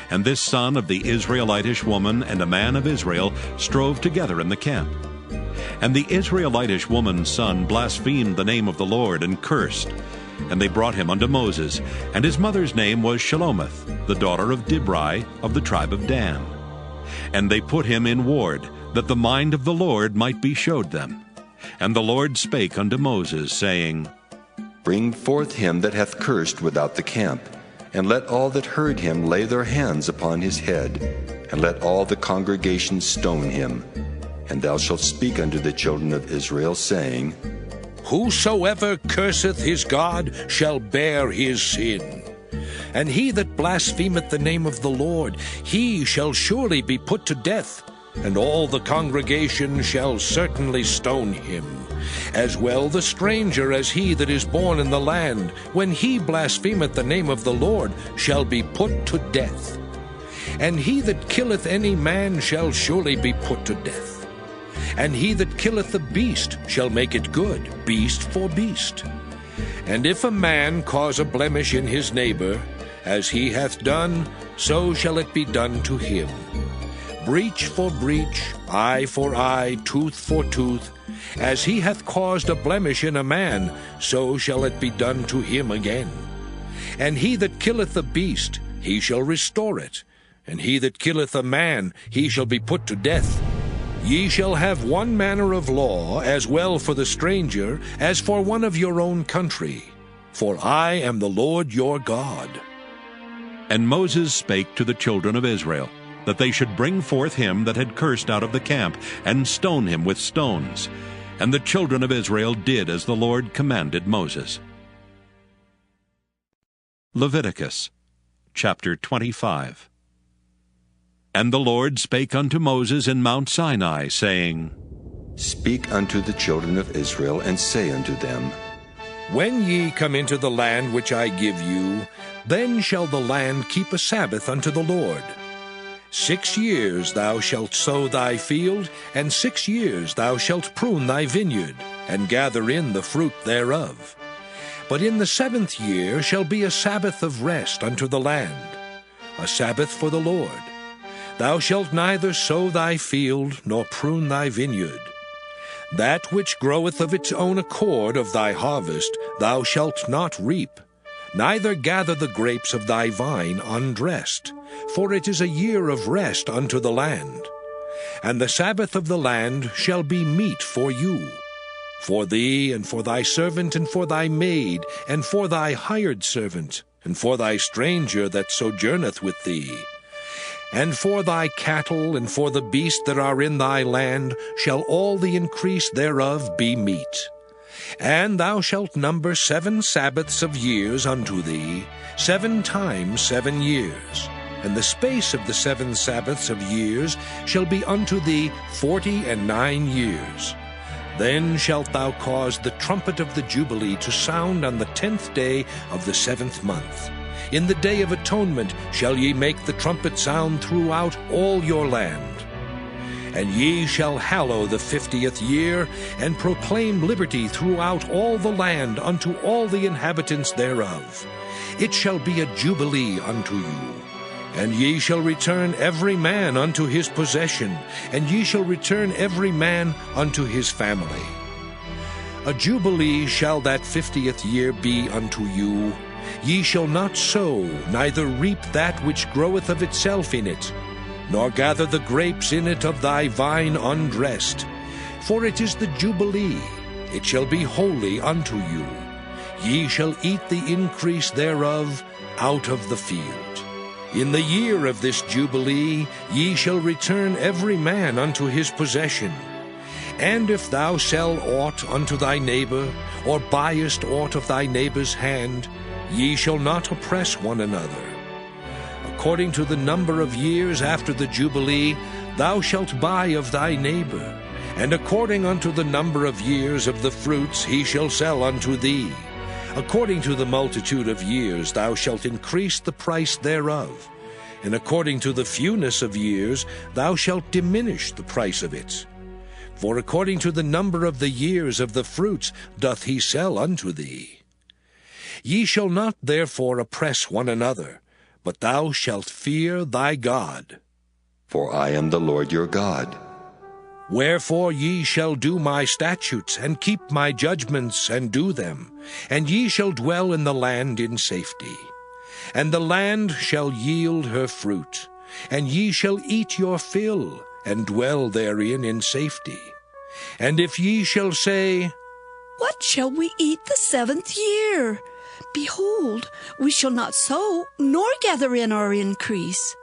And this son of the Israelitish woman and a man of Israel strove together in the camp. And the Israelitish woman's son blasphemed the name of the Lord, and cursed. And they brought him unto Moses, and his mother's name was Shelomith, the daughter of Dibri, of the tribe of Dan. And they put him in ward, that the mind of the Lord might be showed them. And the Lord spake unto Moses, saying, Bring forth him that hath cursed without the camp, and let all that heard him lay their hands upon his head, and let all the congregation stone him. And thou shalt speak unto the children of Israel, saying, Whosoever curseth his God shall bear his sin. And he that blasphemeth the name of the Lord, he shall surely be put to death, and all the congregation shall certainly stone him. As well the stranger as he that is born in the land, when he blasphemeth the name of the Lord, shall be put to death. And he that killeth any man shall surely be put to death. And he that killeth the beast shall make it good, beast for beast. And if a man cause a blemish in his neighbor, as he hath done, so shall it be done to him. Breach for breach, eye for eye, tooth for tooth. As he hath caused a blemish in a man, so shall it be done to him again. And he that killeth the beast, he shall restore it. and he that killeth a man, he shall be put to death. Ye shall have one manner of law, as well for the stranger, as for one of your own country. For I am the Lord your God. And Moses spake to the children of Israel, that they should bring forth him that had cursed out of the camp, and stone him with stones. And the children of Israel did as the Lord commanded Moses. Leviticus chapter 25. And the Lord spake unto Moses in Mount Sinai, saying, Speak unto the children of Israel, and say unto them, When ye come into the land which I give you, then shall the land keep a Sabbath unto the Lord. 6 years thou shalt sow thy field, and 6 years thou shalt prune thy vineyard, and gather in the fruit thereof. But in the 7th year shall be a Sabbath of rest unto the land, a Sabbath for the Lord. Thou shalt neither sow thy field, nor prune thy vineyard. That which groweth of its own accord of thy harvest thou shalt not reap, neither gather the grapes of thy vine undressed, for it is a year of rest unto the land. And the Sabbath of the land shall be meat for you, for thee, and for thy servant, and for thy maid, and for thy hired servant, and for thy stranger that sojourneth with thee. And for thy cattle, and for the beasts that are in thy land, shall all the increase thereof be meat. And thou shalt number 7 Sabbaths of years unto thee, 7 times 7 years. And the space of the 7 Sabbaths of years shall be unto thee 49 years. Then shalt thou cause the trumpet of the Jubilee to sound on the 10th day of the 7th month. In the day of atonement shall ye make the trumpet sound throughout all your land. And ye shall hallow the 50th year, and proclaim liberty throughout all the land unto all the inhabitants thereof. It shall be a jubilee unto you. And ye shall return every man unto his possession, and ye shall return every man unto his family. A jubilee shall that 50th year be unto you. Ye shall not sow, neither reap that which groweth of itself in it, nor gather the grapes in it of thy vine undressed. For it is the Jubilee, it shall be holy unto you. Ye shall eat the increase thereof out of the field. In the year of this Jubilee ye shall return every man unto his possession. And if thou sell aught unto thy neighbor, or buyest aught of thy neighbor's hand, ye shall not oppress one another. According to the number of years after the Jubilee, thou shalt buy of thy neighbor, and according unto the number of years of the fruits he shall sell unto thee. According to the multitude of years thou shalt increase the price thereof, and according to the fewness of years thou shalt diminish the price of it. For according to the number of the years of the fruits doth he sell unto thee. Ye shall not therefore oppress one another, but thou shalt fear thy God. For I am the Lord your God. Wherefore ye shall do my statutes, and keep my judgments, and do them, and ye shall dwell in the land in safety. And the land shall yield her fruit, and ye shall eat your fill, and dwell therein in safety. And if ye shall say, What shall we eat the 7th year? Behold, we shall not sow, nor gather in our increase.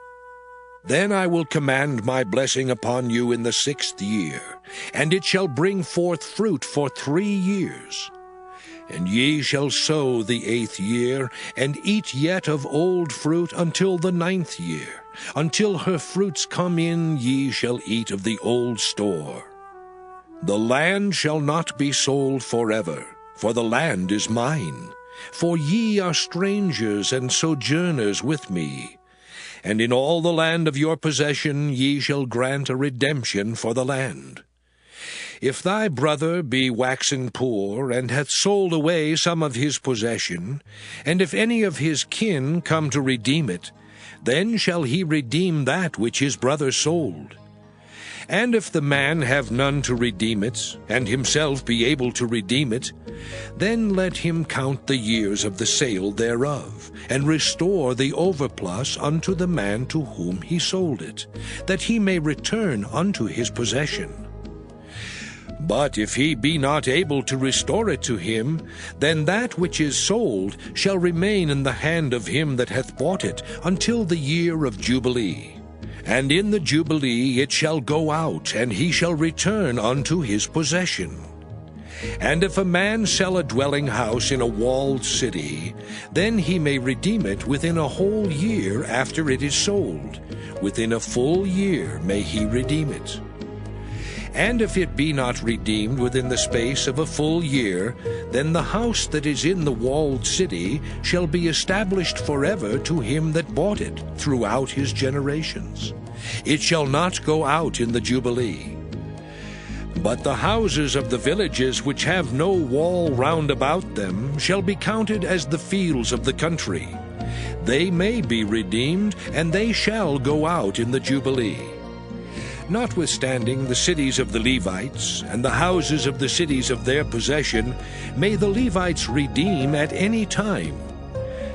Then I will command my blessing upon you in the 6th year, and it shall bring forth fruit for 3 years. And ye shall sow the 8th year, and eat yet of old fruit until the 9th year. Until her fruits come in, ye shall eat of the old store. The land shall not be sold forever, for the land is mine. For ye are strangers and sojourners with me. And in all the land of your possession ye shall grant a redemption for the land. If thy brother be waxen poor, and hath sold away some of his possession, and if any of his kin come to redeem it, then shall he redeem that which his brother sold. And if the man have none to redeem it, and himself be able to redeem it, then let him count the years of the sale thereof, and restore the overplus unto the man to whom he sold it, that he may return unto his possession. But if he be not able to restore it to him, then that which is sold shall remain in the hand of him that hath bought it until the year of Jubilee. And in the Jubilee it shall go out, and he shall return unto his possession. And if a man sell a dwelling house in a walled city, then he may redeem it within a whole year after it is sold. Within a full year may he redeem it. And if it be not redeemed within the space of a full year, then the house that is in the walled city shall be established forever to him that bought it throughout his generations. It shall not go out in the Jubilee. But the houses of the villages which have no wall round about them shall be counted as the fields of the country. They may be redeemed, and they shall go out in the Jubilee. Notwithstanding the cities of the Levites, and the houses of the cities of their possession, may the Levites redeem at any time.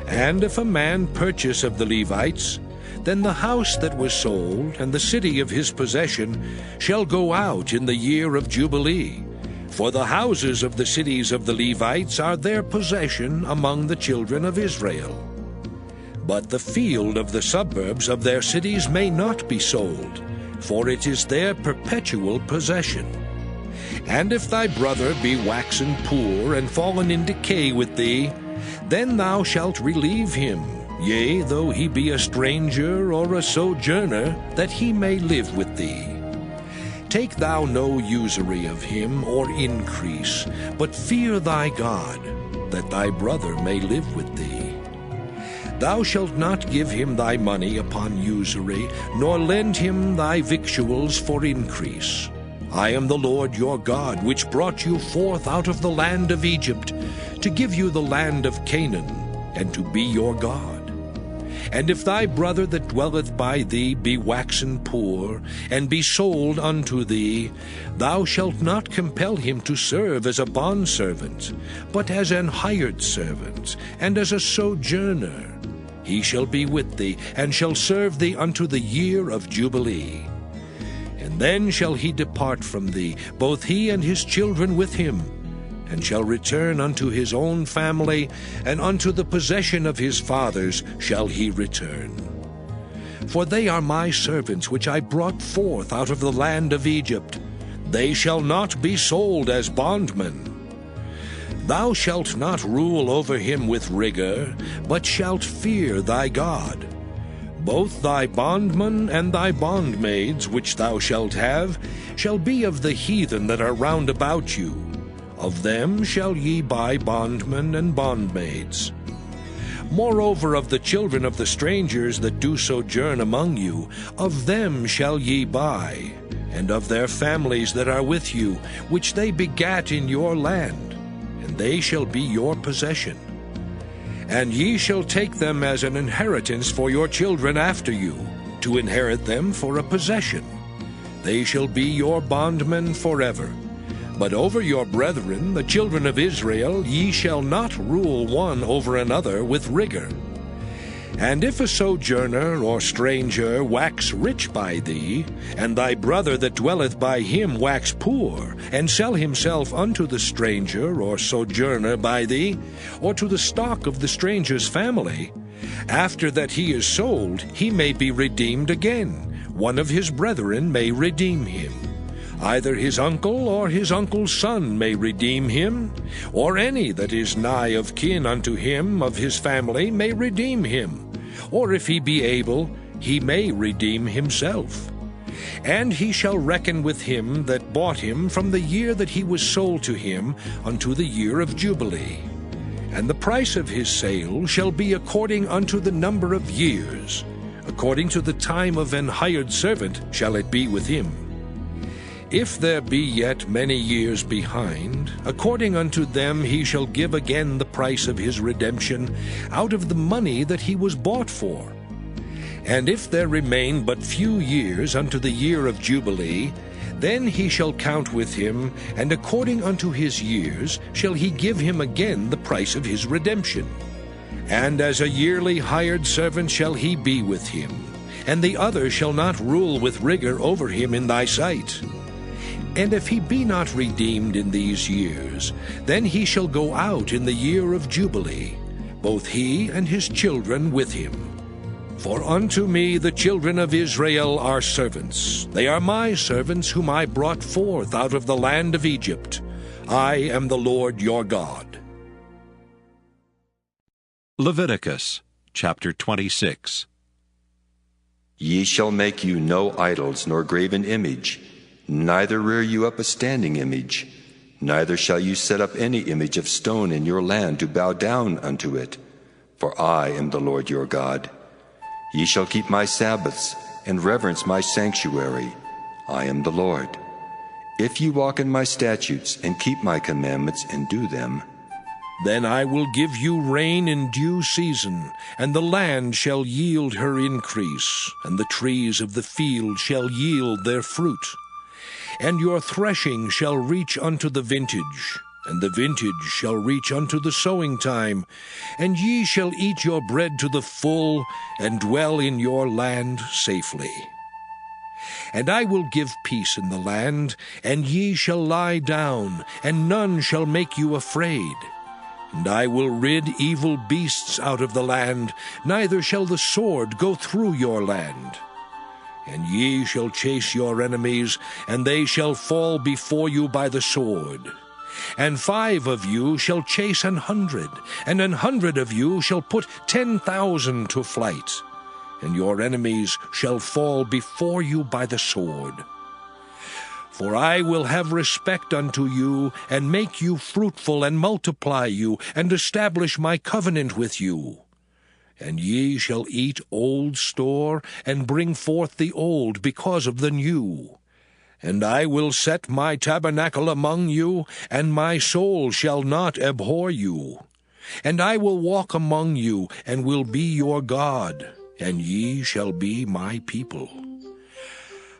And if a man purchase of the Levites, then the house that was sold, and the city of his possession, shall go out in the year of Jubilee. For the houses of the cities of the Levites are their possession among the children of Israel. But the field of the suburbs of their cities may not be sold, for it is their perpetual possession. And if thy brother be waxen poor, and fallen in decay with thee, then thou shalt relieve him, yea, though he be a stranger or a sojourner, that he may live with thee. Take thou no usury of him, or increase, but fear thy God, that thy brother may live with thee. Thou shalt not give him thy money upon usury, nor lend him thy victuals for increase. I am the Lord your God, which brought you forth out of the land of Egypt, to give you the land of Canaan, and to be your God. And if thy brother that dwelleth by thee be waxen poor, and be sold unto thee, thou shalt not compel him to serve as a bondservant, but as an hired servant, and as a sojourner. He shall be with thee, and shall serve thee unto the year of Jubilee. And then shall he depart from thee, both he and his children with him, and shall return unto his own family, and unto the possession of his fathers shall he return. For they are my servants which I brought forth out of the land of Egypt. They shall not be sold as bondmen. Thou shalt not rule over him with rigor, but shalt fear thy God. Both thy bondmen and thy bondmaids which thou shalt have shall be of the heathen that are round about you. Of them shall ye buy bondmen and bondmaids. Moreover, of the children of the strangers that do sojourn among you, of them shall ye buy, and of their families that are with you, which they begat in your land, and they shall be your possession. And ye shall take them as an inheritance for your children after you, to inherit them for a possession. They shall be your bondmen forever. But over your brethren, the children of Israel, ye shall not rule one over another with rigor. And if a sojourner or stranger wax rich by thee, and thy brother that dwelleth by him wax poor, and sell himself unto the stranger or sojourner by thee, or to the stock of the stranger's family, after that he is sold, he may be redeemed again. One of his brethren may redeem him. Either his uncle or his uncle's son may redeem him, or any that is nigh of kin unto him of his family may redeem him, or if he be able, he may redeem himself. And he shall reckon with him that bought him from the year that he was sold to him unto the year of Jubilee. And the price of his sale shall be according unto the number of years. According to the time of an hired servant shall it be with him. If there be yet many years behind, according unto them he shall give again the price of his redemption out of the money that he was bought for. And if there remain but few years unto the year of Jubilee, then he shall count with him, and according unto his years shall he give him again the price of his redemption. And as a yearly hired servant shall he be with him, and the other shall not rule with rigor over him in thy sight. And if he be not redeemed in these years, then he shall go out in the year of Jubilee, both he and his children with him. For unto me the children of Israel are servants. They are my servants whom I brought forth out of the land of Egypt. I am the Lord your God. Leviticus chapter 26. Ye shall make you no idols nor graven image, neither rear you up a standing image, neither shall you set up any image of stone in your land to bow down unto it. For I am the Lord your God. Ye shall keep my Sabbaths, and reverence my sanctuary. I am the Lord. If ye walk in my statutes, and keep my commandments, and do them, then I will give you rain in due season, and the land shall yield her increase, and the trees of the field shall yield their fruit. And your threshing shall reach unto the vintage, and the vintage shall reach unto the sowing time, and ye shall eat your bread to the full, and dwell in your land safely. And I will give peace in the land, and ye shall lie down, and none shall make you afraid. And I will rid evil beasts out of the land, neither shall the sword go through your land. And ye shall chase your enemies, and they shall fall before you by the sword. And 5 of you shall chase 100, and 100 of you shall put 10,000 to flight. And your enemies shall fall before you by the sword. For I will have respect unto you, and make you fruitful, and multiply you, and establish my covenant with you. And ye shall eat old store, and bring forth the old because of the new. And I will set my tabernacle among you, and my soul shall not abhor you. And I will walk among you, and will be your God, and ye shall be my people.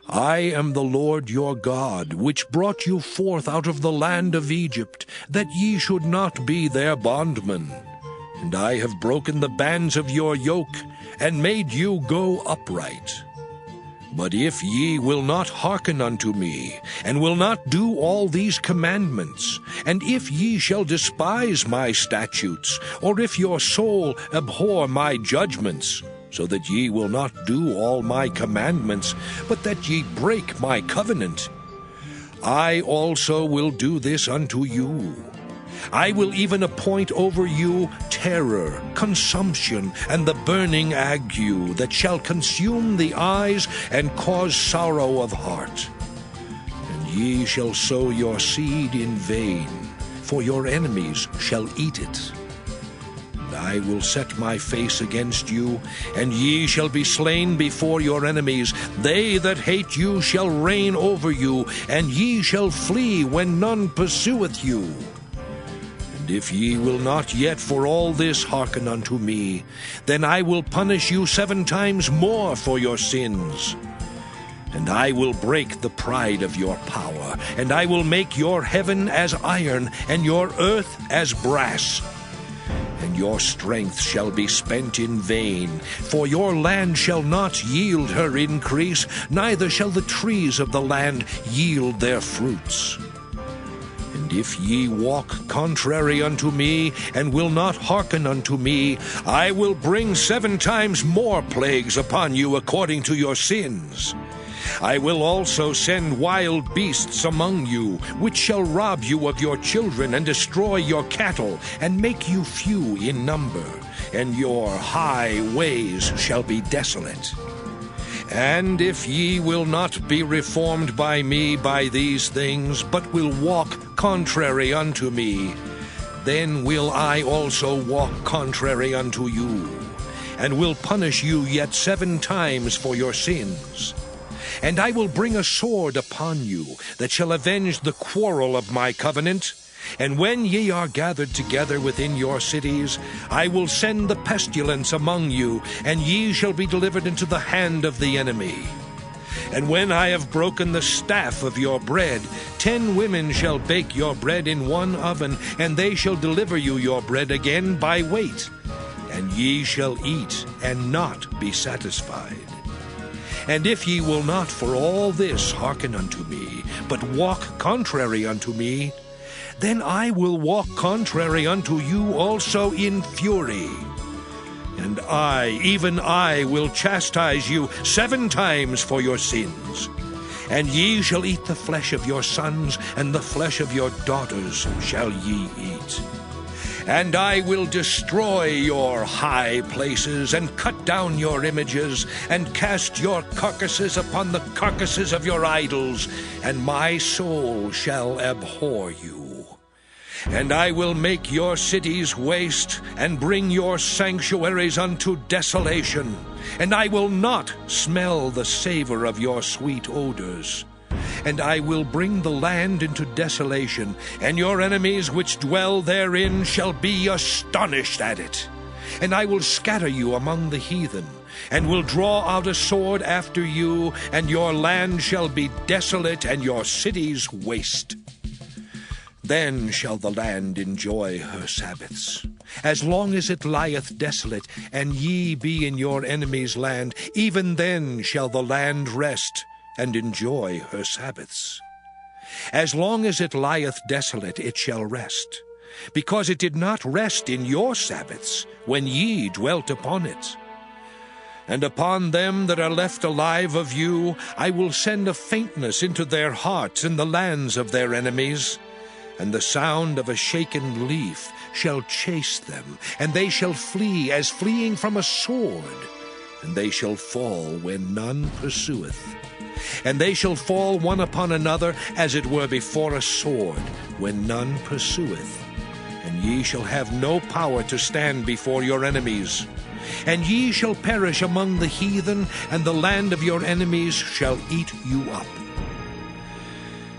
I am the Lord your God, which brought you forth out of the land of Egypt, that ye should not be their bondmen. And I have broken the bands of your yoke, and made you go upright. But if ye will not hearken unto me, and will not do all these commandments, and if ye shall despise my statutes, or if your soul abhor my judgments, so that ye will not do all my commandments, but that ye break my covenant, I also will do this unto you. I will even appoint over you terror, consumption, and the burning ague that shall consume the eyes and cause sorrow of heart. And ye shall sow your seed in vain, for your enemies shall eat it. And I will set my face against you, and ye shall be slain before your enemies. They that hate you shall reign over you, and ye shall flee when none pursueth you. If ye will not yet for all this hearken unto me, then I will punish you 7 times more for your sins. And I will break the pride of your power, and I will make your heaven as iron, and your earth as brass. And your strength shall be spent in vain, for your land shall not yield her increase, neither shall the trees of the land yield their fruits. And if ye walk contrary unto me, and will not hearken unto me, I will bring 7 times more plagues upon you according to your sins. I will also send wild beasts among you, which shall rob you of your children, and destroy your cattle, and make you few in number, and your high ways shall be desolate. And if ye will not be reformed by me by these things, but will walk contrary unto me, then will I also walk contrary unto you, and will punish you yet 7 times for your sins. And I will bring a sword upon you, that shall avenge the quarrel of my covenant, And when ye are gathered together within your cities, I will send the pestilence among you, and ye shall be delivered into the hand of the enemy. And when I have broken the staff of your bread, 10 women shall bake your bread in one oven, and they shall deliver you your bread again by weight. And ye shall eat, and not be satisfied. And if ye will not for all this hearken unto me, but walk contrary unto me, then I will walk contrary unto you also in fury. And I, even I, will chastise you 7 times for your sins. And ye shall eat the flesh of your sons, and the flesh of your daughters shall ye eat. And I will destroy your high places, and cut down your images, and cast your carcasses upon the carcasses of your idols, and my soul shall abhor you. And I will make your cities waste, and bring your sanctuaries unto desolation. And I will not smell the savor of your sweet odors. And I will bring the land into desolation, and your enemies which dwell therein shall be astonished at it. And I will scatter you among the heathen, and will draw out a sword after you, and your land shall be desolate, and your cities waste. Then shall the land enjoy her Sabbaths, as long as it lieth desolate, and ye be in your enemy's land, even then shall the land rest, and enjoy her Sabbaths. As long as it lieth desolate, it shall rest, because it did not rest in your Sabbaths, when ye dwelt upon it. And upon them that are left alive of you, I will send a faintness into their hearts in the lands of their enemies. And the sound of a shaken leaf shall chase them, and they shall flee as fleeing from a sword, and they shall fall when none pursueth. And they shall fall one upon another, as it were before a sword, when none pursueth. And ye shall have no power to stand before your enemies. And ye shall perish among the heathen, and the land of your enemies shall eat you up.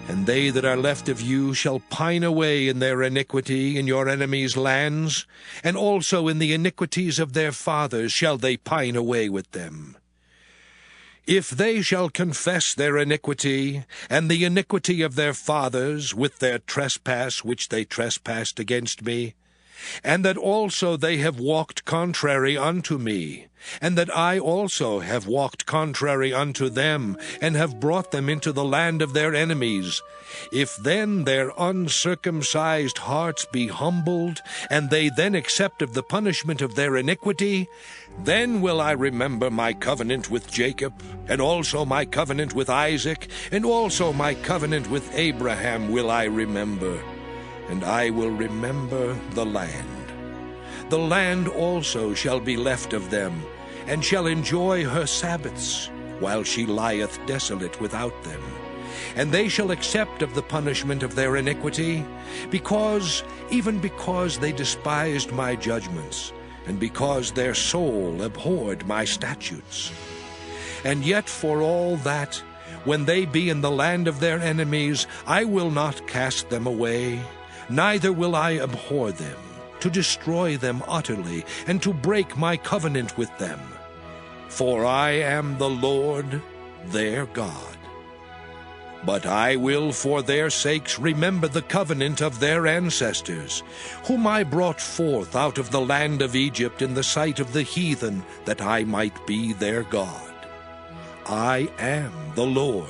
And they that are left of you shall pine away in their iniquity in your enemies' lands, and also in the iniquities of their fathers shall they pine away with them. If they shall confess their iniquity, and the iniquity of their fathers, with their trespass which they trespassed against me, and that also they have walked contrary unto me, and that I also have walked contrary unto them, and have brought them into the land of their enemies, if then their uncircumcised hearts be humbled, and they then accept of the punishment of their iniquity, then will I remember my covenant with Jacob, and also my covenant with Isaac, and also my covenant with Abraham will I remember. And I will remember the land. The land also shall be left of them, and shall enjoy her Sabbaths, while she lieth desolate without them. And they shall accept of the punishment of their iniquity, even because they despised my judgments, and because their soul abhorred my statutes. And yet for all that, when they be in the land of their enemies, I will not cast them away, neither will I abhor them, to destroy them utterly, and to break my covenant with them. For I am the Lord their God. But I will for their sakes remember the covenant of their ancestors, whom I brought forth out of the land of Egypt in the sight of the heathen, that I might be their God. I am the Lord.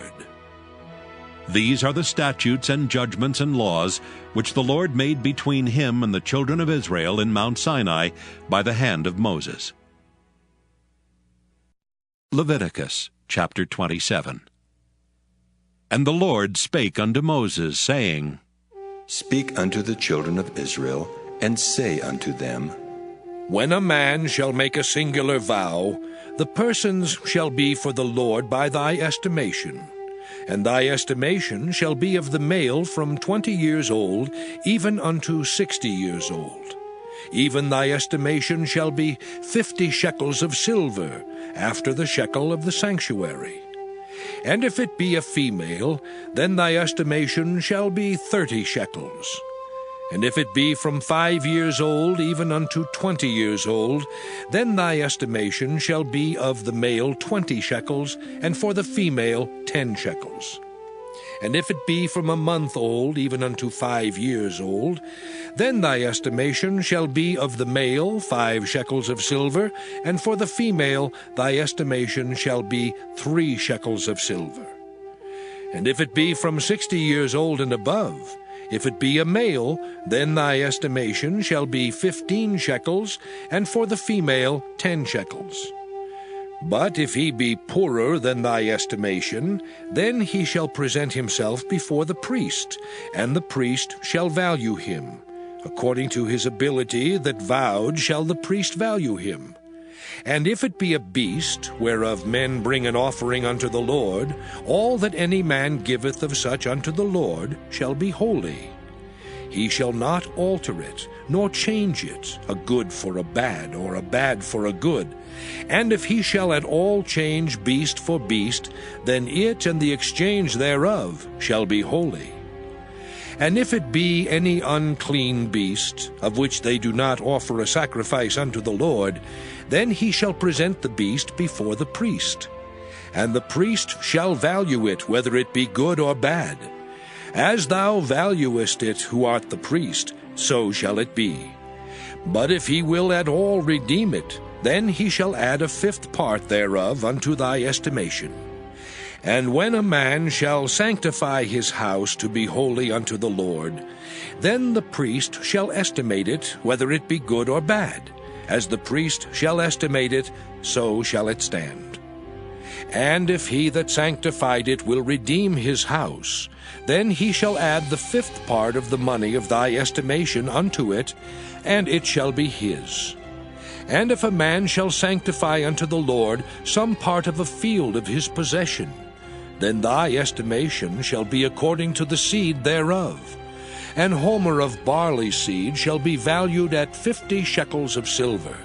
These are the statutes and judgments and laws which the Lord made between him and the children of Israel in Mount Sinai by the hand of Moses. Leviticus chapter 27. And the Lord spake unto Moses, saying, Speak unto the children of Israel, and say unto them, When a man shall make a singular vow, the persons shall be for the Lord by thy estimation. And thy estimation shall be of the male from 20 years old, even unto 60 years old. Even thy estimation shall be 50 shekels of silver, after the shekel of the sanctuary. And if it be a female, then thy estimation shall be 30 shekels. And if it be from 5 years old even unto 20 years old, then thy estimation shall be of the male 20 shekels, and for the female 10 shekels. And if it be from a month old even unto 5 years old, then thy estimation shall be of the male 5 shekels of silver, and for the female thy estimation shall be 3 shekels of silver. And if it be from 60 years old and above, if it be a male, then thy estimation shall be 15 shekels, and for the female 10 shekels. But if he be poorer than thy estimation, then he shall present himself before the priest, and the priest shall value him. According to his ability that vowed shall the priest value him. And if it be a beast, whereof men bring an offering unto the Lord, all that any man giveth of such unto the Lord shall be holy. He shall not alter it, nor change it, a good for a bad, or a bad for a good. And if he shall at all change beast for beast, then it and the exchange thereof shall be holy. And if it be any unclean beast, of which they do not offer a sacrifice unto the Lord, then he shall present the beast before the priest. And the priest shall value it, whether it be good or bad. As thou valuest it, who art the priest, so shall it be. But if he will at all redeem it, then he shall add a 5th part thereof unto thy estimation. And when a man shall sanctify his house to be holy unto the Lord, then the priest shall estimate it, whether it be good or bad. As the priest shall estimate it, so shall it stand. And if he that sanctified it will redeem his house, then he shall add the 5th part of the money of thy estimation unto it, and it shall be his. And if a man shall sanctify unto the Lord some part of a field of his possession, then thy estimation shall be according to the seed thereof. An homer of barley seed shall be valued at 50 shekels of silver.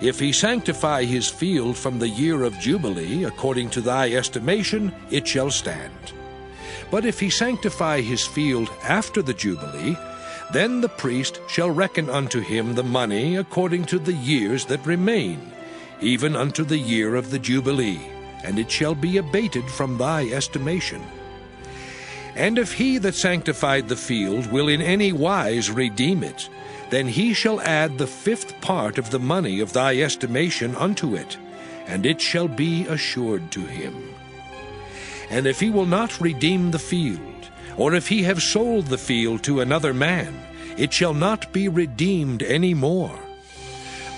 If he sanctify his field from the year of Jubilee, according to thy estimation, it shall stand. But if he sanctify his field after the Jubilee, then the priest shall reckon unto him the money according to the years that remain, even unto the year of the Jubilee, and it shall be abated from thy estimation. And if he that sanctified the field will in any wise redeem it, then he shall add the 5th part of the money of thy estimation unto it, and it shall be assured to him. And if he will not redeem the field, or if he have sold the field to another man, it shall not be redeemed any more.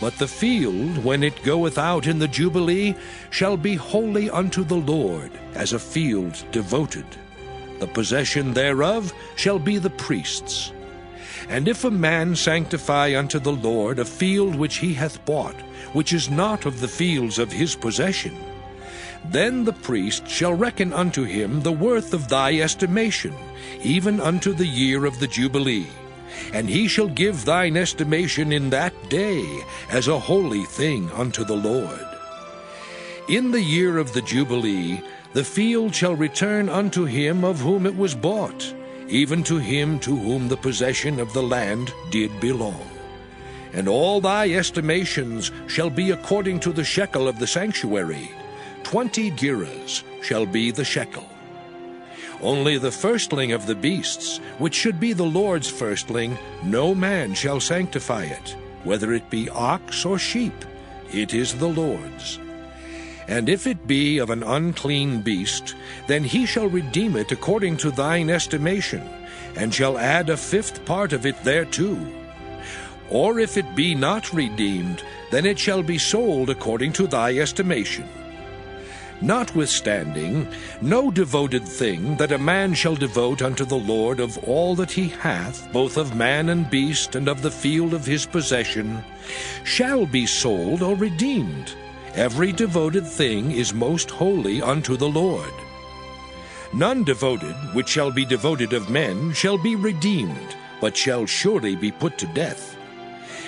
But the field, when it goeth out in the Jubilee, shall be holy unto the Lord, as a field devoted. The possession thereof shall be the priest's. And if a man sanctify unto the Lord a field which he hath bought, which is not of the fields of his possession, then the priest shall reckon unto him the worth of thy estimation, even unto the year of the Jubilee. And he shall give thine estimation in that day as a holy thing unto the Lord. In the year of the Jubilee the field shall return unto him of whom it was bought, even to him to whom the possession of the land did belong. And all thy estimations shall be according to the shekel of the sanctuary. 20 gerahs shall be the shekel. Only the firstling of the beasts, which should be the Lord's firstling, no man shall sanctify it, whether it be ox or sheep, it is the Lord's. And if it be of an unclean beast, then he shall redeem it according to thine estimation, and shall add a 5th part of it thereto. Or if it be not redeemed, then it shall be sold according to thy estimation. Notwithstanding, no devoted thing that a man shall devote unto the Lord of all that he hath, both of man and beast, and of the field of his possession, shall be sold or redeemed. Every devoted thing is most holy unto the Lord. None devoted, which shall be devoted of men, shall be redeemed, but shall surely be put to death.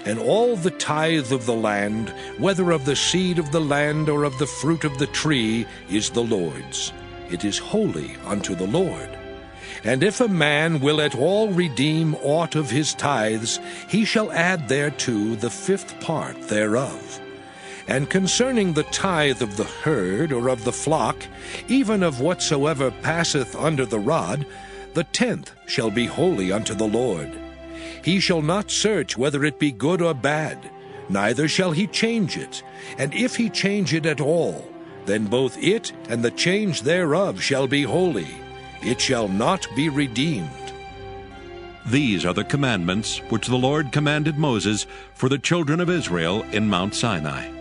And all the tithe of the land, whether of the seed of the land or of the fruit of the tree, is the Lord's. It is holy unto the Lord. And if a man will at all redeem aught of his tithes, he shall add thereto the 5th part thereof. And concerning the tithe of the herd or of the flock, even of whatsoever passeth under the rod, the 10th shall be holy unto the Lord. He shall not search whether it be good or bad, neither shall he change it. And if he change it at all, then both it and the change thereof shall be holy. It shall not be redeemed. These are the commandments which the Lord commanded Moses for the children of Israel in Mount Sinai.